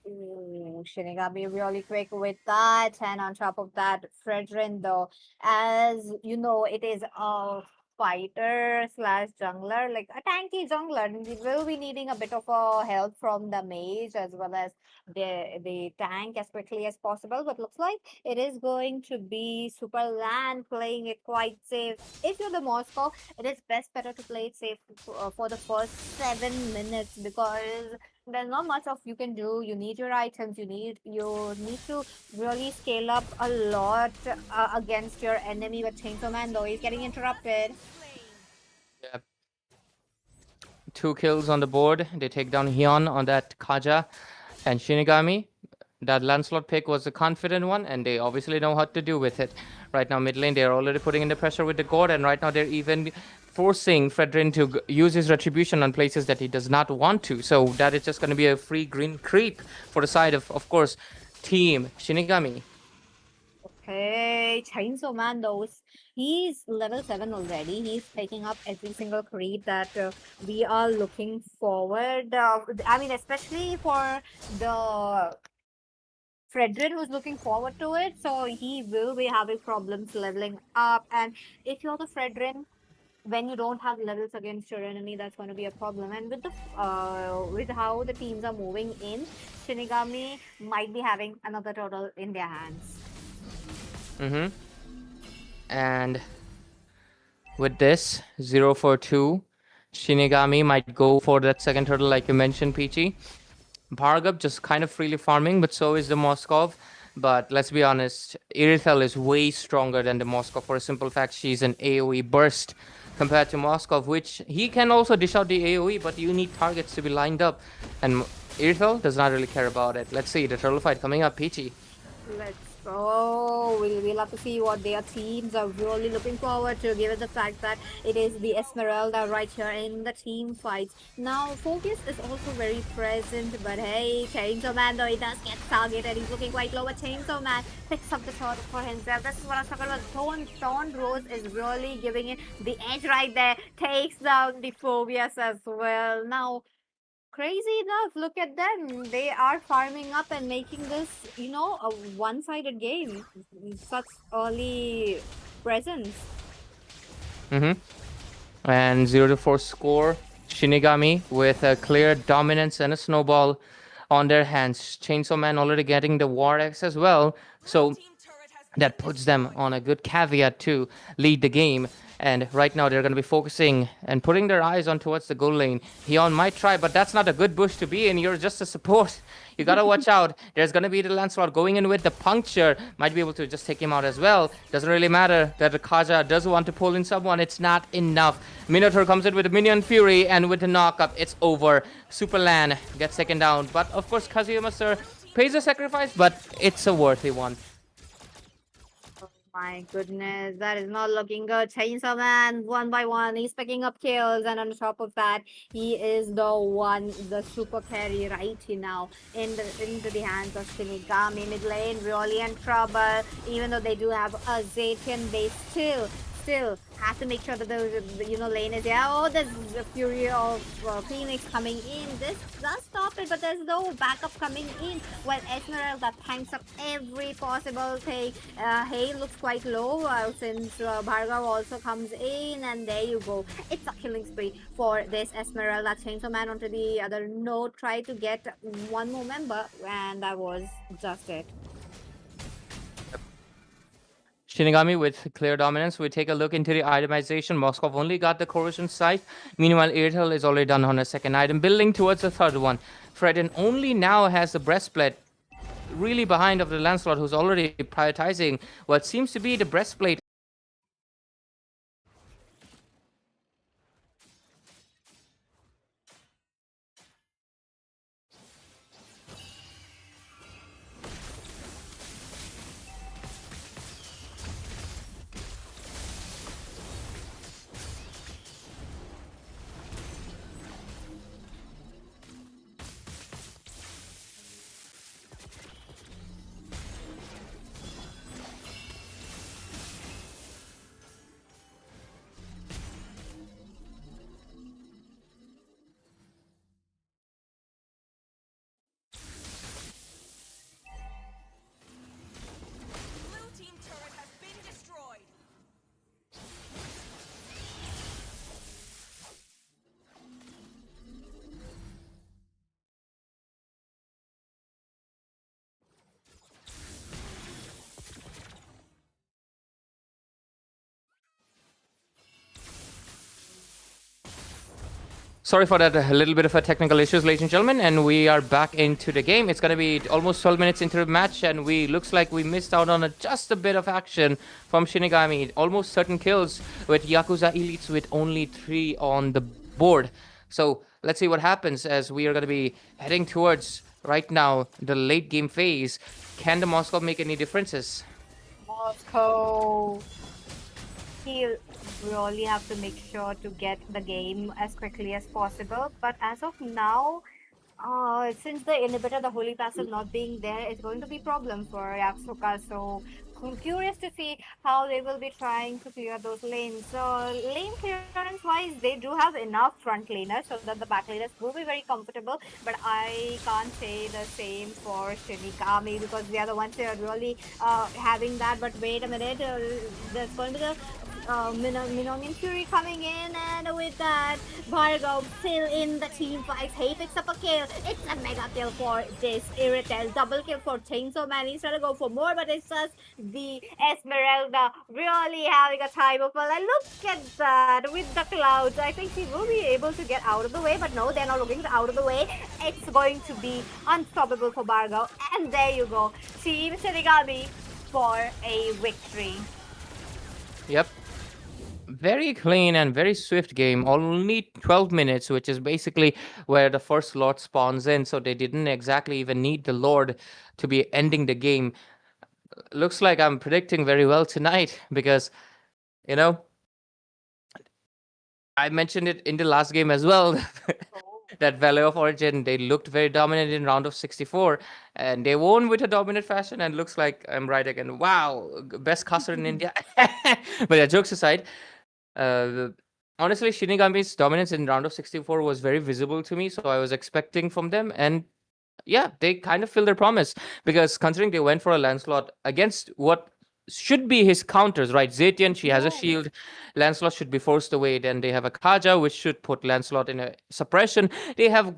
Shinigami really quick with that, and on top of that, Fredrin though, as you know, it is a fighter slash jungler, like a tanky jungler, and we will be needing a bit of a help from the mage as well as the tank as quickly as possible. But looks like it is going to be Super Land playing it quite safe. If you're the Moscow, it is better to play it safe for the first 7 minutes, because there's not much of you can do. You need your items. You need to really scale up a lot against your enemy. But Chainsaw Man though, he's getting interrupted. Yeah. 2 kills on the board. They take down Hyun on that Kaja and Shinigami. That Lancelot pick was a confident one, and they obviously know what to do with it. Right now, mid lane, they're already putting in the pressure with the God, and right now they're even forcing Fredrin to use his retribution on places that he does not want to. So that is just going to be a free green creep for the side of course, Team Shinigami. Okay, Chainsaw Man though, he's level 7 already. He's taking up every single creep that we are looking forward. I mean, especially for the Fredrin who's looking forward to it. So he will be having problems leveling up. And if you're the Fredrin, when you don't have levels against your enemy, that's going to be a problem. And with the with how the teams are moving in, Shinigami might be having another turtle in their hands. And with this 0-4-2, Shinigami might go for that second turtle, like you mentioned, Peachy. Bhargav just kind of freely farming, but so is the Moskov. But let's be honest, Irithel is way stronger than the Moskov for a simple fact she's an AoE burst compared to Moskov, which he can also dish out the AoE, but you need targets to be lined up. And Irithel does not really care about it. Let's see the turtle fight coming up. Peachy. Let's go. We'll have to see what their teams are really looking forward to, given the fact that it is the Esmeralda right here in the team fights. Now, Focus is also very present, but hey, Chainsaw Man, though, he does get targeted. He's looking quite low, but Chainsaw Man picks up the shot for himself. This is what I was talking about. Thorn Rose is really giving it the edge right there. Takes down the Phobias as well. Now, crazy enough, look at them. They are farming up and making this, a one-sided game. Such early presence. And 0-4 score. Shinigami with a clear dominance and a snowball on their hands. Chainsaw Man already getting the War Axe as well. So that puts them on a good caveat to lead the game. And right now they're going to be focusing and putting their eyes on towards the goal lane. Heon might try, but that's not a good bush to be in. You're just a support. You got to watch out. There's going to be the Lancelot going in with the puncture. Might be able to just take him out as well. Doesn't really matter that the Kaja does want to pull in someone. It's not enough. Minotaur comes in with a Minion Fury, and with the knock-up, it's over. Superlan gets second down. But of course, Kazuyama Sir pays a sacrifice, but it's a worthy one. My goodness, that is not looking good. Chainsaw Man, one by one, he's picking up kills, and on top of that, he is the super carry right now into the hands of Shinigami. Mid lane, really in trouble. Even though they do have a Zetian, they still have to make sure that the lane is there. Oh, there's the Fury of Phoenix coming in. This does stop it, but there's no backup coming in. Well, Esmeralda tanks up every possible thing. Hay looks quite low since Bhargav also comes in, and there you go. It's a killing spree for this Esmeralda. Chainsaw Man onto the other node, try to get one more member, and that was just it. Shinigami with clear dominance. We take a look into the itemization. Moskov only got the corrosion sight. Meanwhile, Irithel is already done on a second item, building towards the third one. Fredden only now has the breastplate really behind of the Lancelot, who's already prioritizing what seems to be the breastplate. Sorry for that, a little bit of a technical issues, ladies and gentlemen, and we are back into the game. It's going to be almost 12 minutes into the match, and looks like we missed out on just a bit of action from Shinigami. Almost certain kills with Yakuza Elites with only 3 on the board. So let's see what happens as we are going to be heading towards, right now, the late game phase. Can the Moskov make any differences? Moscow, he'll really have to make sure to get the game as quickly as possible. But as of now, since the inhibitor, the holy passive not being there, it's going to be a problem for Yasuka. So I'm curious to see how they will be trying to clear those lanes. So lane clearance wise, they do have enough front laners so that the back laners will be very comfortable. But I can't say the same for Shinigami because they are the ones who are really having that. But wait a minute, there's going to be the Minotaur Fury coming in, and with that, Bhargav still in the team fight. He picks up a kill. It's a mega kill for this Irithel. Double kill for Chainsaw Man. He's trying to go for more, but it's just the Esmeralda really having a time of well. And look at that with the clouds. I think she will be able to get out of the way, but no, they're not looking out of the way. It's going to be unstoppable for Bhargav. And there you go. Team Shinigami for a victory. Yep. Very clean and very swift game. Only 12 minutes, which is basically where the first Lord spawns in. So they didn't exactly even need the Lord to be ending the game. Looks like I'm predicting very well tonight because, you know, I mentioned it in the last game as well. That Valley of Origin, they looked very dominant in round of 64 and they won with a dominant fashion, and looks like I'm right again. Wow, best caster in India. But yeah, jokes aside, uh, honestly, Shinigami's dominance in round of 64 was very visible to me, so I was expecting from them, and yeah, they kind of filled their promise, because considering they went for a Lancelot against what should be his counters, right? Zetian, she has a shield. Lancelot should be forced away. Then they have a Kaja, which should put Lancelot in a suppression. They have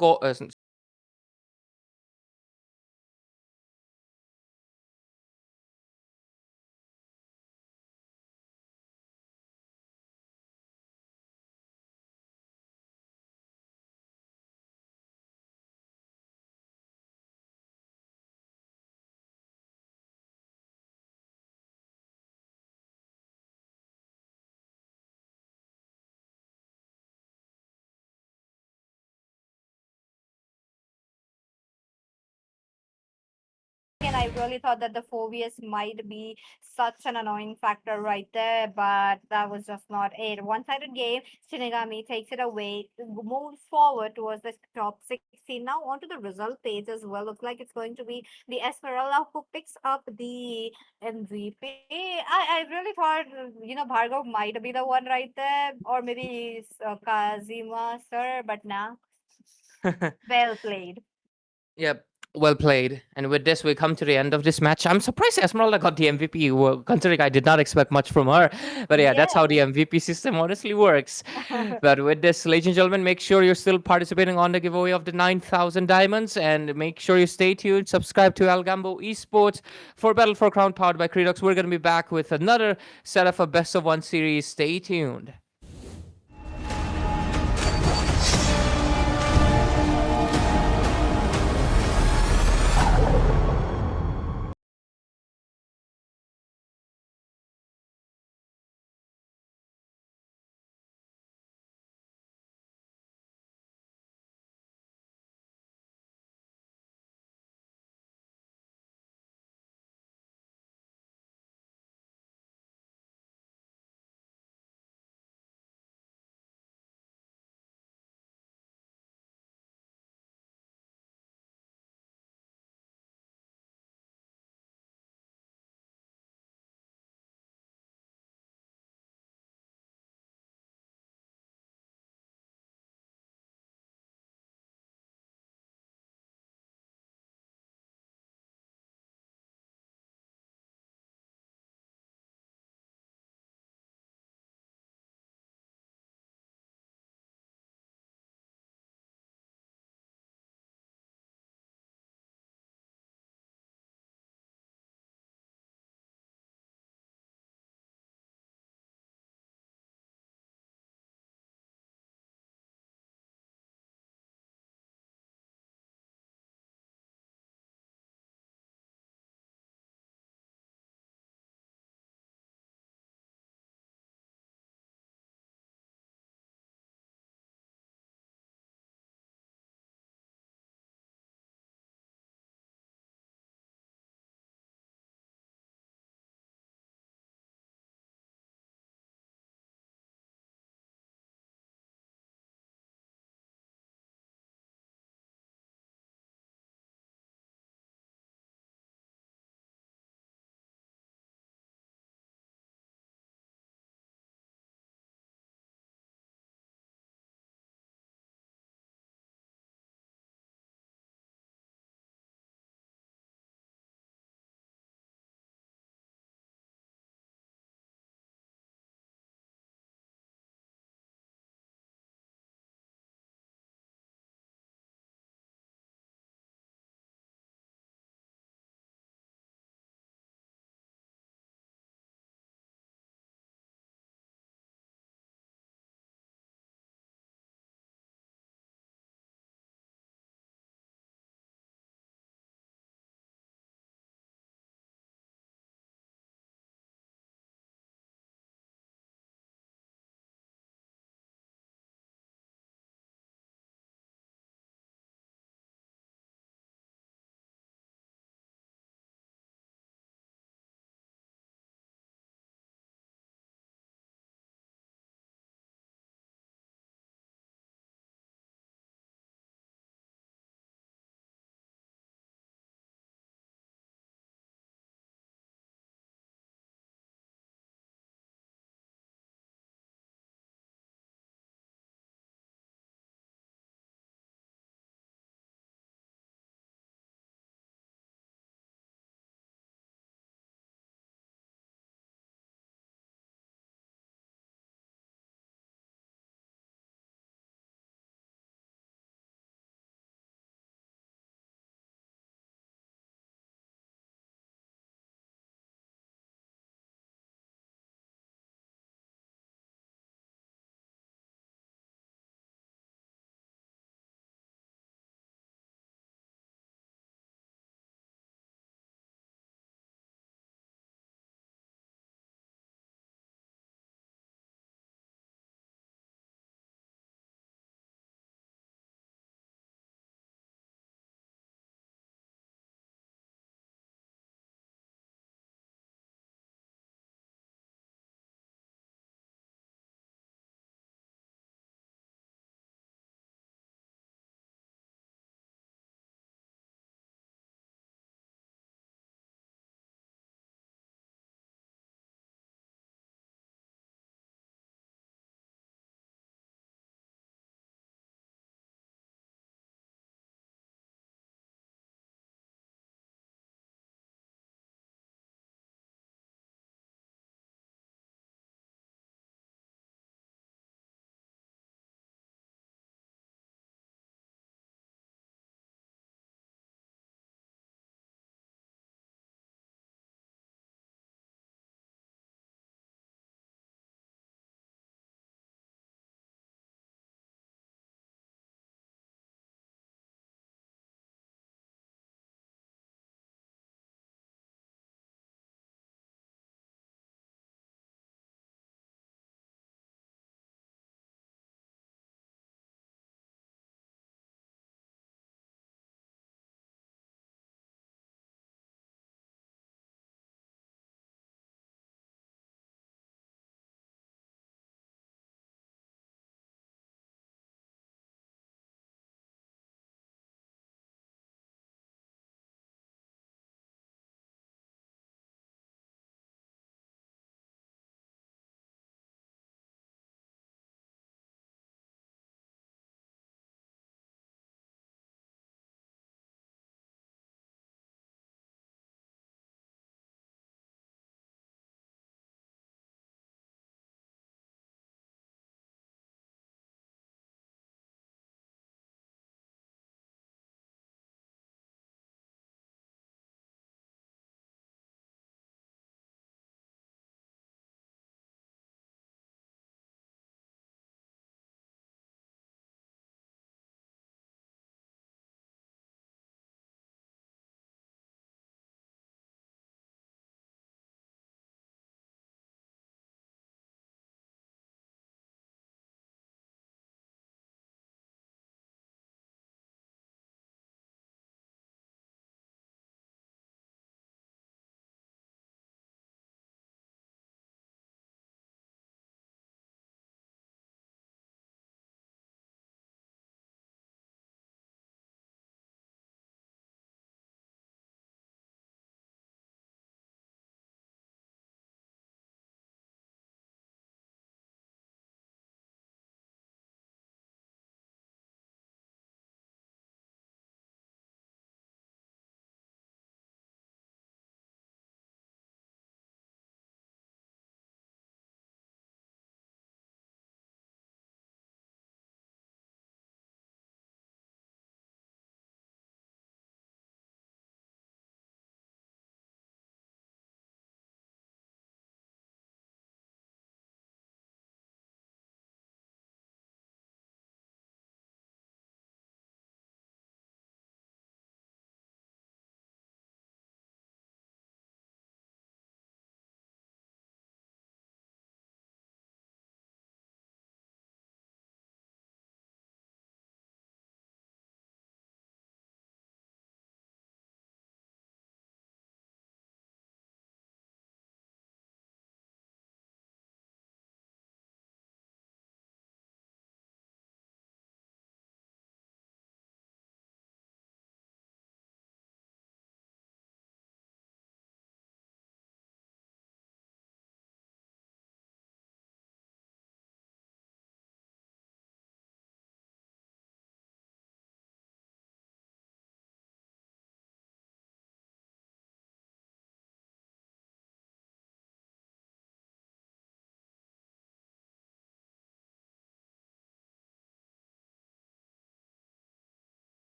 And I really thought that the phobias might be such an annoying factor right there, but that was just not it. One-sided game, Shinigami takes it away, moves forward towards the top 16. Now onto the result page as well. Looks like it's going to be the Esmeralda who picks up the MVP. I really thought, Bhargav might be the one right there, or maybe Kazima, sir, but now, well played. Yep. Well played. And with this, we come to the end of this match. I'm surprised Esmeralda got the MVP, well, considering I did not expect much from her. But yeah, that's how the MVP system honestly works. But with this, ladies and gentlemen, make sure you're still participating on the giveaway of the 9,000 diamonds. And make sure you stay tuned. Subscribe to Algambo Esports for Battle for Crown powered by Credox. We're going to be back with another set of a best of one series. Stay tuned.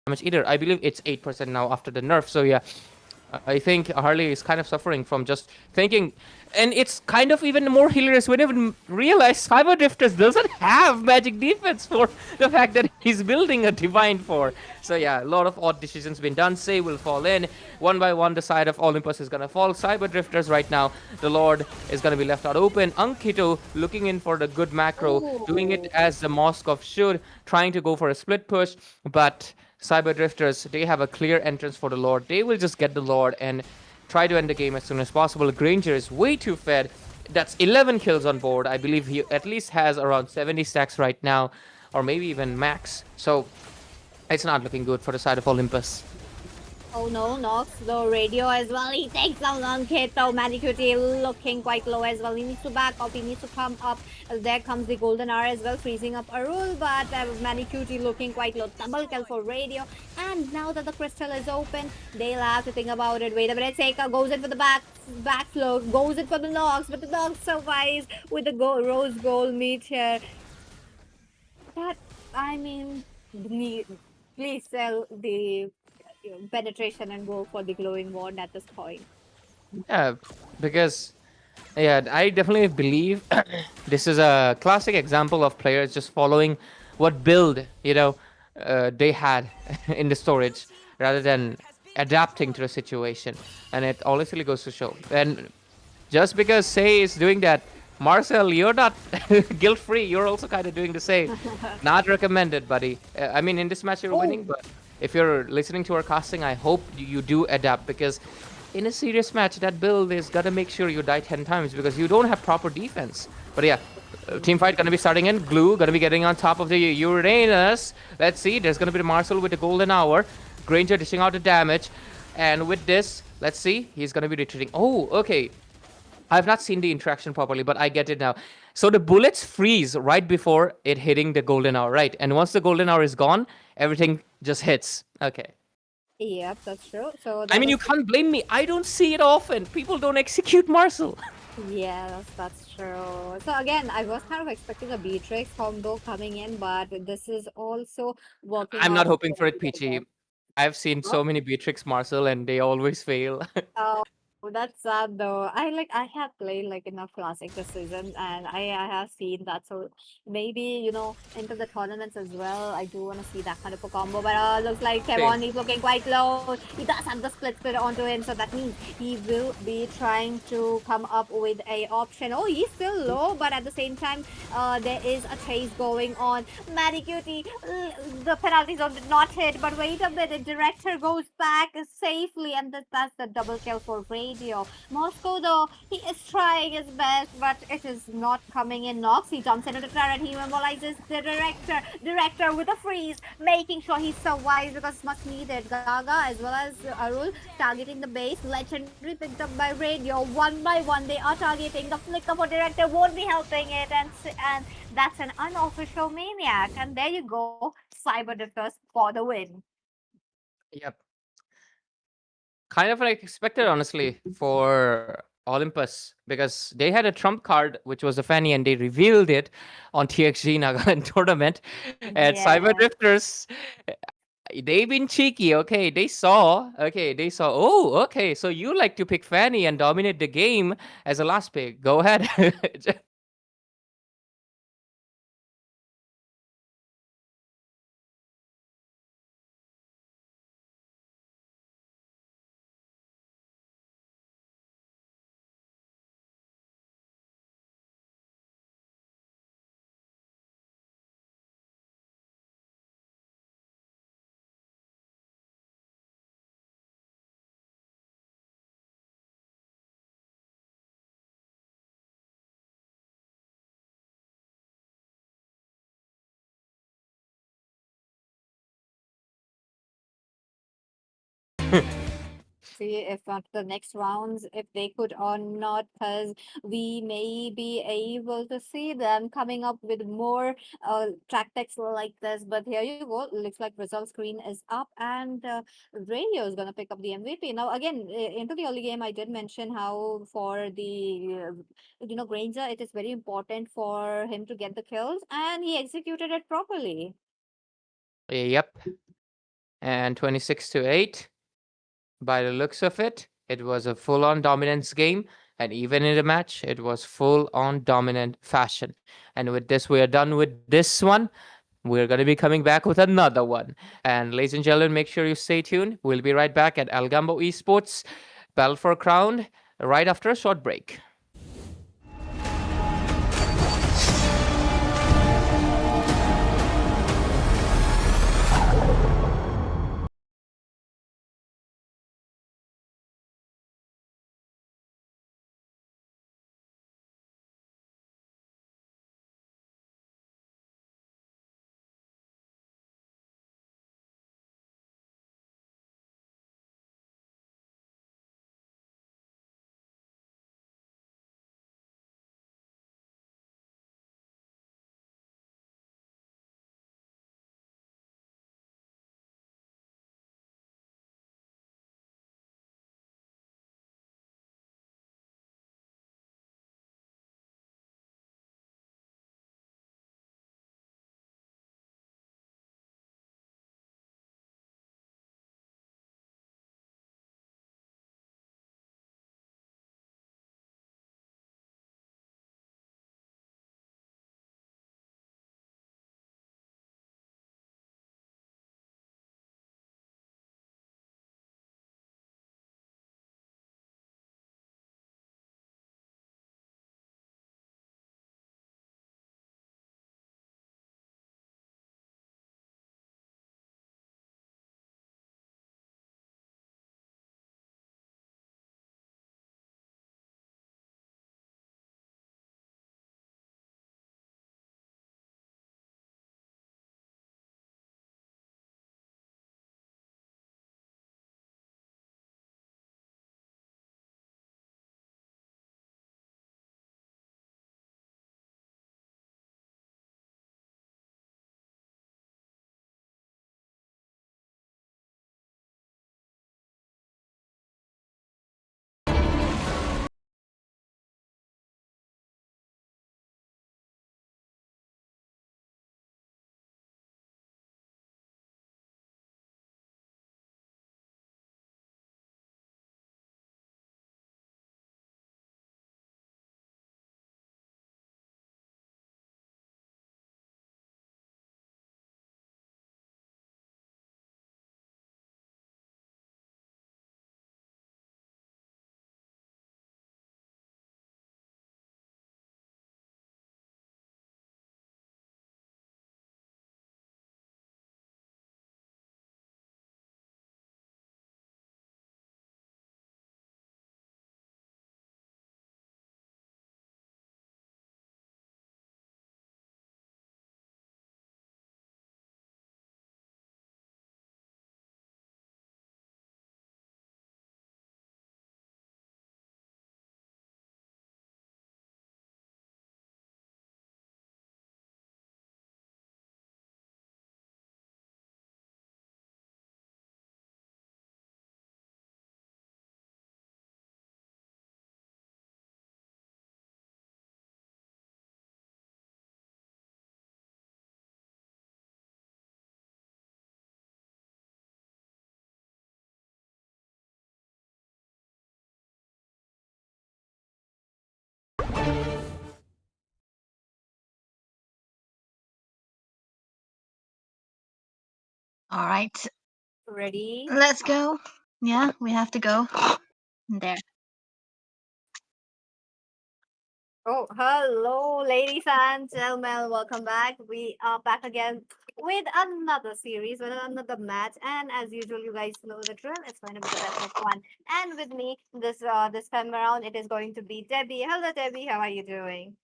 damage either. I believe it's 8% now after the nerf. So yeah, I think Harley is kind of suffering from just thinking, and it's kind of even more hilarious when you realize Cyber Drifters doesn't have magic defense for the fact that he's building a Divine for. So yeah, a lot of odd decisions been done. Say will fall in. One by one, the side of Olympus is gonna fall. Cyber Drifters right now, the Lord is gonna be left out open. Ankito looking in for the good macro, doing it as the Moskov should, trying to go for a split push, but Cyber Drifters, they have a clear entrance for the Lord. They will just get the Lord and try to end the game as soon as possible. Granger is way too fed. That's 11 kills on board. I believe he at least has around 70 stacks right now, or maybe even max. So it's not looking good for the side of Olympus. Oh no, Nox, the radio as well. He takes down Ankito. Manicuti looking quite low as well. He needs to back up. He needs to come up. There comes the golden hour as well, freezing up Arul. But Manicuti looking quite low. Double kill for radio. And now that the crystal is open, they'll have to think about it. Wait a minute. Seika goes in for the backflow. Goes in for the Nox. But the Nox survives with the rose gold meteor. But, I mean, please sell the penetration and go for the glowing wand at this point. Yeah, because yeah, I definitely believe this is a classic example of players just following what build they had in the storage rather than adapting to the situation, and it honestly goes to show. And just because Say is doing that, Marcel, you're not guilt-free. You're also kind of doing the same. Not recommended, buddy. I mean, in this match you're winning, but if you're listening to our casting, I hope you do adapt, because in a serious match, that build is gotta make sure you die 10 times because you don't have proper defense. But yeah, team fight gonna be starting in. Glue gonna be getting on top of the Uranus. Let's see, there's gonna be the Marcel with the golden hour. Granger dishing out the damage. And with this, let's see, he's gonna be retreating. Oh, okay. I've not seen the interaction properly, but I get it now. So the bullets freeze right before it hitting the golden hour, right? And once the golden hour is gone, everything just hits. Okay. Yep, that's true. So I mean, you can't blame me. I don't see it often. People don't execute Marcel. yes, that's true. So again, I was kind of expecting a Beatrix combo coming in, but this is also working. I'm not out hoping for it, very Peachy. well. I've seen so many Beatrix Marcel and they always fail. Oh, that's sad though. I have played like enough classic this season, and I have seen that. So maybe into the tournaments as well. I do want to see that kind of a combo. But looks like Kevon is looking quite low. He does have the split onto him, so that means he will be trying to come up with a option. Oh, he's still low, but at the same time, there is a chase going on. Maddie Cutie, the penalty zone did not hit, but wait a minute, Director goes back safely, and that's the double kill for Radio. Moscow, though, he is trying his best, but it is not coming in. Nox, he jumps into the turret, he immobilizes the Director with a freeze, making sure he survives because it's much needed. Gaga as well as Arul targeting the base. Legendary picked up by Radio. One by one, they are targeting. The flicker for Director won't be helping it, and that's an unofficial maniac. And there you go, Cyber Defers for the win. Yep. Kind of like expected, honestly, for Olympus, because they had a trump card, which was the Fanny, and they revealed it on TXG Nagaland tournament. And Cyber Drifters, they've been cheeky, okay? They saw, oh, okay, so you like to pick Fanny and dominate the game as a last pick. Go ahead. See if after the next rounds, if they could or not, because we may be able to see them coming up with more tactics like this. But here you go. Looks like result screen is up, and Radio is gonna pick up the MVP. Now again, into the early game, I did mention how for the Granger, it is very important for him to get the kills, and he executed it properly. Yep. and 26-8. By the looks of it, it was a full-on dominance game, and even in the match, it was full-on dominant fashion. And with this, we are done with this one. We're going to be coming back with another one. And ladies and gentlemen, make sure you stay tuned. We'll be right back at Algambo Esports, Battle for Crown, right after a short break. All right, Ready? let's go. Yeah, we have to go. There. Oh, hello, ladies and gentlemen. Welcome back. We are back again with another series, with another match. And as usual, you guys know the drill. It's going to be the best of one. And with me, this time around, it is going to be Debbie. Hello, Debbie. How are you doing?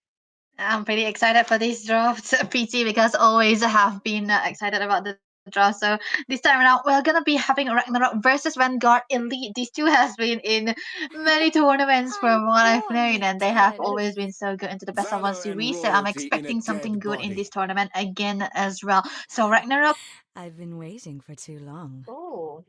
I'm pretty excited for this draft, PT, because always have been excited about the draft. So this time around, we're gonna be having Ragnarok versus Vanguard Elite. These two has been in many tournaments from what I've known, and they have always been so good into the best of one Valor and series. So I'm royalty in a expecting something dead good in body. this tournament again as well. So Ragnarok. I've been waiting for too long. Oh,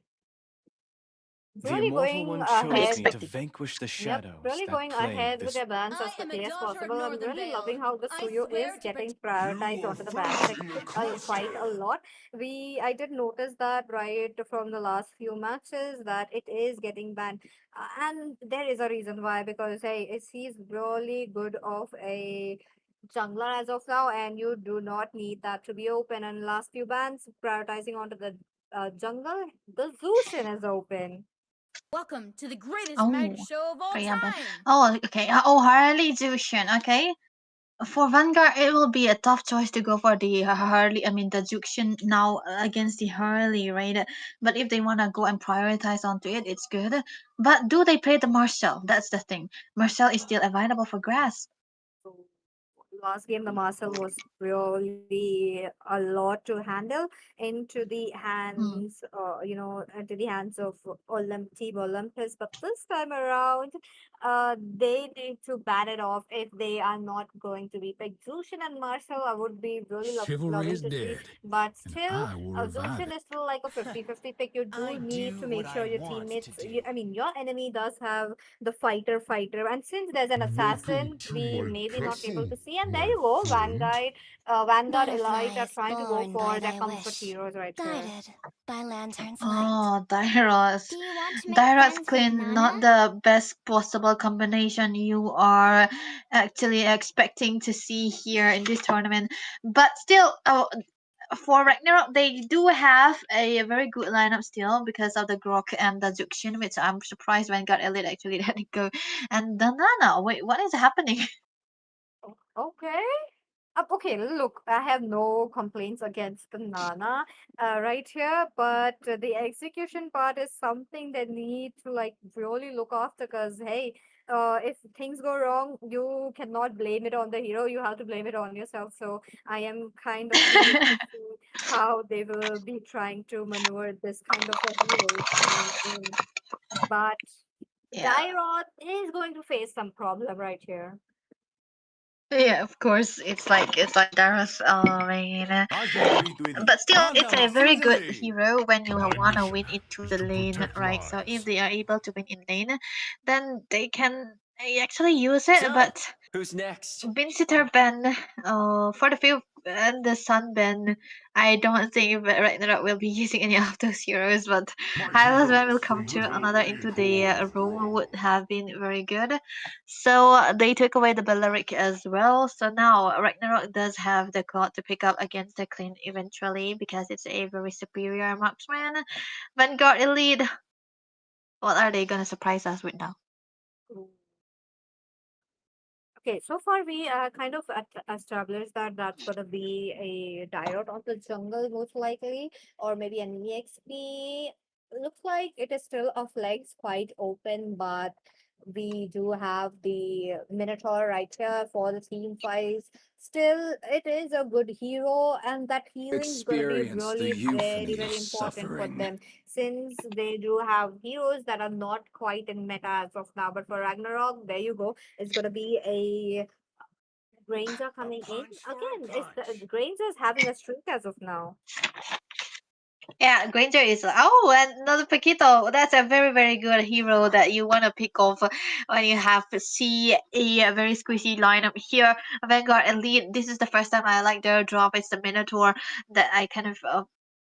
The really immortal going one chose me to Expected. vanquish the Yep, shadows really that going plague ahead with this. their bans as I am a quickly as daughter of possible. I'm Northern really Vale. loving how the I studio swear is to getting protect. prioritized onto the bans like quite a lot. I did notice that right from the last few matches that it is getting banned, and there is a reason why, because hey, he's really good of a jungler as of now, and you do not need that to be open. And last few bans prioritizing onto the jungle, the Zushin is open. Welcome to the greatest magic Oh, show of all yeah, but time. oh, okay. Oh, Harley Jushin. Okay. For Vanguard, it will be a tough choice to go for the Harley. I mean, the Jushin now against the Harley, right? But if they wanna go and prioritize onto it, it's good. But do they play the Marcel? That's the thing. Marcel is still available for grass. So last game, the Marcel was really a lot to handle into the Hmm. hands, into the hands of Team Olympus. But this time around, they need to bat it off if they are not going to be picked. Zushin and Marcel, I would be really Chivalry loving is to see, dead, but and still, I will revive Zushin it. is still like a 50-50 pick. You do I need to do what make sure I your want to teammates, do. I mean, your enemy does have the fighter, and since there's an assassin, we may be not able to see. And there you go, Vanguard Elite Butterfly are is trying to go born by for their thy comfort wish, heroes right here. guided by lantern's light. Oh, Dairos. Do you want to make Dairos friends with clean, Nana? not the best possible combination you are actually expecting to see here in this tournament. But still, for Ragnarok, they do have a very good lineup still because of the Grok and the Jukshin, which I'm surprised Vanguard Elite actually let it go. And the Nana, wait, what is happening? Okay. Okay, look, I have no complaints against the Nana right here, but the execution part is something that need to like really look after, because hey, if things go wrong, you cannot blame it on the hero, you have to blame it on yourself. So I am kind of curious to see how they will be trying to maneuver this kind of a heroes coming in. But Yeah. Dyrod is going to face some problem right here. Yeah, of course. It's like Darius. I mean, I can breathe with you. but still, it's a Algambo very for the good lead. hero when you My wanna mission win into is the to lane, protect right? So if lives. they are able to win in lane, then they can actually use it. So, But who's next? Vincitor Ben, for the field and the Sun Ben, I don't think Ragnarok will be using any of those heroes, but My Hylos Ben will heroes come to will another into the hold room for would have been very good. So they took away the Bellaric as well. So now Ragnarok does have the god to pick up against the Clean eventually because it's a very superior marksman. Vanguard Elite, what are they gonna surprise us with now? Okay, so far we kind of established that that's gonna be a Diode of the jungle most likely, or maybe an EXP. Looks like it is still a flex quite open, but we do have the Minotaur right here for the team fights. Still, it is a good hero, and that healing is gonna be experience the really very, euphony of very important for suffering. them, since they do have heroes that are not quite in meta as of now. But for Ragnarok, there you go, it's gonna be a Granger A coming in punch for a again. Is the punch. Granger's having a streak as of now? Yeah, Granger is and another Paquito. That's a very very good hero that you want to pick off when you have to see a very squishy lineup here. Vanguard Elite. This is the first time I like their drop. It's the Minotaur that I kind of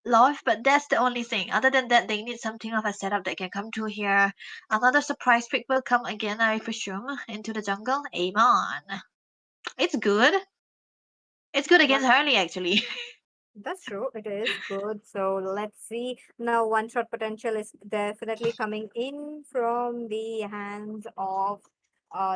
love, but that's the only thing. Other than that, they need something of a setup that can come through here. Another surprise pick will come again, I presume, into the jungle. Amon. It's good. It's good against Hurley actually. That's true. It is good. So let's see. Now, one shot potential is definitely coming in from the hands of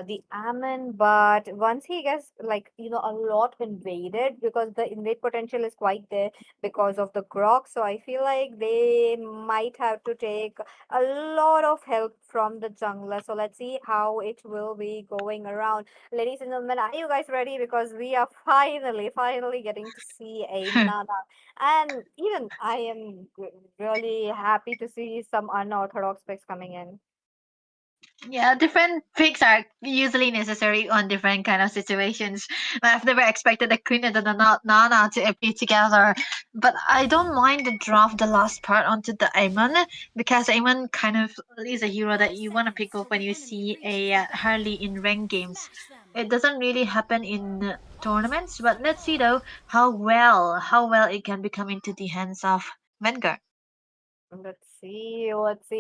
the Ammon, but once he gets like a lot invaded, because the invade potential is quite there because of the Grok. So I feel like they might have to take a lot of help from the jungler. So let's see how it will be going around. Ladies and gentlemen, are you guys ready? Because we are finally getting to see a Nana. And even I am really happy to see some unorthodox picks coming in. Yeah, different picks are usually necessary on different kind of situations. I've never expected the Queen and the Nana to appear together, but I don't mind the draft the last part onto the Aemon because Aemon kind of is a hero that you want to pick up when you see a Harley in ranked games. It doesn't really happen in tournaments, but let's see though how well it can become into the hands of Vanguard. Let's see,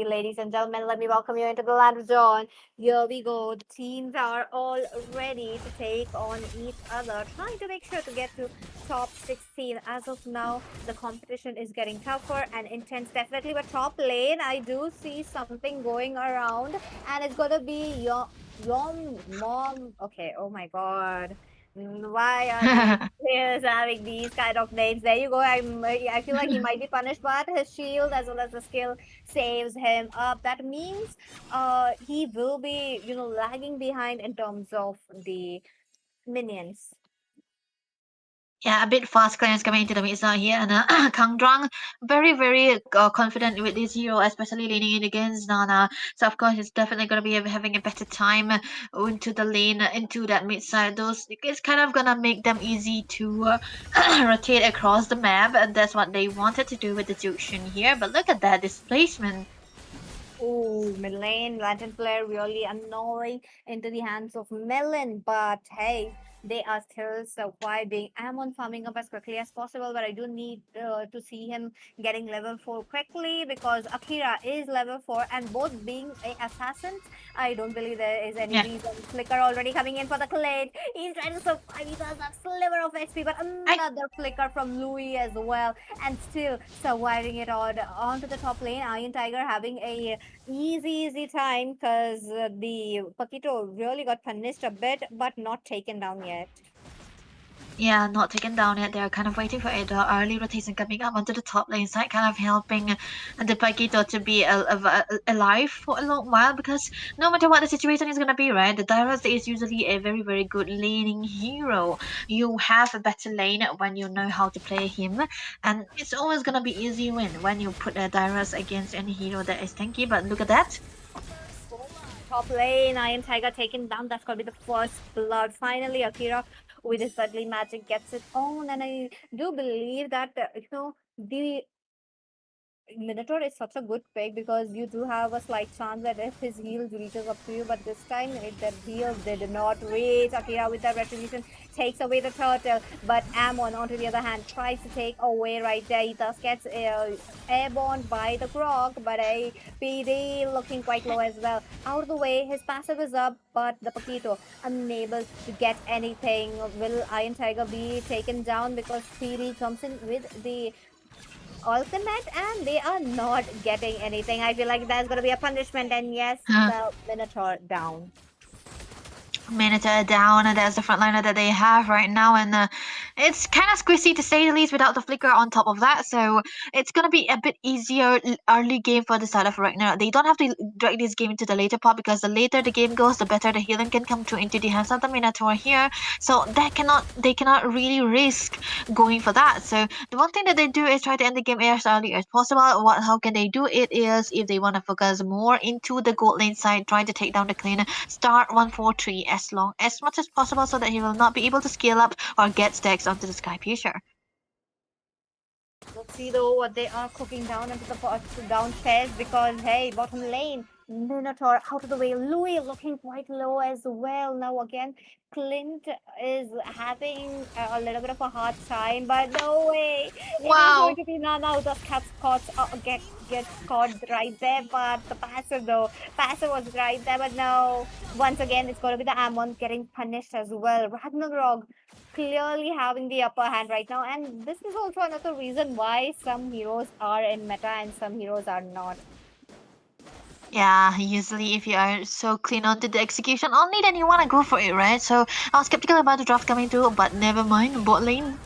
ladies and gentlemen. Let me welcome you into the land of Dawn. Here we go. The teams are all ready to take on each other, trying to make sure to get to top 16. As of now, the competition is getting tougher and intense, definitely. But top lane, I do see something going around, and it's gonna be your mom. Okay. Oh my God. Why are these players having these kind of names? There you go. I feel like he might be punished, but his shield as well as the skill saves him up. That means he will be, lagging behind in terms of the minions. Yeah, a bit fast clearance coming into the mid side here, and Kang Drang very confident with this hero, especially leaning in against Nana. So of course, it's definitely gonna be having a better time into the lane, into that mid side. Those it's kind of gonna make them easy to rotate across the map, and that's what they wanted to do with the Jushin here. But look at that displacement. Ooh, mid lane, Lantern Flare really annoying into the hands of Melon, but hey, they are still surviving. I'm on farming up as quickly as possible, but I do need to see him getting level 4 quickly because Akira is level 4 and both being assassins, I don't believe there is any Yeah. reason. Flicker already coming in for the Clade. He's trying to survive. He does have sliver of XP, but another flicker from Louis as well, and still surviving it onto the top lane. Iron Tiger having a easy time because the Paquito really got punished a bit, but not taken down yet. Yeah, not taken down yet. They're kind of waiting for it. Early rotation coming up onto the top lane side, kind of helping the Paquito to be alive for a long while because no matter what the situation is gonna be, right? The Dyrus is usually a very good laning hero. You have a better lane when you know how to play him, and it's always gonna be easy win when you put a Dyrus against any hero that is tanky. But look at that. Top lane, Iron Tiger taken down. That's gonna be the first blood. Finally, Akira with his deadly magic gets it on, and I do believe that the Minotaur is such a good pick because you do have a slight chance that if his heals reaches up to you, but this time the heals did not reach. Akira with that retribution takes away the turtle, but Ammon on the other hand tries to take away right there. He thus gets airborne by the Grog, but a PD looking quite low as well. Out of the way, his passive is up, but the Paquito unable to get anything. Will Iron Tiger be taken down because PD comes in with the ultimate and they are not getting anything? I feel like there's gonna be a punishment, and yes, the Minotaur down. Minotaur down, and that's the frontliner that they have right now, and it's kind of squishy to say the least without the flicker on top of that, so it's gonna be a bit easier early game for the side of Ragnar. They don't have to drag this game into the later part because the later the game goes, the better the healing can come through into the hands of the Minotaur here, so they cannot really risk going for that. So the one thing that they do is try to end the game as early as possible. How can they do it is if they want to focus more into the gold lane side, trying to take down the clean, start 1-4-3 as much as possible so that he will not be able to scale up or get stacks onto the Sky Piercer. Let's see though what they are cooking down into the downstairs because hey, bottom lane, Minotaur out of the way. Louis looking quite low as well. Now again, Clint is having a little bit of a hard time, but no way. It is going to be Nana who just gets caught right there, but the passive was right there, but no. Once again, it's going to be the Ammon getting punished as well. Ragnarok clearly having the upper hand right now, and this is also another reason why some heroes are in meta and some heroes are not. Yeah, usually if you are so clean onto the execution only, then you want to go for it, right? So I was skeptical about the draft coming through, but never mind, bot lane.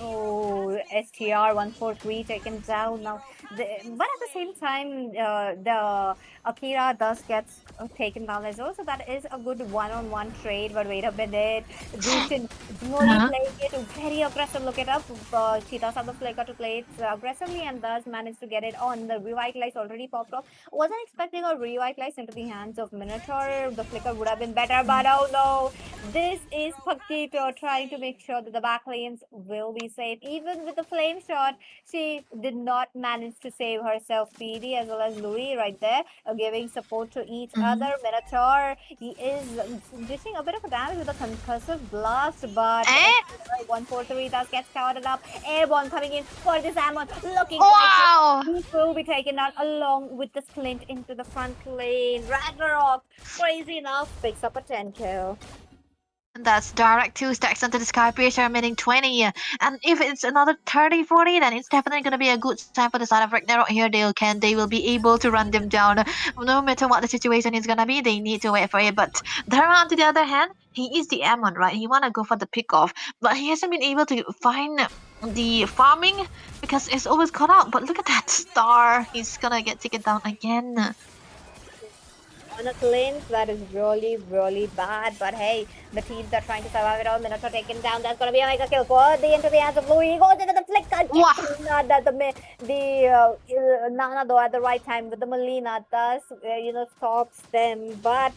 Oh, STR143 taken down now. But at the same time, the Akira does get taken down as well. So that is a good one-on-one trade. But wait a minute. Zushin really playing it very aggressive. Look it up. She does have the flicker to play it aggressively and does manage to get it on. The revitalize already popped off. Wasn't expecting a revitalize into the hands of Minotaur. The flicker would have been better, but oh no. This is Pakito trying to make sure that the back lanes will be safe. Even with the flame shot, she did not manage to save herself. PD as well as Louis right there, giving support to each other. Minotaur, he is dishing a bit of a damage with a concussive blast, but 143 does get started up. Airborne coming in for this Amon, looking like he will be taken out along with the Splint into the front lane. Ragnarok, crazy enough, picks up a 10 kill. That's direct 2 stacks onto the Sky Piercer, remaining 20. And if it's another 30-40, then it's definitely going to be a good time for the side of Ragnarok here. They will be able to run them down. No matter what the situation is going to be, they need to wait for it. But Dharma, on the other hand, he is the Ammon, right? He want to go for the pick-off. But he hasn't been able to find the farming because it's always caught out. But look at that star. He's going to get taken down again. On a cleanse, that is really, really bad. But hey, the teams are trying to survive it all. Minotaur taken down. That's gonna be a mega kill for the into the hands of Louis. He goes into the flicker. The Nana though at the right time with the Melina thus stops them. But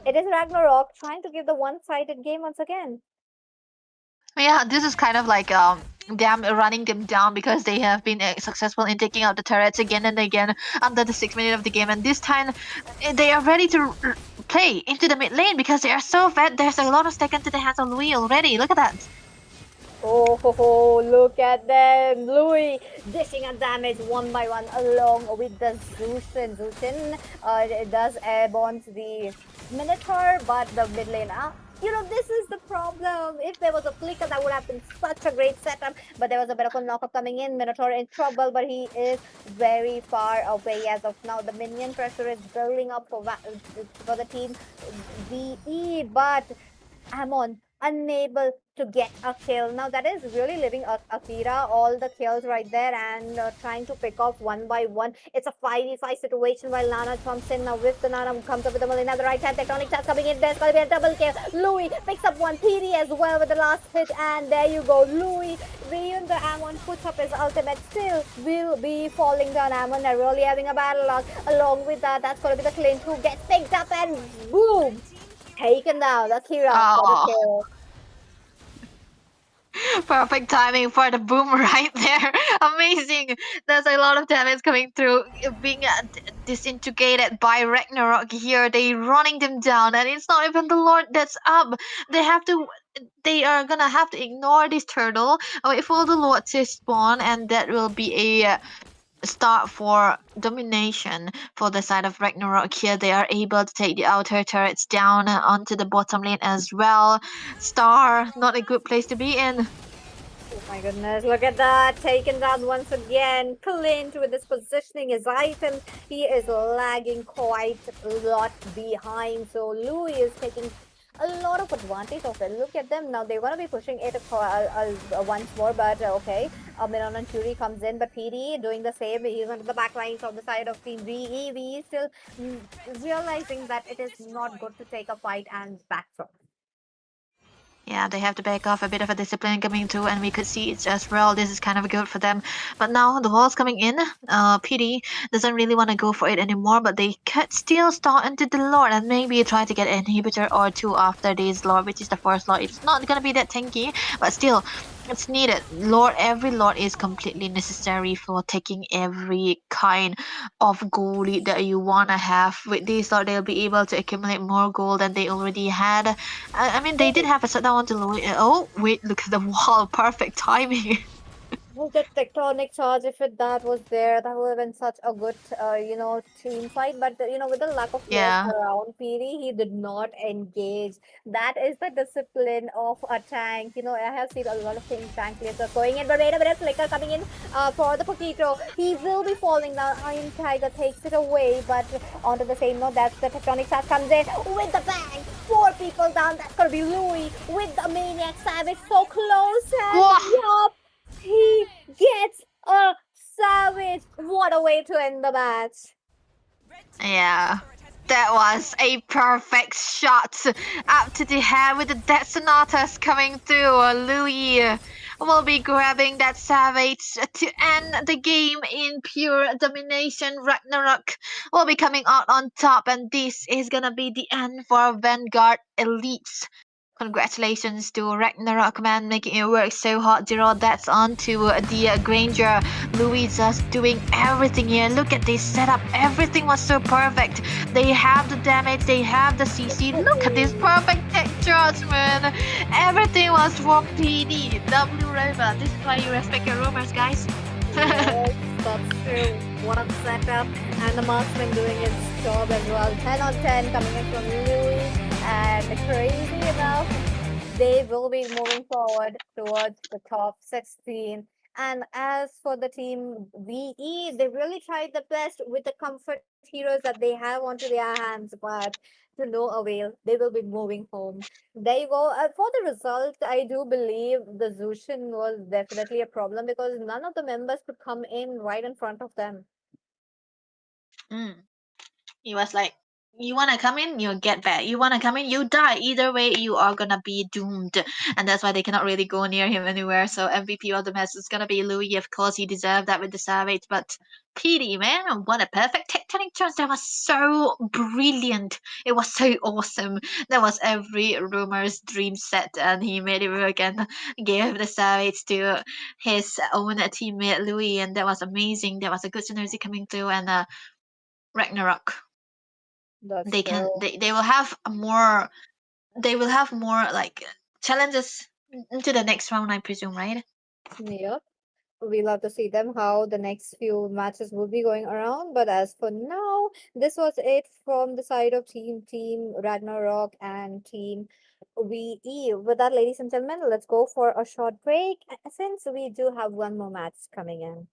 it is Ragnarok trying to give the one-sided game once again. Yeah, this is kind of like them running them down because they have been successful in taking out the turrets again and again under the 6 minutes of the game, and this time they are ready to play into the mid lane because they are so fat. There's a lot of stack into the hands of Louis already. Look at that. Oh, look at them. Louis dishing a damage one by one along with the Zushin. Zushin does airborne the Minotaur, but the mid lane this is the problem. If there was a flicker, that would have been such a great setup. But there was a bit of a knockup coming in. Minotaur in trouble, but he is very far away as of now. The minion pressure is building up for the team VE, but Amon unable to get a kill. Now that is really leaving Akira all the kills right there and trying to pick off one by one. It's a 5v5 situation while Nana comes in. Now with the Nana comes up with the Melina at the right time. Tectonic Charge coming in. There's going to be a double kill. Louis picks up one. PD as well with the last hit, and there you go. Louis, even the Amon puts up his ultimate, still will be falling down. Amon are really having a battle log. Along with that, that's going to be the Clint who gets picked up and boom! Taken down. Akira for the kill. Perfect timing for the boom right there. Amazing. There's a lot of damage coming through, being disintegrated by Ragnarok here. They running them down, and it's not even the Lord that's up. They are gonna have to ignore this turtle, wait for the Lord to spawn, and that will be a start for domination for the side of Ragnarok here. They are able to take the outer turrets down onto the bottom lane as well. Star, not a good place to be in. Oh my goodness, look at that. Taken down once again. Clint with his positioning, his item. He is lagging quite a lot behind. So Louis is taking a lot of advantage of it. Look at them now. They want to be pushing it once more, but okay. Miron and Fury comes in, but PD doing the same. He's on the back lines on the side of Team VE. VE still realizing that it is not good to take a fight and back from. Yeah, they have to back off. A bit of a discipline coming through, and we could see it as well. This is kind of good for them. But now the wall's coming in. PD doesn't really want to go for it anymore, but they could still start into the Lord and maybe try to get an inhibitor or two after this Lord, which is the first Lord. It's not going to be that tanky, but still, it's needed. Every Lord is completely necessary for taking every kind of gold lead that you want to have. With this Lord, they'll be able to accumulate more gold than they already had. I mean, they did have a shutdown onto Louis. Oh, wait, look at the wall. Perfect timing. The tectonic charge, if that was there, that would have been such a good, team fight. But, with the lack of players around PD, he did not engage. That is the discipline of a tank. I have seen a lot of tank players are going in. But wait a minute, Flicker coming in for the Pokito. He will be falling down. Iron Tiger takes it away. But onto the same note, that's the tectonic charge comes in with the bang. 4 people down. That's going to be Louis with the Maniac Savage so close. And yup. He gets a savage. What a way to end the match. Yeah. That was a perfect shot up to the head with the Death Sonatas coming through. Louis will be grabbing that Savage to end the game in pure domination. Ragnarok will be coming out on top, and this is gonna be the end for Vanguard Elites. Congratulations to Ragnarok, man, making it work so hard. Zero, that's on to the Granger. Louisa's doing everything here. Look at this setup. Everything was so perfect. They have the damage, they have the CC. Look at this perfect tech charge, man. Everything was from PD. W Rover. This is why you respect your rumors, guys. Yes, that's true. One setup and the marksman doing his job as well. 10 on 10 coming in from Louis. And crazy enough, they will be moving forward towards the top 16. And as for the team VE, they really tried the best with the comfort heroes that they have onto their hands, but to no avail. They will be moving home. There you go. For the result, I do believe the Zushin was definitely a problem because none of the members could come in right in front of them. Mm. He was like, you want to come in, you get back. You want to come in, you die. Either way, you are going to be doomed. And that's why they cannot really go near him anywhere. So MVP of the match is going to be Louis. Of course, he deserved that with the Savage. But PD, man, what a perfect tectonic chance. That was so brilliant. It was so awesome. That was every rumor's dream set. And he made it work and gave the Savage to his own teammate, Louis. And that was amazing. That was a good synergy coming through. And Ragnarok, That's they can true. they will have more, they will have more like challenges into the next round, I presume, right? Yep. We'll have to see them how the next few matches will be going around. But as for now, this was it from the side of Team Ragnarok and Team VE. With that, ladies and gentlemen, let's go for a short break since we do have one more match coming in.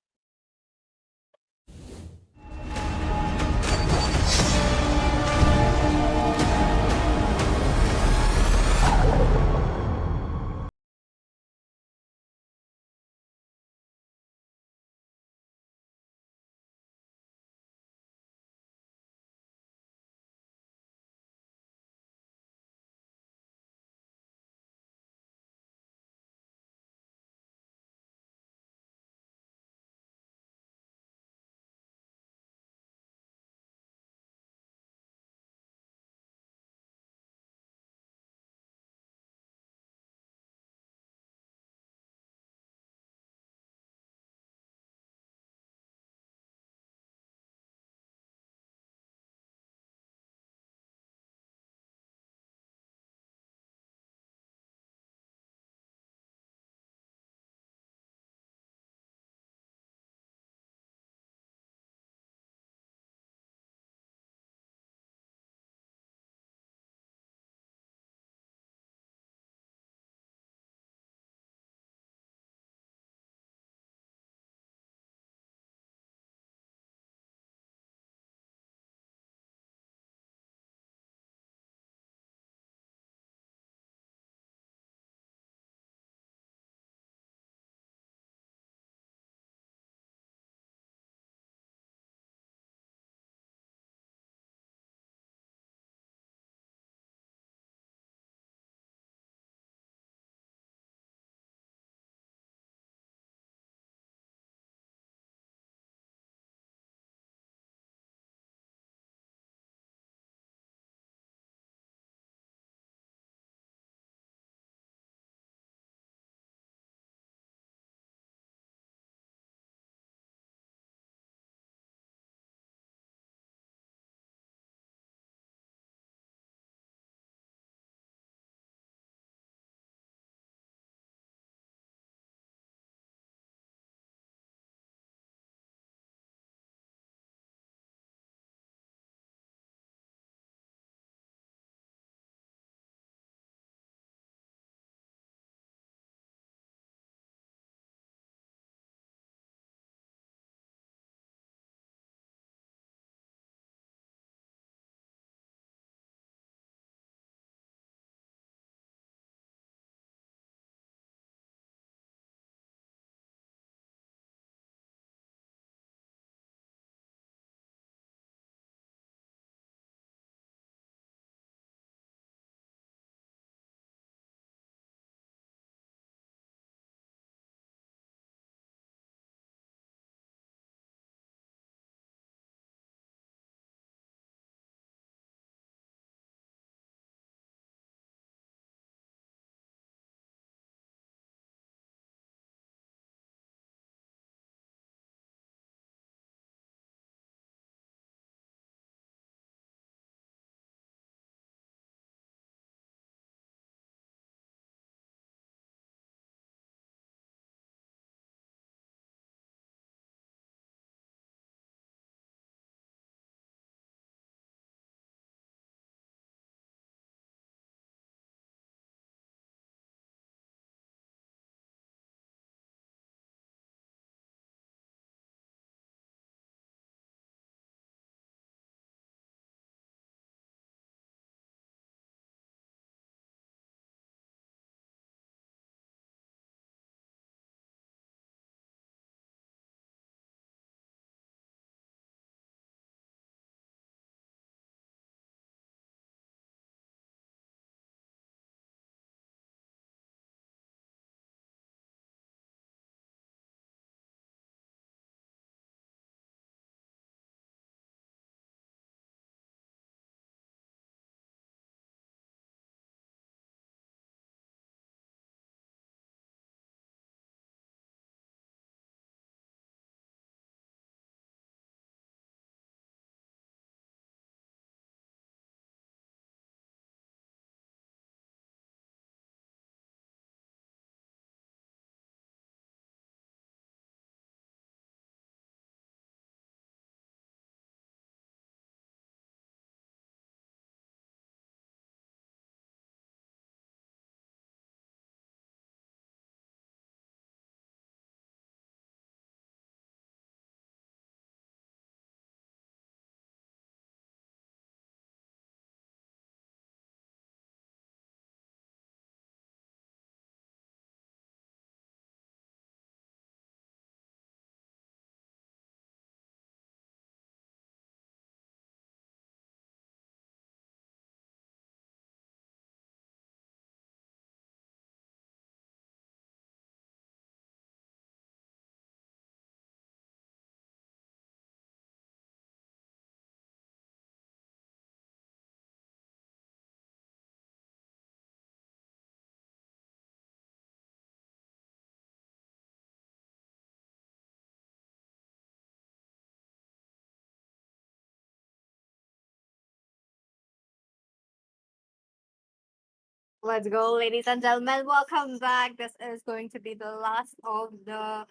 Let's go, ladies and gentlemen. Welcome back. This is going to be the last of the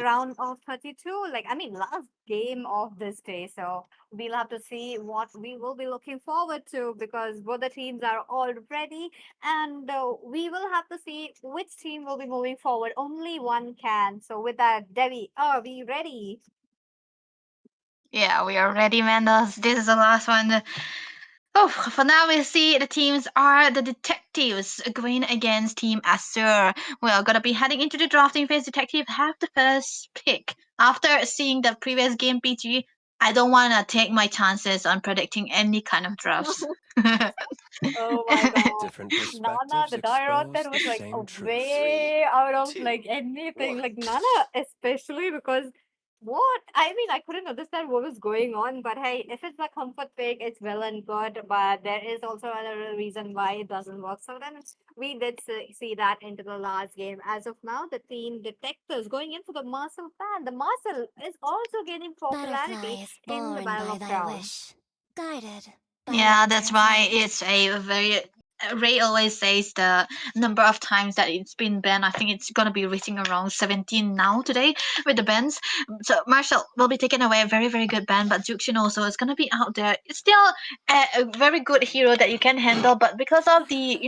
round of 32. Last game of this day. So we'll have to see what we will be looking forward to because both the teams are all ready. And we will have to see which team will be moving forward. Only one can. So with that, Devi, are we ready? Yeah, we are ready, man. This is the last one. Oh, for now we see the teams are the detectives going against Team Azure. We are gonna be heading into the drafting phase. Detective have the first pick. After seeing the previous game, PG, I don't wanna take my chances on predicting any kind of drafts. Oh my god. Different Nana, perspectives the guy out expose there the was like same truth. way out of 2, like anything. 1. Like Nana, especially because what? I couldn't understand what was going on. But hey, if it's a comfort pick, it's well and good. But there is also another reason why it doesn't work. So then we did see that into the last game. As of now, the team detectives going in for the Marcel ban. The Marcel is also gaining Butterfly popularity is in the born Battle by of thy Crown. wish, guided by Yeah, that's lantern's why light. it's a very. Ray always says the number of times that it's been banned. I think it's gonna be reaching around 17 now today with the bans. So Marshall will be taken away, a very very good ban. But Juxian also is gonna be out there. It's still a very good hero that you can handle, but because of the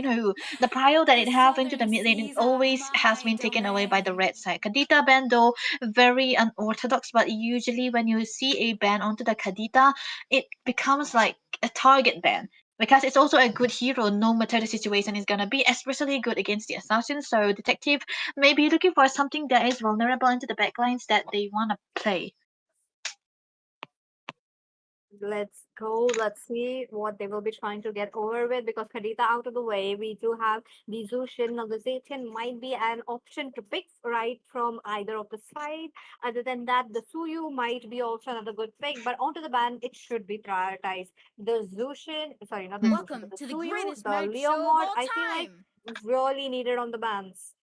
prio that The it have into the southern mid lane, it seas are always has my been taken away by the domain. red side. Kadita ban though very unorthodox, but usually when you see a ban onto the Kadita, it becomes like a target ban because it's also a good hero no matter the situation is gonna be, especially good against the assassin. So detective may be looking for something that is vulnerable into the backlines that they wanna play. Let's go. Let's see what they will be trying to get over with because Khadita out of the way. We do have the Zushin. Now, the Zetian might be an option to pick right from either of the side. Other than that, the Suyu might be also another good pick, but onto the ban, it should be prioritized. The Zushin, sorry, not the Zushin, but Welcome the to the Suyu, greatest the magic Leo show of mod, all I feel like time. really needed on the bans.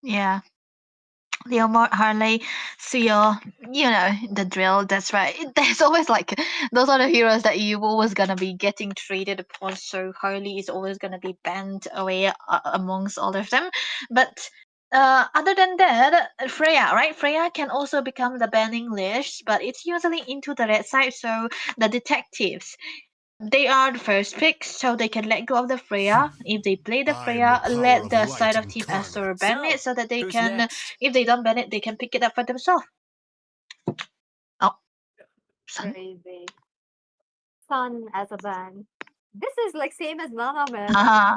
Yeah. Leomord, Harley, Suyo, you know the drill. That's right. There's always like those are the heroes that you always gonna be getting traded upon. So Harley is always gonna be banned away amongst all of them. But other than that, Freya, right? Freya can also become the banning list, but it's usually into the red side. So the detectives, they are the first pick, so they can let go of the Freya. If they play the I am the Freya, power let of the side light of Team Astor incarnate. ban it So, so that they who's can, next? if they don't ban it, they can pick it up for themselves. Oh, son. Crazy. Sun as a ban. This is like same as Nana, man. Uh,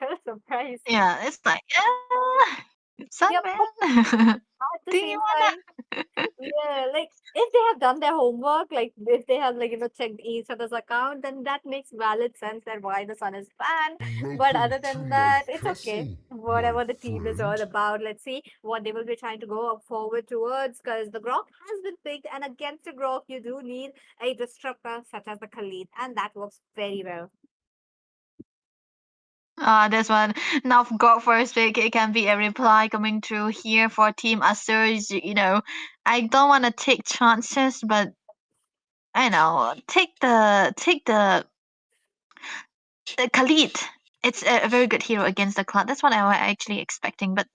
Just surprised. yeah, it's like, son, Yep, but man. at the Do you same time, wanna? yeah, like if they have done their homework, like if they have checked each other's account, then that makes valid sense that why the sun is banned. But Welcome other to than my that, it's okay. castle, my Whatever the team is all friend. about, let's see what they will be trying to go forward towards. Because the Grok has been picked, and against the Grok, you do need a disruptor such as the Khalid, and that works very well. This one. Now, God first pick, it can be a reply coming through here for Team Azures. I don't want to take chances, but I know take the Khalid. It's a very good hero against the cloud. That's what I was actually expecting. But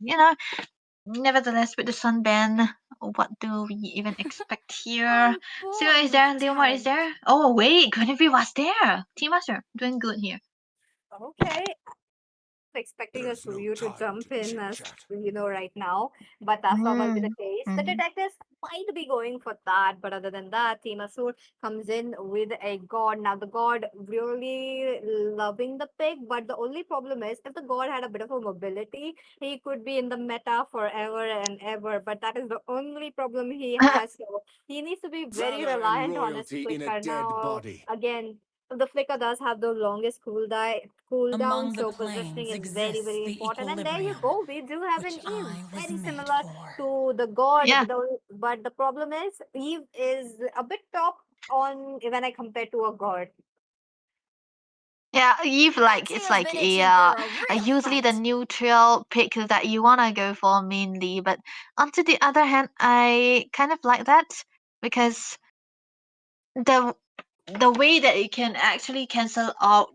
nevertheless, with the Sunban, what do we even expect here? I'm Siro born is with there. Leomar is talent. there. Oh wait, Guinevere was there. Team Master doing good here. Okay, expecting a There's no Suyu to time jump to in chit as chat. right now, but that's not going to be the case. The Mm. detectives might be going for that, but other than that, Team Asur comes in with a god. Now the god really loving the pick, but the only problem is if the god had a bit of a mobility, he could be in the meta forever and ever. But that is the only problem he has. So he needs to be very Valor and reliant on his royalty in a flicker. dead Now body. again, the flicker does have the longest cooldown, Among the so positioning planes is very, exists very the important. And there you equilibrium, go. We do have an which Eve, I was very made similar for. to the god. Yeah. But the problem is Eve is a bit top on when I compare to a god. Yeah, Eve That like it's tear's like been itching for a real usually the fight. neutral pick that you wanna go for mainly, but on to the other hand, I kind of like that because the the way that it can actually cancel out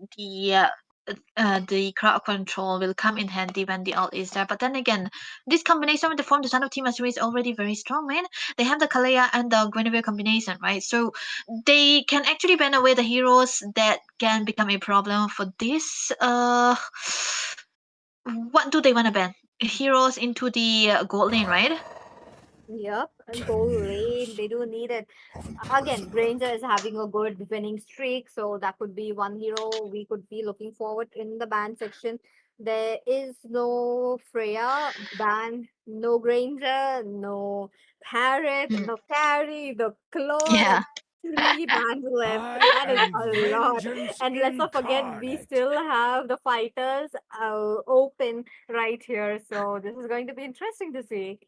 the crowd control will come in handy when the ult is there. But then again, this combination with the form design of Team Azure is already very strong, man. They have the Kalea and the Guinevere combination, right? So they can actually ban away the heroes that can become a problem for this. What do they want to ban? Heroes into the gold lane, right? Yep, and goal lane, they do need it. Again, Granger is having a good winning streak, so that could be one hero we could be looking forward in the ban section. There is no Freya ban, no Granger, no Parrot, Hmm. no Carry, the Claude, Yeah. and 3 bans left. I That is am a lot. vengeance And let's not forget, we incarnate. still have the fighters open right here, so this is going to be interesting to see.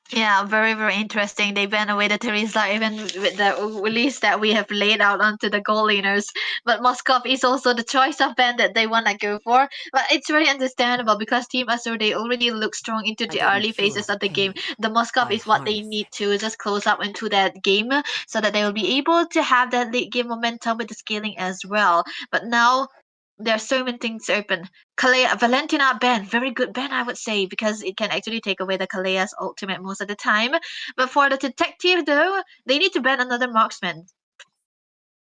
Yeah, very, very interesting. They ban away the Teresa even with the release that we have laid out onto the goal laners. But Moskov is also the choice of ban that they want to go for. But it's very understandable because Team Azure, they already look strong into I the didn't early kill phases her of the game. pain. The Moskov I is what they harnessed need it. to just close up into that game so that they will be able to have that late game momentum with the scaling as well. But now there are so many things open. Kalea, Valentina ban, very good ban, I would say, because it can actually take away the Kalea's ultimate most of the time. But for the detective, though, they need to ban another marksman.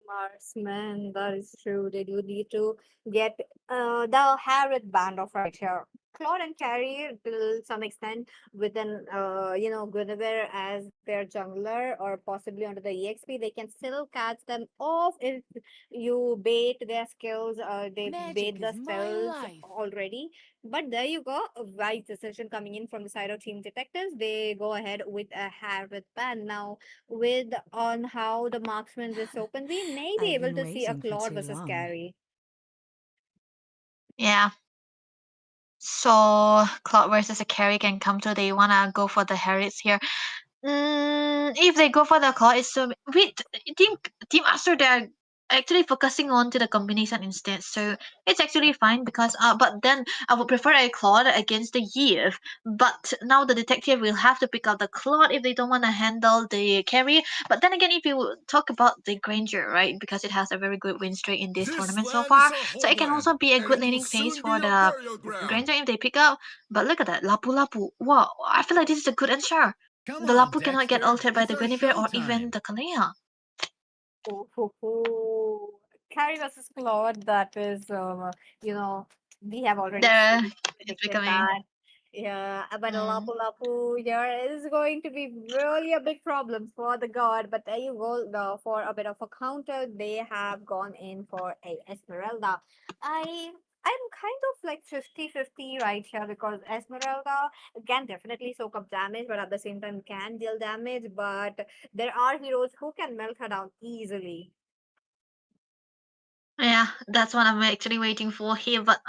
Marksman, that is true. They do need to get the Harrod band of right here. Claude and Carrie, to some extent, with an Guinevere as their jungler or possibly under the EXP, they can still catch them off if you bait their skills. They bait Magic the is my spells life. already. But there you go, a wise decision coming in from the side of Team Detectives. They go ahead with a Harrod band now with on how the marksman is open, we may be I've able been to see a waiting for Claude too versus long. Carry. Yeah. So Cloud versus a carry can come to. They wanna go for the Harris here. If they go for the call, it's so wait. Team Astro, they're actually focusing on to the combination instead, so it's actually fine because but then I would prefer a Claude against the Eve. But now the detective will have to pick up the Claude if they don't want to handle the carry. But then again, if you talk about the Granger, right, because it has a very good win streak in this This tournament so land is far, our so it can homeland, also be a and good it will laning phase soon be for our the burial ground. Granger if they pick up. But look at that, Lapu Lapu. Wow, I feel like this is a good answer. Come The on, Lapu cannot get Dexter. altered by It's the our Guinevere or even showtime. the Kalea. Oh. Carry versus Claude, that is, we have already There, it's predicted becoming. that. Yeah, but Mm. Lapu Lapu here is going to be really a big problem for the god. But there you go, for a bit of a counter, they have gone in for a Esmeralda. I'm kind of like 50-50 right here because Esmeralda can definitely soak up damage, but at the same time can deal damage. But there are heroes who can melt her down easily. Yeah, that's what I'm actually waiting for here. But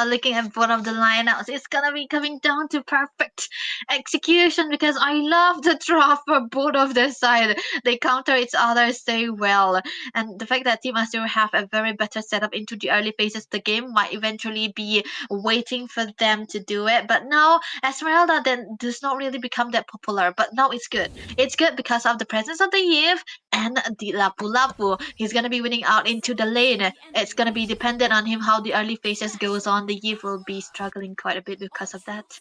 looking at both of the lineups, it's gonna be coming down to perfect execution because I love the draw for both of their side. They counter each other so well, and the fact that Team Azure have a very better setup into the early phases of the game might eventually be waiting for them to do it. But now Esmeralda then does not really become that popular. But now it's good. It's good because of the presence of the Eve and the Lapu Lapu. He's gonna be winning out into the lane. It's gonna be dependent on him how the early phases goes on. The Eve will be struggling quite a bit because of that.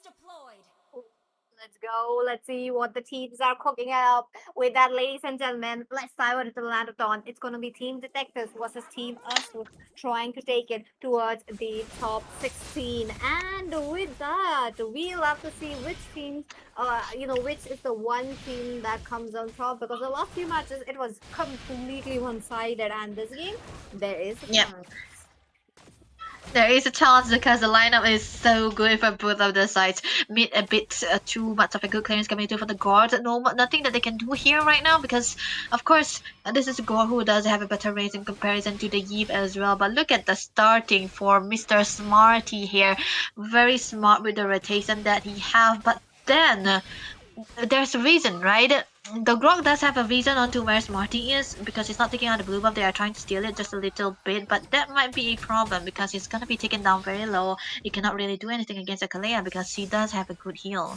Let's go. Let's see what the teams are cooking up with that, ladies and gentlemen. Let's dive into the land of dawn. It's going to be Team Detectives versus Team Us trying to take it towards the top 16. And with that, we'll have to see which teams, which is the one team that comes on top because the last few matches, it was completely one-sided. And this game, there is a Yep. chance. There is a chance because the lineup is so good for both of the sides. Mid a bit too much of a good clearance coming through for the guard. No, nothing that they can do here right now because, of course, this is a guard who does have a better range in comparison to the Eve as well. But look at the starting for Mr. Smarty here. Very smart with the rotation that he have. But then there's a reason, right? The Grog does have a reason on to where Smarty is because he's not taking out the blue buff. They are trying to steal it just a little bit, but that might be a problem because he's gonna be taken down very low. He cannot really do anything against a Kalea because he does have a good heal.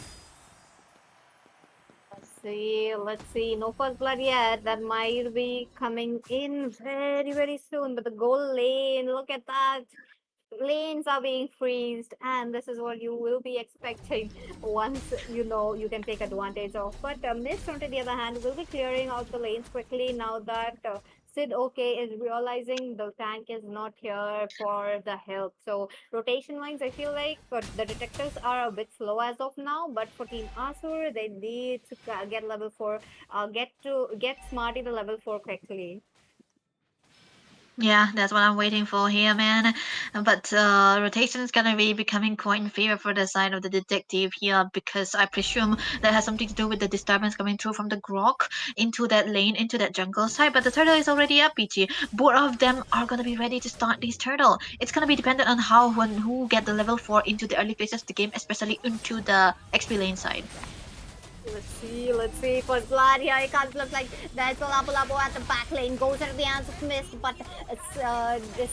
Let's Let's see. No first blood yet. That might be coming in very, very soon. But the goal lane, look at that. Lanes are being freezed, and this is what you will be expecting once you know you can take advantage of. But Mist, on the other hand, will be clearing out the lanes quickly now that Sid OK is realizing the tank is not here for the help. So rotation wise, I feel like the detectors are a bit slow as of now. But for Team Asur, they need to get level 4, get Smarty the level 4 quickly. Yeah, that's what I'm waiting for here, man. But rotation is gonna be becoming quite in favor for the side of the detective here because I presume that has something to do with the disturbance coming through from the Grok into that lane, into that jungle side. But the turtle is already up, PG. Both of them are gonna be ready to start this turtle. It's gonna be dependent on who get the level 4 into the early phases of the game, especially into the XP lane side. Let's see. First blood here. It can't look like there's a Lapu at the back lane. Goes into the hands of Mist, but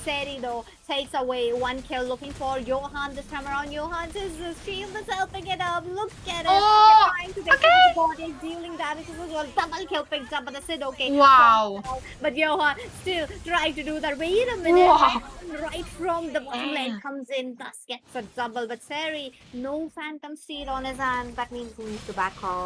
Seri though takes away 1 kill. Looking for Johan this time around. Johan just shield is helping it up. Look at it. Oh, Trying to get the body, dealing damage as well. Double kill picked up, but the Sid OK. Wow. But Johan still trying to do that. Wait a minute. Wow. Right from the bottom lane Yeah. comes in, thus gets a double. But Seri, no Phantom Steed on his hand. That means he needs to back off.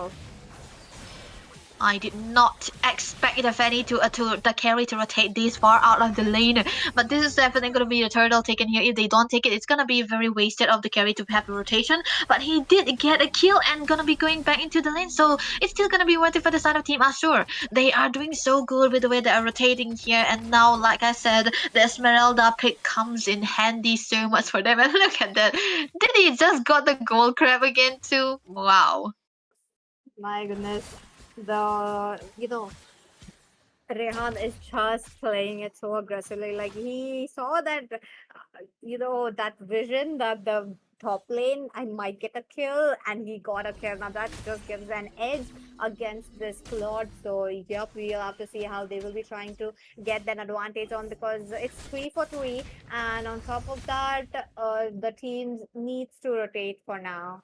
I did not expect the Fanny to the carry to rotate this far out of the lane, but this is definitely gonna be a turtle taken here. If they don't take it, it's gonna be very wasted of the carry to have a rotation. But he did get a kill and gonna be going back into the lane, so it's still gonna be worth it for the side of Team Asur. They are doing so good with the way they are rotating here, and now, like I said, the Esmeralda pick comes in handy so much for them. And look at that, did he just got the gold crab again too? Wow. My goodness. Rehan is just playing it so aggressively. Like he saw that, that vision that the top lane, I might get a kill, and he got a kill. Now that just gives an edge against this Claude. So yep, we'll have to see how they will be trying to get that advantage on, because it's 3 for 3, and on top of that, the teams needs to rotate for now.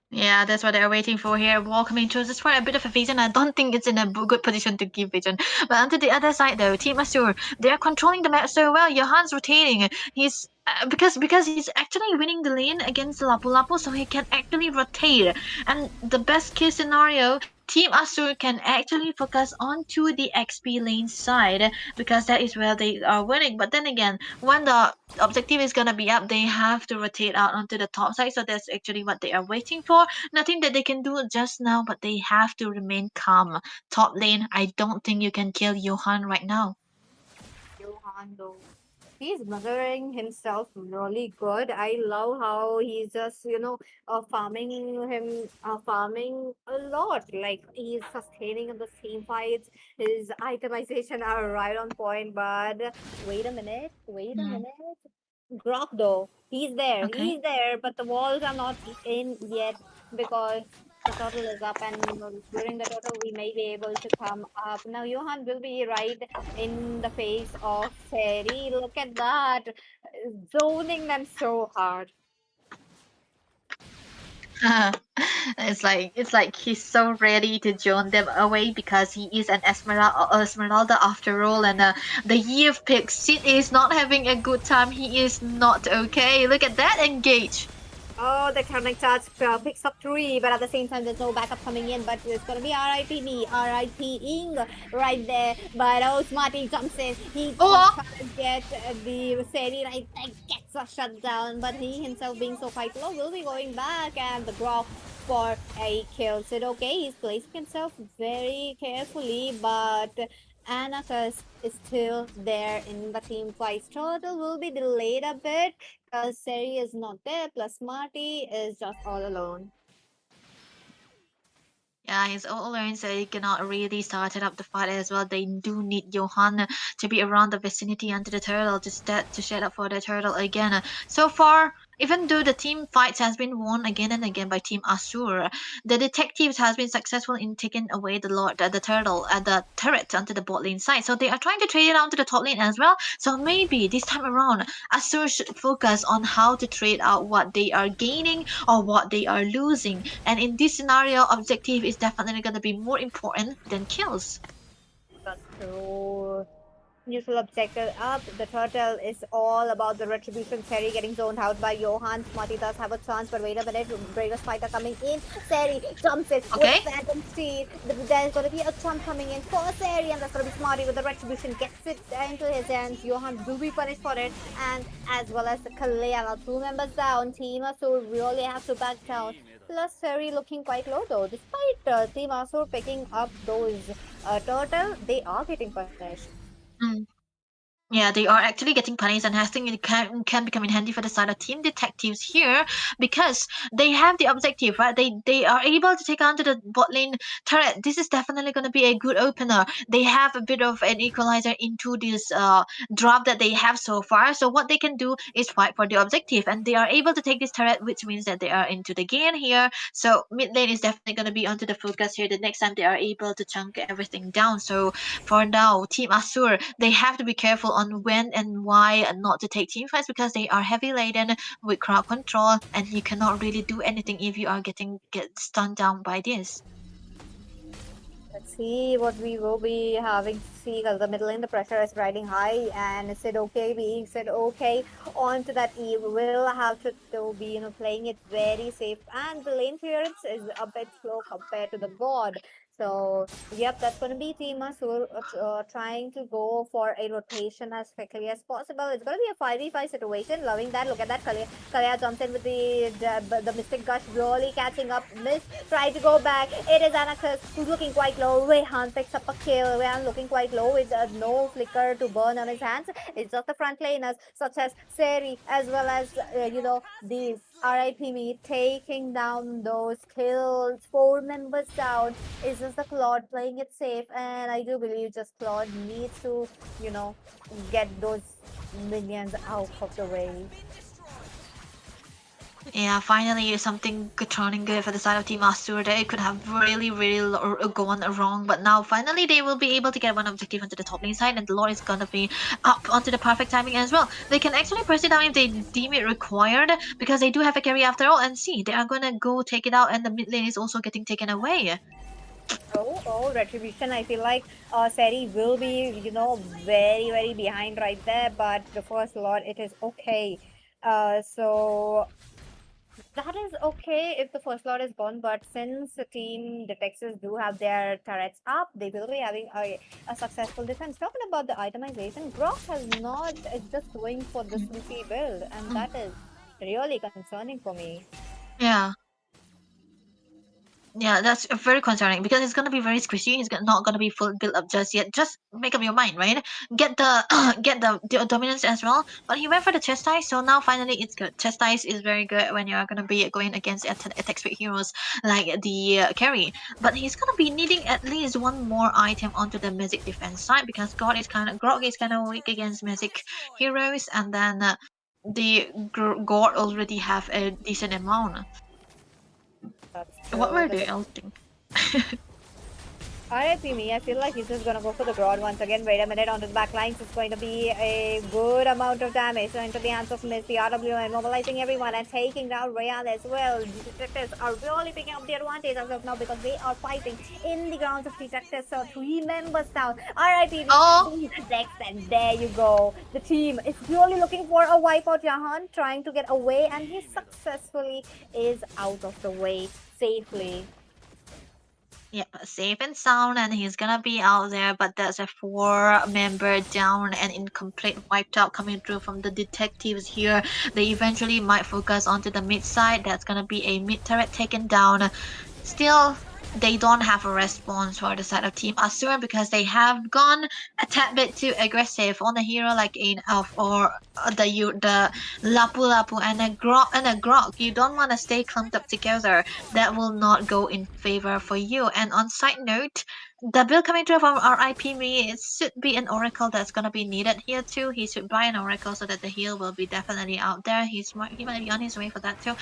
Yeah, that's what they're waiting for here. Wall coming through just for a bit of a vision. I don't think it's in a good position to give vision. But onto the other side though, Team Asur, they are controlling the map so well. Johan's rotating. He's because he's actually winning the lane against Lapu Lapu, so he can actually rotate. And the best case scenario, Team Asur can actually focus onto the XP lane side because that is where they are winning. But then again, when the objective is gonna be up, they have to rotate out onto the top side. So that's actually what they are waiting for. Nothing that they can do just now, but they have to remain calm. Top lane, I don't think you can kill Johan right now. Johan though, he's measuring himself really good. I love how he's just farming farming a lot. Like he's sustaining in the team fights. His itemization are right on point. But wait a minute, Grok though, he's Okay. there, but the walls are not in yet because the turtle is up, and during the turtle we may be able to come up. Now Johan will be right in the face of Fairy. Look at that, zoning them so hard. It's like he's so ready to join them away because he is an Esmeralda after all, and the year pick Sid is not having a good time. He is not okay. Look at that engage. Oh, the counting charge picks up 3, but at the same time, there's no backup coming in. But it's gonna be RIP-ing right there. But Smarty jumps in. He tries to get the Seri right there, gets a shutdown. But he himself, being so quite low, will be going back, and the Grok for a kill. So okay, he's placing himself very carefully, but Anakas is still there in the team fight. Turtle will be delayed a bit because Seri is not there, plus Marty is just all alone. Yeah, he's all alone, so he cannot really start it up the fight as well. They do need Johan to be around the vicinity under the turtle to set up for the turtle again. So far, even though the team fights has been won again and again by Team Asur, the detectives has been successful in taking away the turtle the turret onto the bot lane side. So they are trying to trade it onto the top lane as well. So maybe this time around, Asur should focus on how to trade out what they are gaining or what they are losing. And in this scenario, objective is definitely going to be more important than kills. That's true. Neutral objective up. The turtle is all about the retribution. Seri getting zoned out by Johan. Smarty does have a chance, but wait a minute. Bravest fighter coming in. Seri jumps it Okay. with Phantom Steed. There's going to be a jump coming in for Seri, and that's going to be Smarty with the retribution. Gets it into his hands. Johan will be punished for it, and as well as Kalea. Now 2 members down. Team Asur really have to back down. Plus Seri looking quite low though. Despite Team Asur picking up those turtle, they are getting punished. Yeah, they are actually getting punished, and I think it can become in handy for the side of team detectives here because they have the objective, right? They are able to take on to the bot lane turret. This is definitely going to be a good opener. They have a bit of an equalizer into this drop that they have so far. So what they can do is fight for the objective, and they are able to take this turret, which means that they are into the gain here. So mid lane is definitely going to be onto the focus here. The next time they are able to chunk everything down. So for now, Team Asur, they have to be careful on when and why not to take team fights because they are heavy laden with crowd control, and you cannot really do anything if you are get stunned down by this. Let's see what we will be having to see because the middle lane, the pressure is riding high, and Sid okay being said okay onto that Eve will have to be playing it very safe, and the lane clearance is a bit slow compared to the god. So yep, that's going to be Team Asur trying to go for a rotation as quickly as possible. It's going to be a 5v5 situation. Loving that. Look at that. Kalea jumps in with the Mystic Gush really catching up. Miss try to go back. It is Anakus who's looking quite low. Rehan picks up a kill. Rehan looking quite low with no flicker to burn on his hands. It's just the front laners such as Seri as well as the RIP me taking down those kills. 4 members down. It's just the Claude playing it safe, and I do believe just Claude needs to get those minions out of the way. Yeah, finally something turning good for the side of Team Asur. They could have really gone wrong, but now finally they will be able to get one objective onto the top lane side, and the Lord is gonna be up onto the perfect timing as well. They can actually press it down if they deem it required because they do have a carry after all, and see, they are gonna go take it out, and the mid lane is also getting taken away. Oh, retribution. I feel like Seri will be, very behind right there, but the first Lord, it is okay. So that is okay if the first Lord is gone, but since the team detectives do have their turrets up, they will be having a successful defense. Talking about the itemization, Grok has not just going for the sleepy build, and that is really concerning for me. Yeah, that's very concerning because it's gonna be very squishy. It's not gonna be full built up just yet. Just make up your mind, right? Get the get the dominance as well. But he went for the chastise, so now finally it's good. Chastise is very good when you're gonna be going against attack speed heroes like the carry. But he's gonna be needing at least one more item onto the magic defense side because Grog is kind of weak against magic heroes, and then the God already have a decent amount. What were they ulting? RIP me, I feel like he's just gonna go for the broad once again. Wait a minute, onto the back lines. It's going to be a good amount of damage. So into the hands of Miss, the RWM mobilizing everyone and taking down Real as well. The detectives are really picking up the advantage as of now because they are fighting in the grounds of detectives. So 3 members down. RIP next, and there you go. The team is really looking for a wipeout. Jahan trying to get away, and he successfully is out of the way safely. Yeah, safe and sound, and he's gonna be out there, but there's a 4-member down and incomplete wiped out coming through from the detectives here. They eventually might focus onto the mid side. That's gonna be a mid turret taken down. Still, they don't have a response for the side of Team Asur because they have gone a tad bit too aggressive on a hero like Elf or the Lapu and a Grok. You don't want to stay clumped up together. That will not go in favor for you. And on side note, the build coming through from our IP me, it should be an Oracle that's gonna be needed here too. He should buy an Oracle so that the heal will be definitely out there. He might be on his way for that too.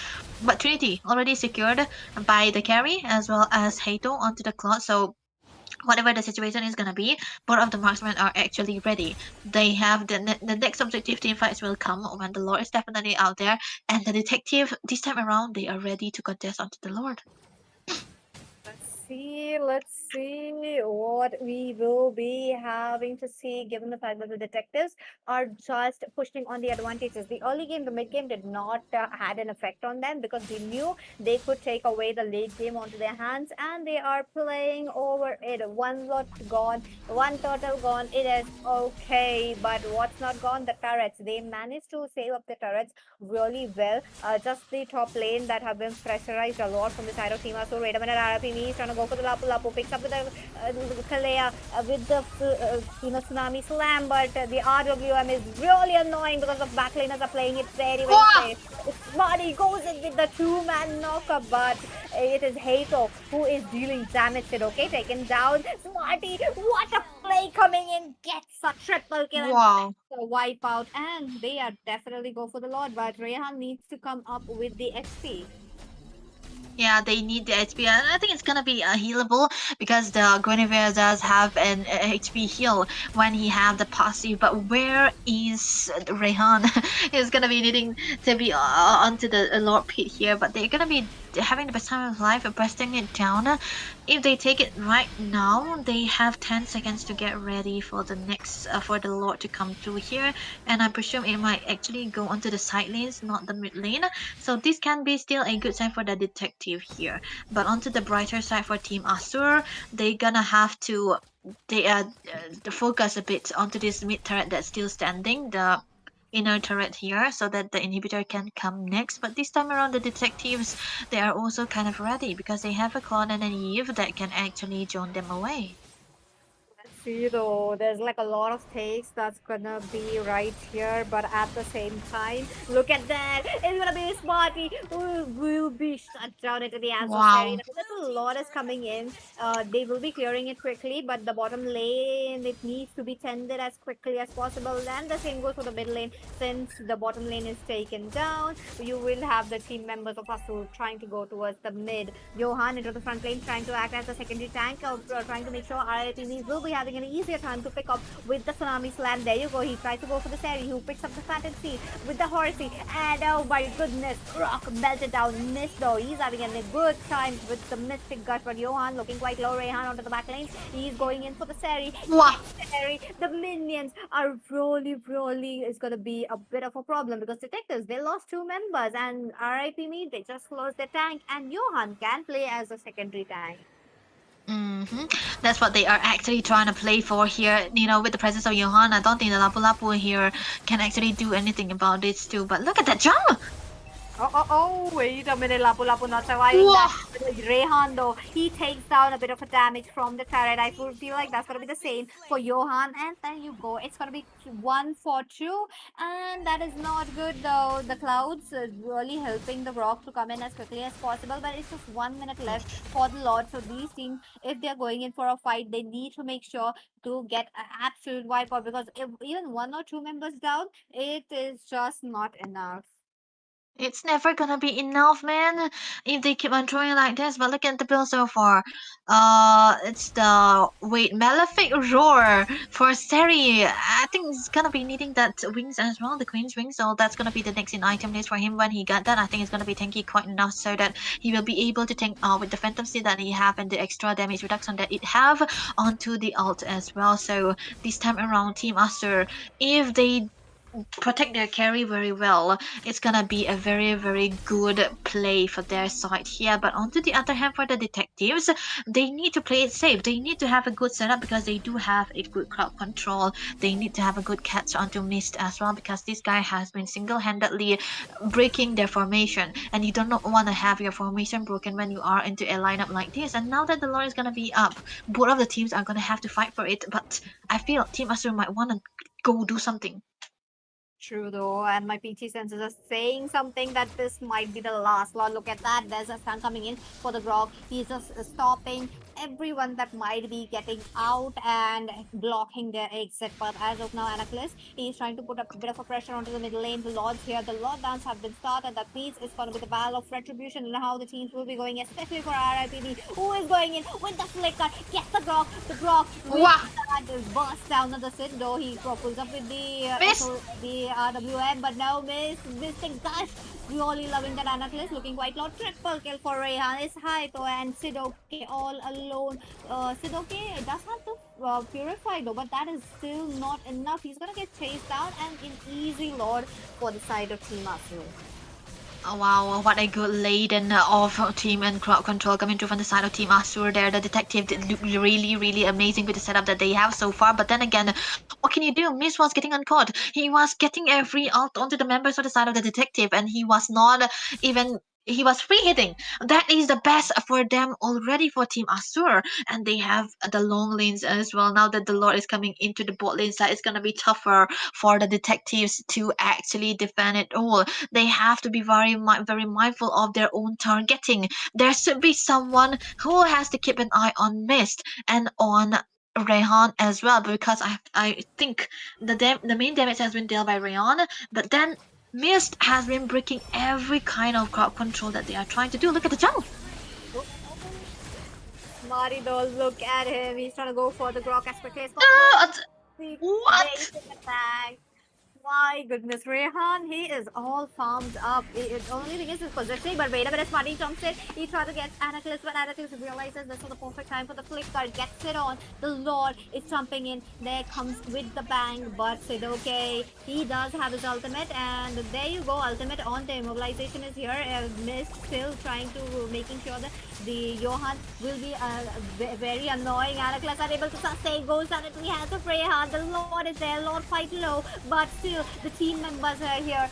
But Trinity already secured by the carry as well as Hato onto the clock. So whatever the situation is gonna be, both of the marksmen are actually ready. They have the next objective team fights will come when the Lord is definitely out there, and the detective this time around they are ready to contest onto the Lord. Let's see what we will be having to see, given the fact that the detectives are just pushing on the advantages. The early game, the mid game did not had an effect on them because they knew they could take away the late game onto their hands, and they are playing over it. One lot gone, one turtle gone. It is okay, but what's not gone? The turrets. They managed to save up the turrets really well. Just the top lane that have been pressurized a lot from the side of Team Asur. Wait a minute, RPM is trying to go for the Lapu Lapu, picks up with the Kalea with the Tsunami Slam, but the RWM is really annoying because the backlaners are playing it very, very safe. Smarty goes in with the two-man knocker, but it is Hato who is dealing damage. Okay, taken down. Smarty, what a play coming in, gets a triple kill. Wow. A wipe out, and they are definitely go for the Lord, but Rehan needs to come up with the XP. Yeah, they need the HP, and I think it's gonna be healable because the Guinevere does have an HP heal when he have the passive. But where is Rehan? He's gonna be needing to be onto the Lord Pit here, but they're gonna be having the best time of his life, busting it down. If they take it right now, they have 10 seconds to get ready for the next for the Lord to come through here, and I presume it might actually go onto the side lanes, not the mid lane. So this can be still a good sign for the detective here. But onto the brighter side for Team Asur, they gonna have to focus a bit onto this mid turret that's still standing, the inner turret here, so that the inhibitor can come next. But this time around, the detectives, they are also kind of ready because they have a Claude and an Eve that can actually drone them away. Let's see though, there's like a lot of stakes that's gonna be right here, but at the same time, look at that, it's gonna be Smarty who will be shut down into the adversary. Wow. There's a lot is coming in. They will be clearing it quickly, but the bottom lane, it needs to be tended as quickly as possible, and the same goes for the mid lane. Since the bottom lane is taken down, you will have the team members of Asur trying to go towards the mid. Johan into the front lane, trying to act as a secondary tank, trying to make sure RIPs will be having an easier time to pick up with the Tsunami Slam. There you go. He tries to go for the Seri, who picks up the Phantom Seed with the Horsey. And oh my goodness, Rock melted down. Missed though. He's having a good time with the Mystic Gush. But Johan looking quite low. Rehan onto the back lane. He's going in for the Seri. Wow. Seri. The minions are really is going to be a bit of a problem because detectives, they lost 2 members. And RIP me, they just lost their tank. And Johan can play as a secondary tank. That's what they are actually trying to play for here. You know, with the presence of Johan, I don't think the Lapu Lapu here can actually do anything about this too. But look at that jump! Wait a minute, Lapu Lapu not surviving that. Rehan though, he takes down a bit of a damage from the turret. I feel like that's gonna be the same for Johan, and there you go. It's gonna be 1 for 2, and that is not good though. The clouds is really helping the Rock to come in as quickly as possible, but it's just 1 minute left for the Lord. So these teams, if they're going in for a fight, they need to make sure to get an absolute wipeout, because if even 1 or 2 members down, it is just not enough. It's never gonna be enough, man, if they keep on throwing like this. But look at the build so far. It's the Malefic Roar for Seri. I think it's gonna be needing that wings as well, the Queen's wings. So that's gonna be the next in item list for him when he got that. I think it's gonna be tanky quite enough so that he will be able to tank with the Phantom Seed that he have and the extra damage reduction that it have onto the ult as well. So this time around, Team Asur, if they protect their carry very well, it's gonna be a very good play for their side here. But on to the other hand, for the detectives, they need to play it safe. They need to have a good setup because they do have a good crowd control. They need to have a good catch onto Mist as well, because this guy has been single-handedly breaking their formation, and you don't want to have your formation broken when you are into a lineup like this. And now that the Lord is gonna be up, both of the teams are gonna have to fight for it. But I feel Team Asur might want to go do something. True though, and my PT senses are saying something that this might be the last lot. Look at that, there's a stun coming in for the Grog. He's just stopping everyone that might be getting out and blocking their exit. But as of now, Anaclis, he's trying to put a bit of a pressure onto the middle lane. The Lords here, the Lord dance have been started. That means it's going to be the battle of retribution and how the teams will be going, especially for RIPD, who is going in with the flicker, gets the Grok with Wow. that burst down on the Sindo. He pulls up with the Miss. the RWM, but now missing Gush. Really loving that Anaclis, looking quite low. Triple kill for Rehan. It's Haito and Sidoke all alone. Sidoke does have to purify though, but that is still not enough. He's gonna get chased down and an easy lord for the side of Team Asu. Oh, wow, what a good laden of team and crowd control coming through from the side of Team Asur there. The detective did look really, really amazing with the setup that they have so far. But then again, what can you do? Miss was getting uncaught. He was getting every ult onto the members of the side of the detective, and he was not even. He was free hitting. That is the best for them already for Team Asur. And they have the long lanes as well. Now that the Lord is coming into the bot lane side, it's going to be tougher for the detectives to actually defend it all. They have to be very mindful of their own targeting. There should be someone who has to keep an eye on Mist and on Rehan as well, because I think the main damage has been dealt by Rehan, but then Mist has been breaking every kind of crowd control that they are trying to do. Look at the jump. Smarty doll, look at him. He's trying to go for the Grok as quickly as Uh, possible. The what? basic attack. My goodness, Rehan, he is all farmed up. The only thing is his positioning, but wait a minute, Smarty jumps in. He tries to get Anaclis, but Anaclis realizes this is the perfect time for the flicker. Gets it on. The Lord is jumping in. There comes with the bang, but Sidoke, he does have his ultimate, and there you go, ultimate on. The immobilization is here. Mist still trying to making sure that the Johan will be very annoying. Anaclis unable to sustain. Goes down into the hands of Rehan. The Lord is there. Lord fight low, but still the team members are here.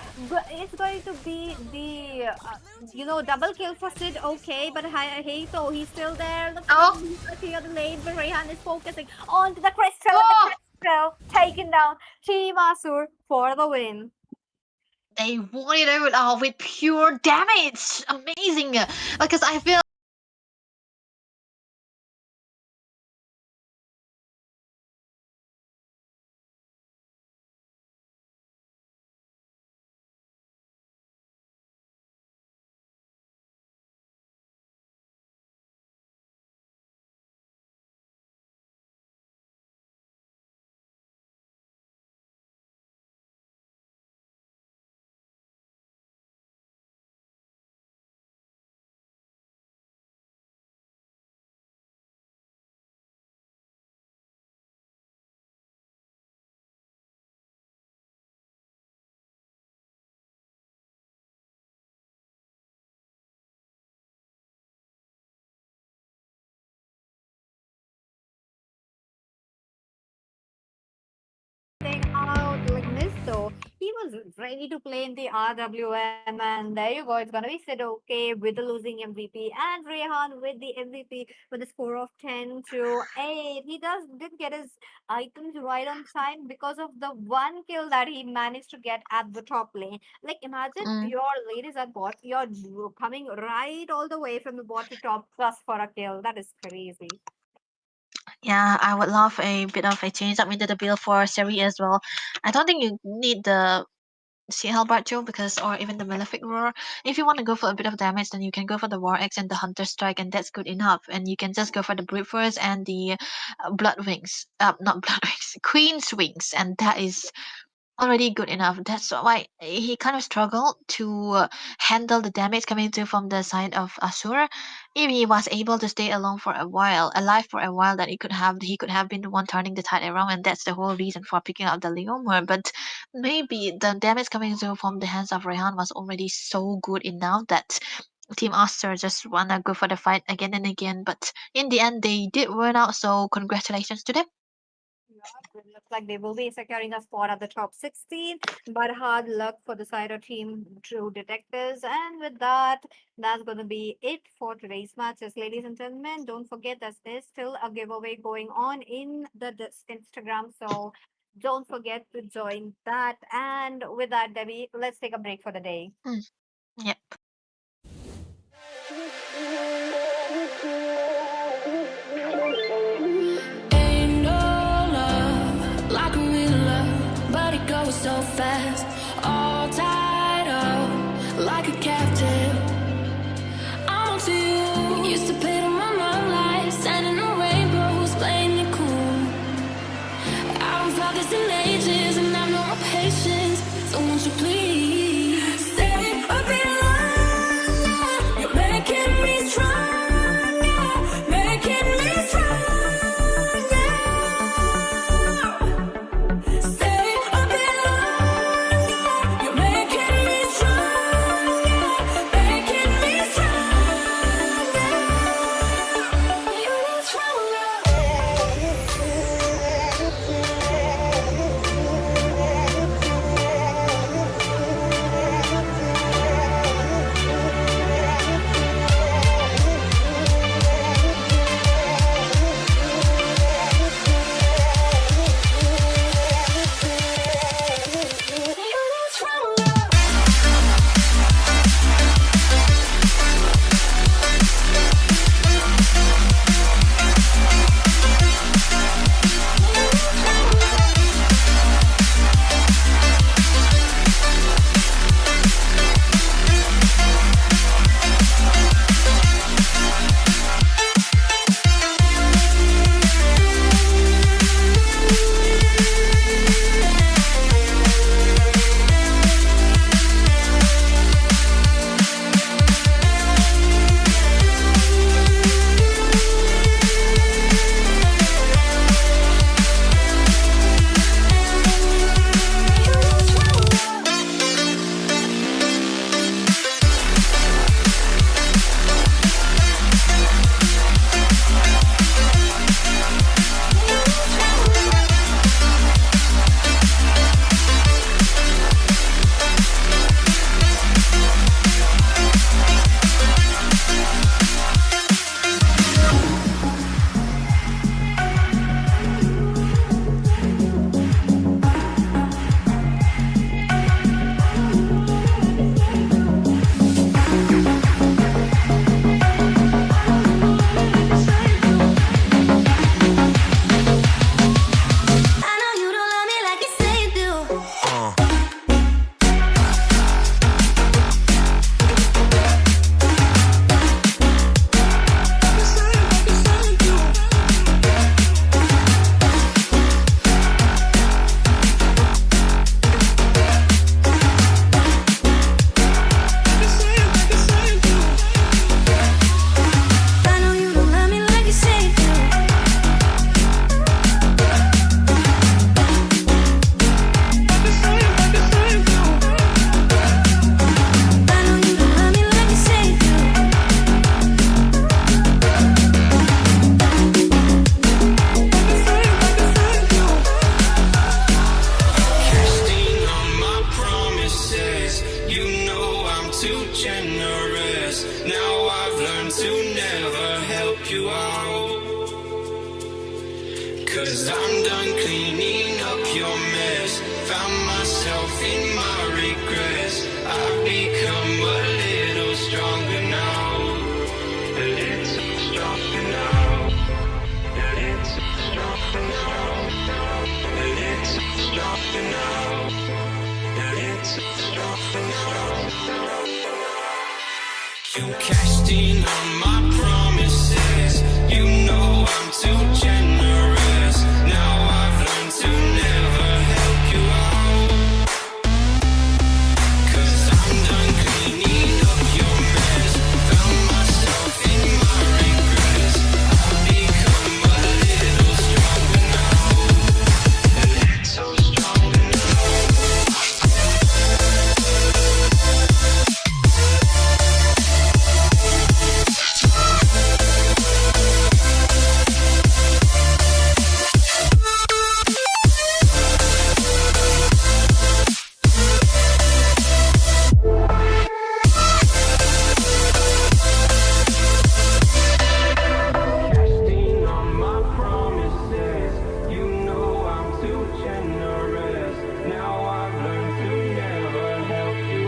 It's going to be the double kill for Sid. Okay, but Hato, he's still there. Look at the clear the lane, but Rehan is focusing on to the crystal. Oh! The crystal taking down Team Asur for the win. They won it out with pure damage. Amazing. Because I feel Out like this, so he was ready to play in the RWM, and there you go. It's gonna be Sidoke with the losing MVP and Rehan with the MVP with a score of 10-8. He didn't get his items right on time because of the one kill that he managed to get at the top lane. Like imagine your lane is at bot, you're coming right all the way from the bot to top just for a kill. That is crazy. yeah, I would love a bit of a change up into the build for Seri as well. I don't think you need the Sea Halberd Joe because or even the Malefic Roar. If you want to go for a bit of damage, then you can go for the War Axe and the Hunter Strike, and that's good enough. And you can just go for the Brute Force and the Blood Wings. Not Blood Wings, Queen's Wings, and that is already good enough. That's why he kind of struggled to handle the damage coming through from the side of Asura. If he was able to stay alive for a while, that he could have been the one turning the tide around, and that's the whole reason for picking up the Leomor. But maybe the damage coming through from the hands of Rehan was already so good enough that Team Aster just wanna go for the fight again and again. But in the end, they did win out. So congratulations to them. It looks like they will be securing a spot at the top 16, but hard luck for the side of Team True Detectives. And with that, that's going to be it for today's matches. Ladies and gentlemen, don't forget that there's still a giveaway going on in this Instagram. So don't forget to join that. And with that, Debbie, let's take a break for the day. Yep. so fast, all tied up like a captive. I'm on to you. Used to pay to my mom life, standing on rainbows, playing it cool. I haven't felt this in ages, and I've no more patience. So won't you please stay a bit longer? You're making me stronger, making me stronger. Stay a bit longer. You're making me stronger, making me stronger. You're stronger. Cause I'm done cleaning up your mess. Found myself in my regrets. I've become a little stronger now. A little stronger now. A little stronger now. A little stronger now. A little stronger now. You cashed in on my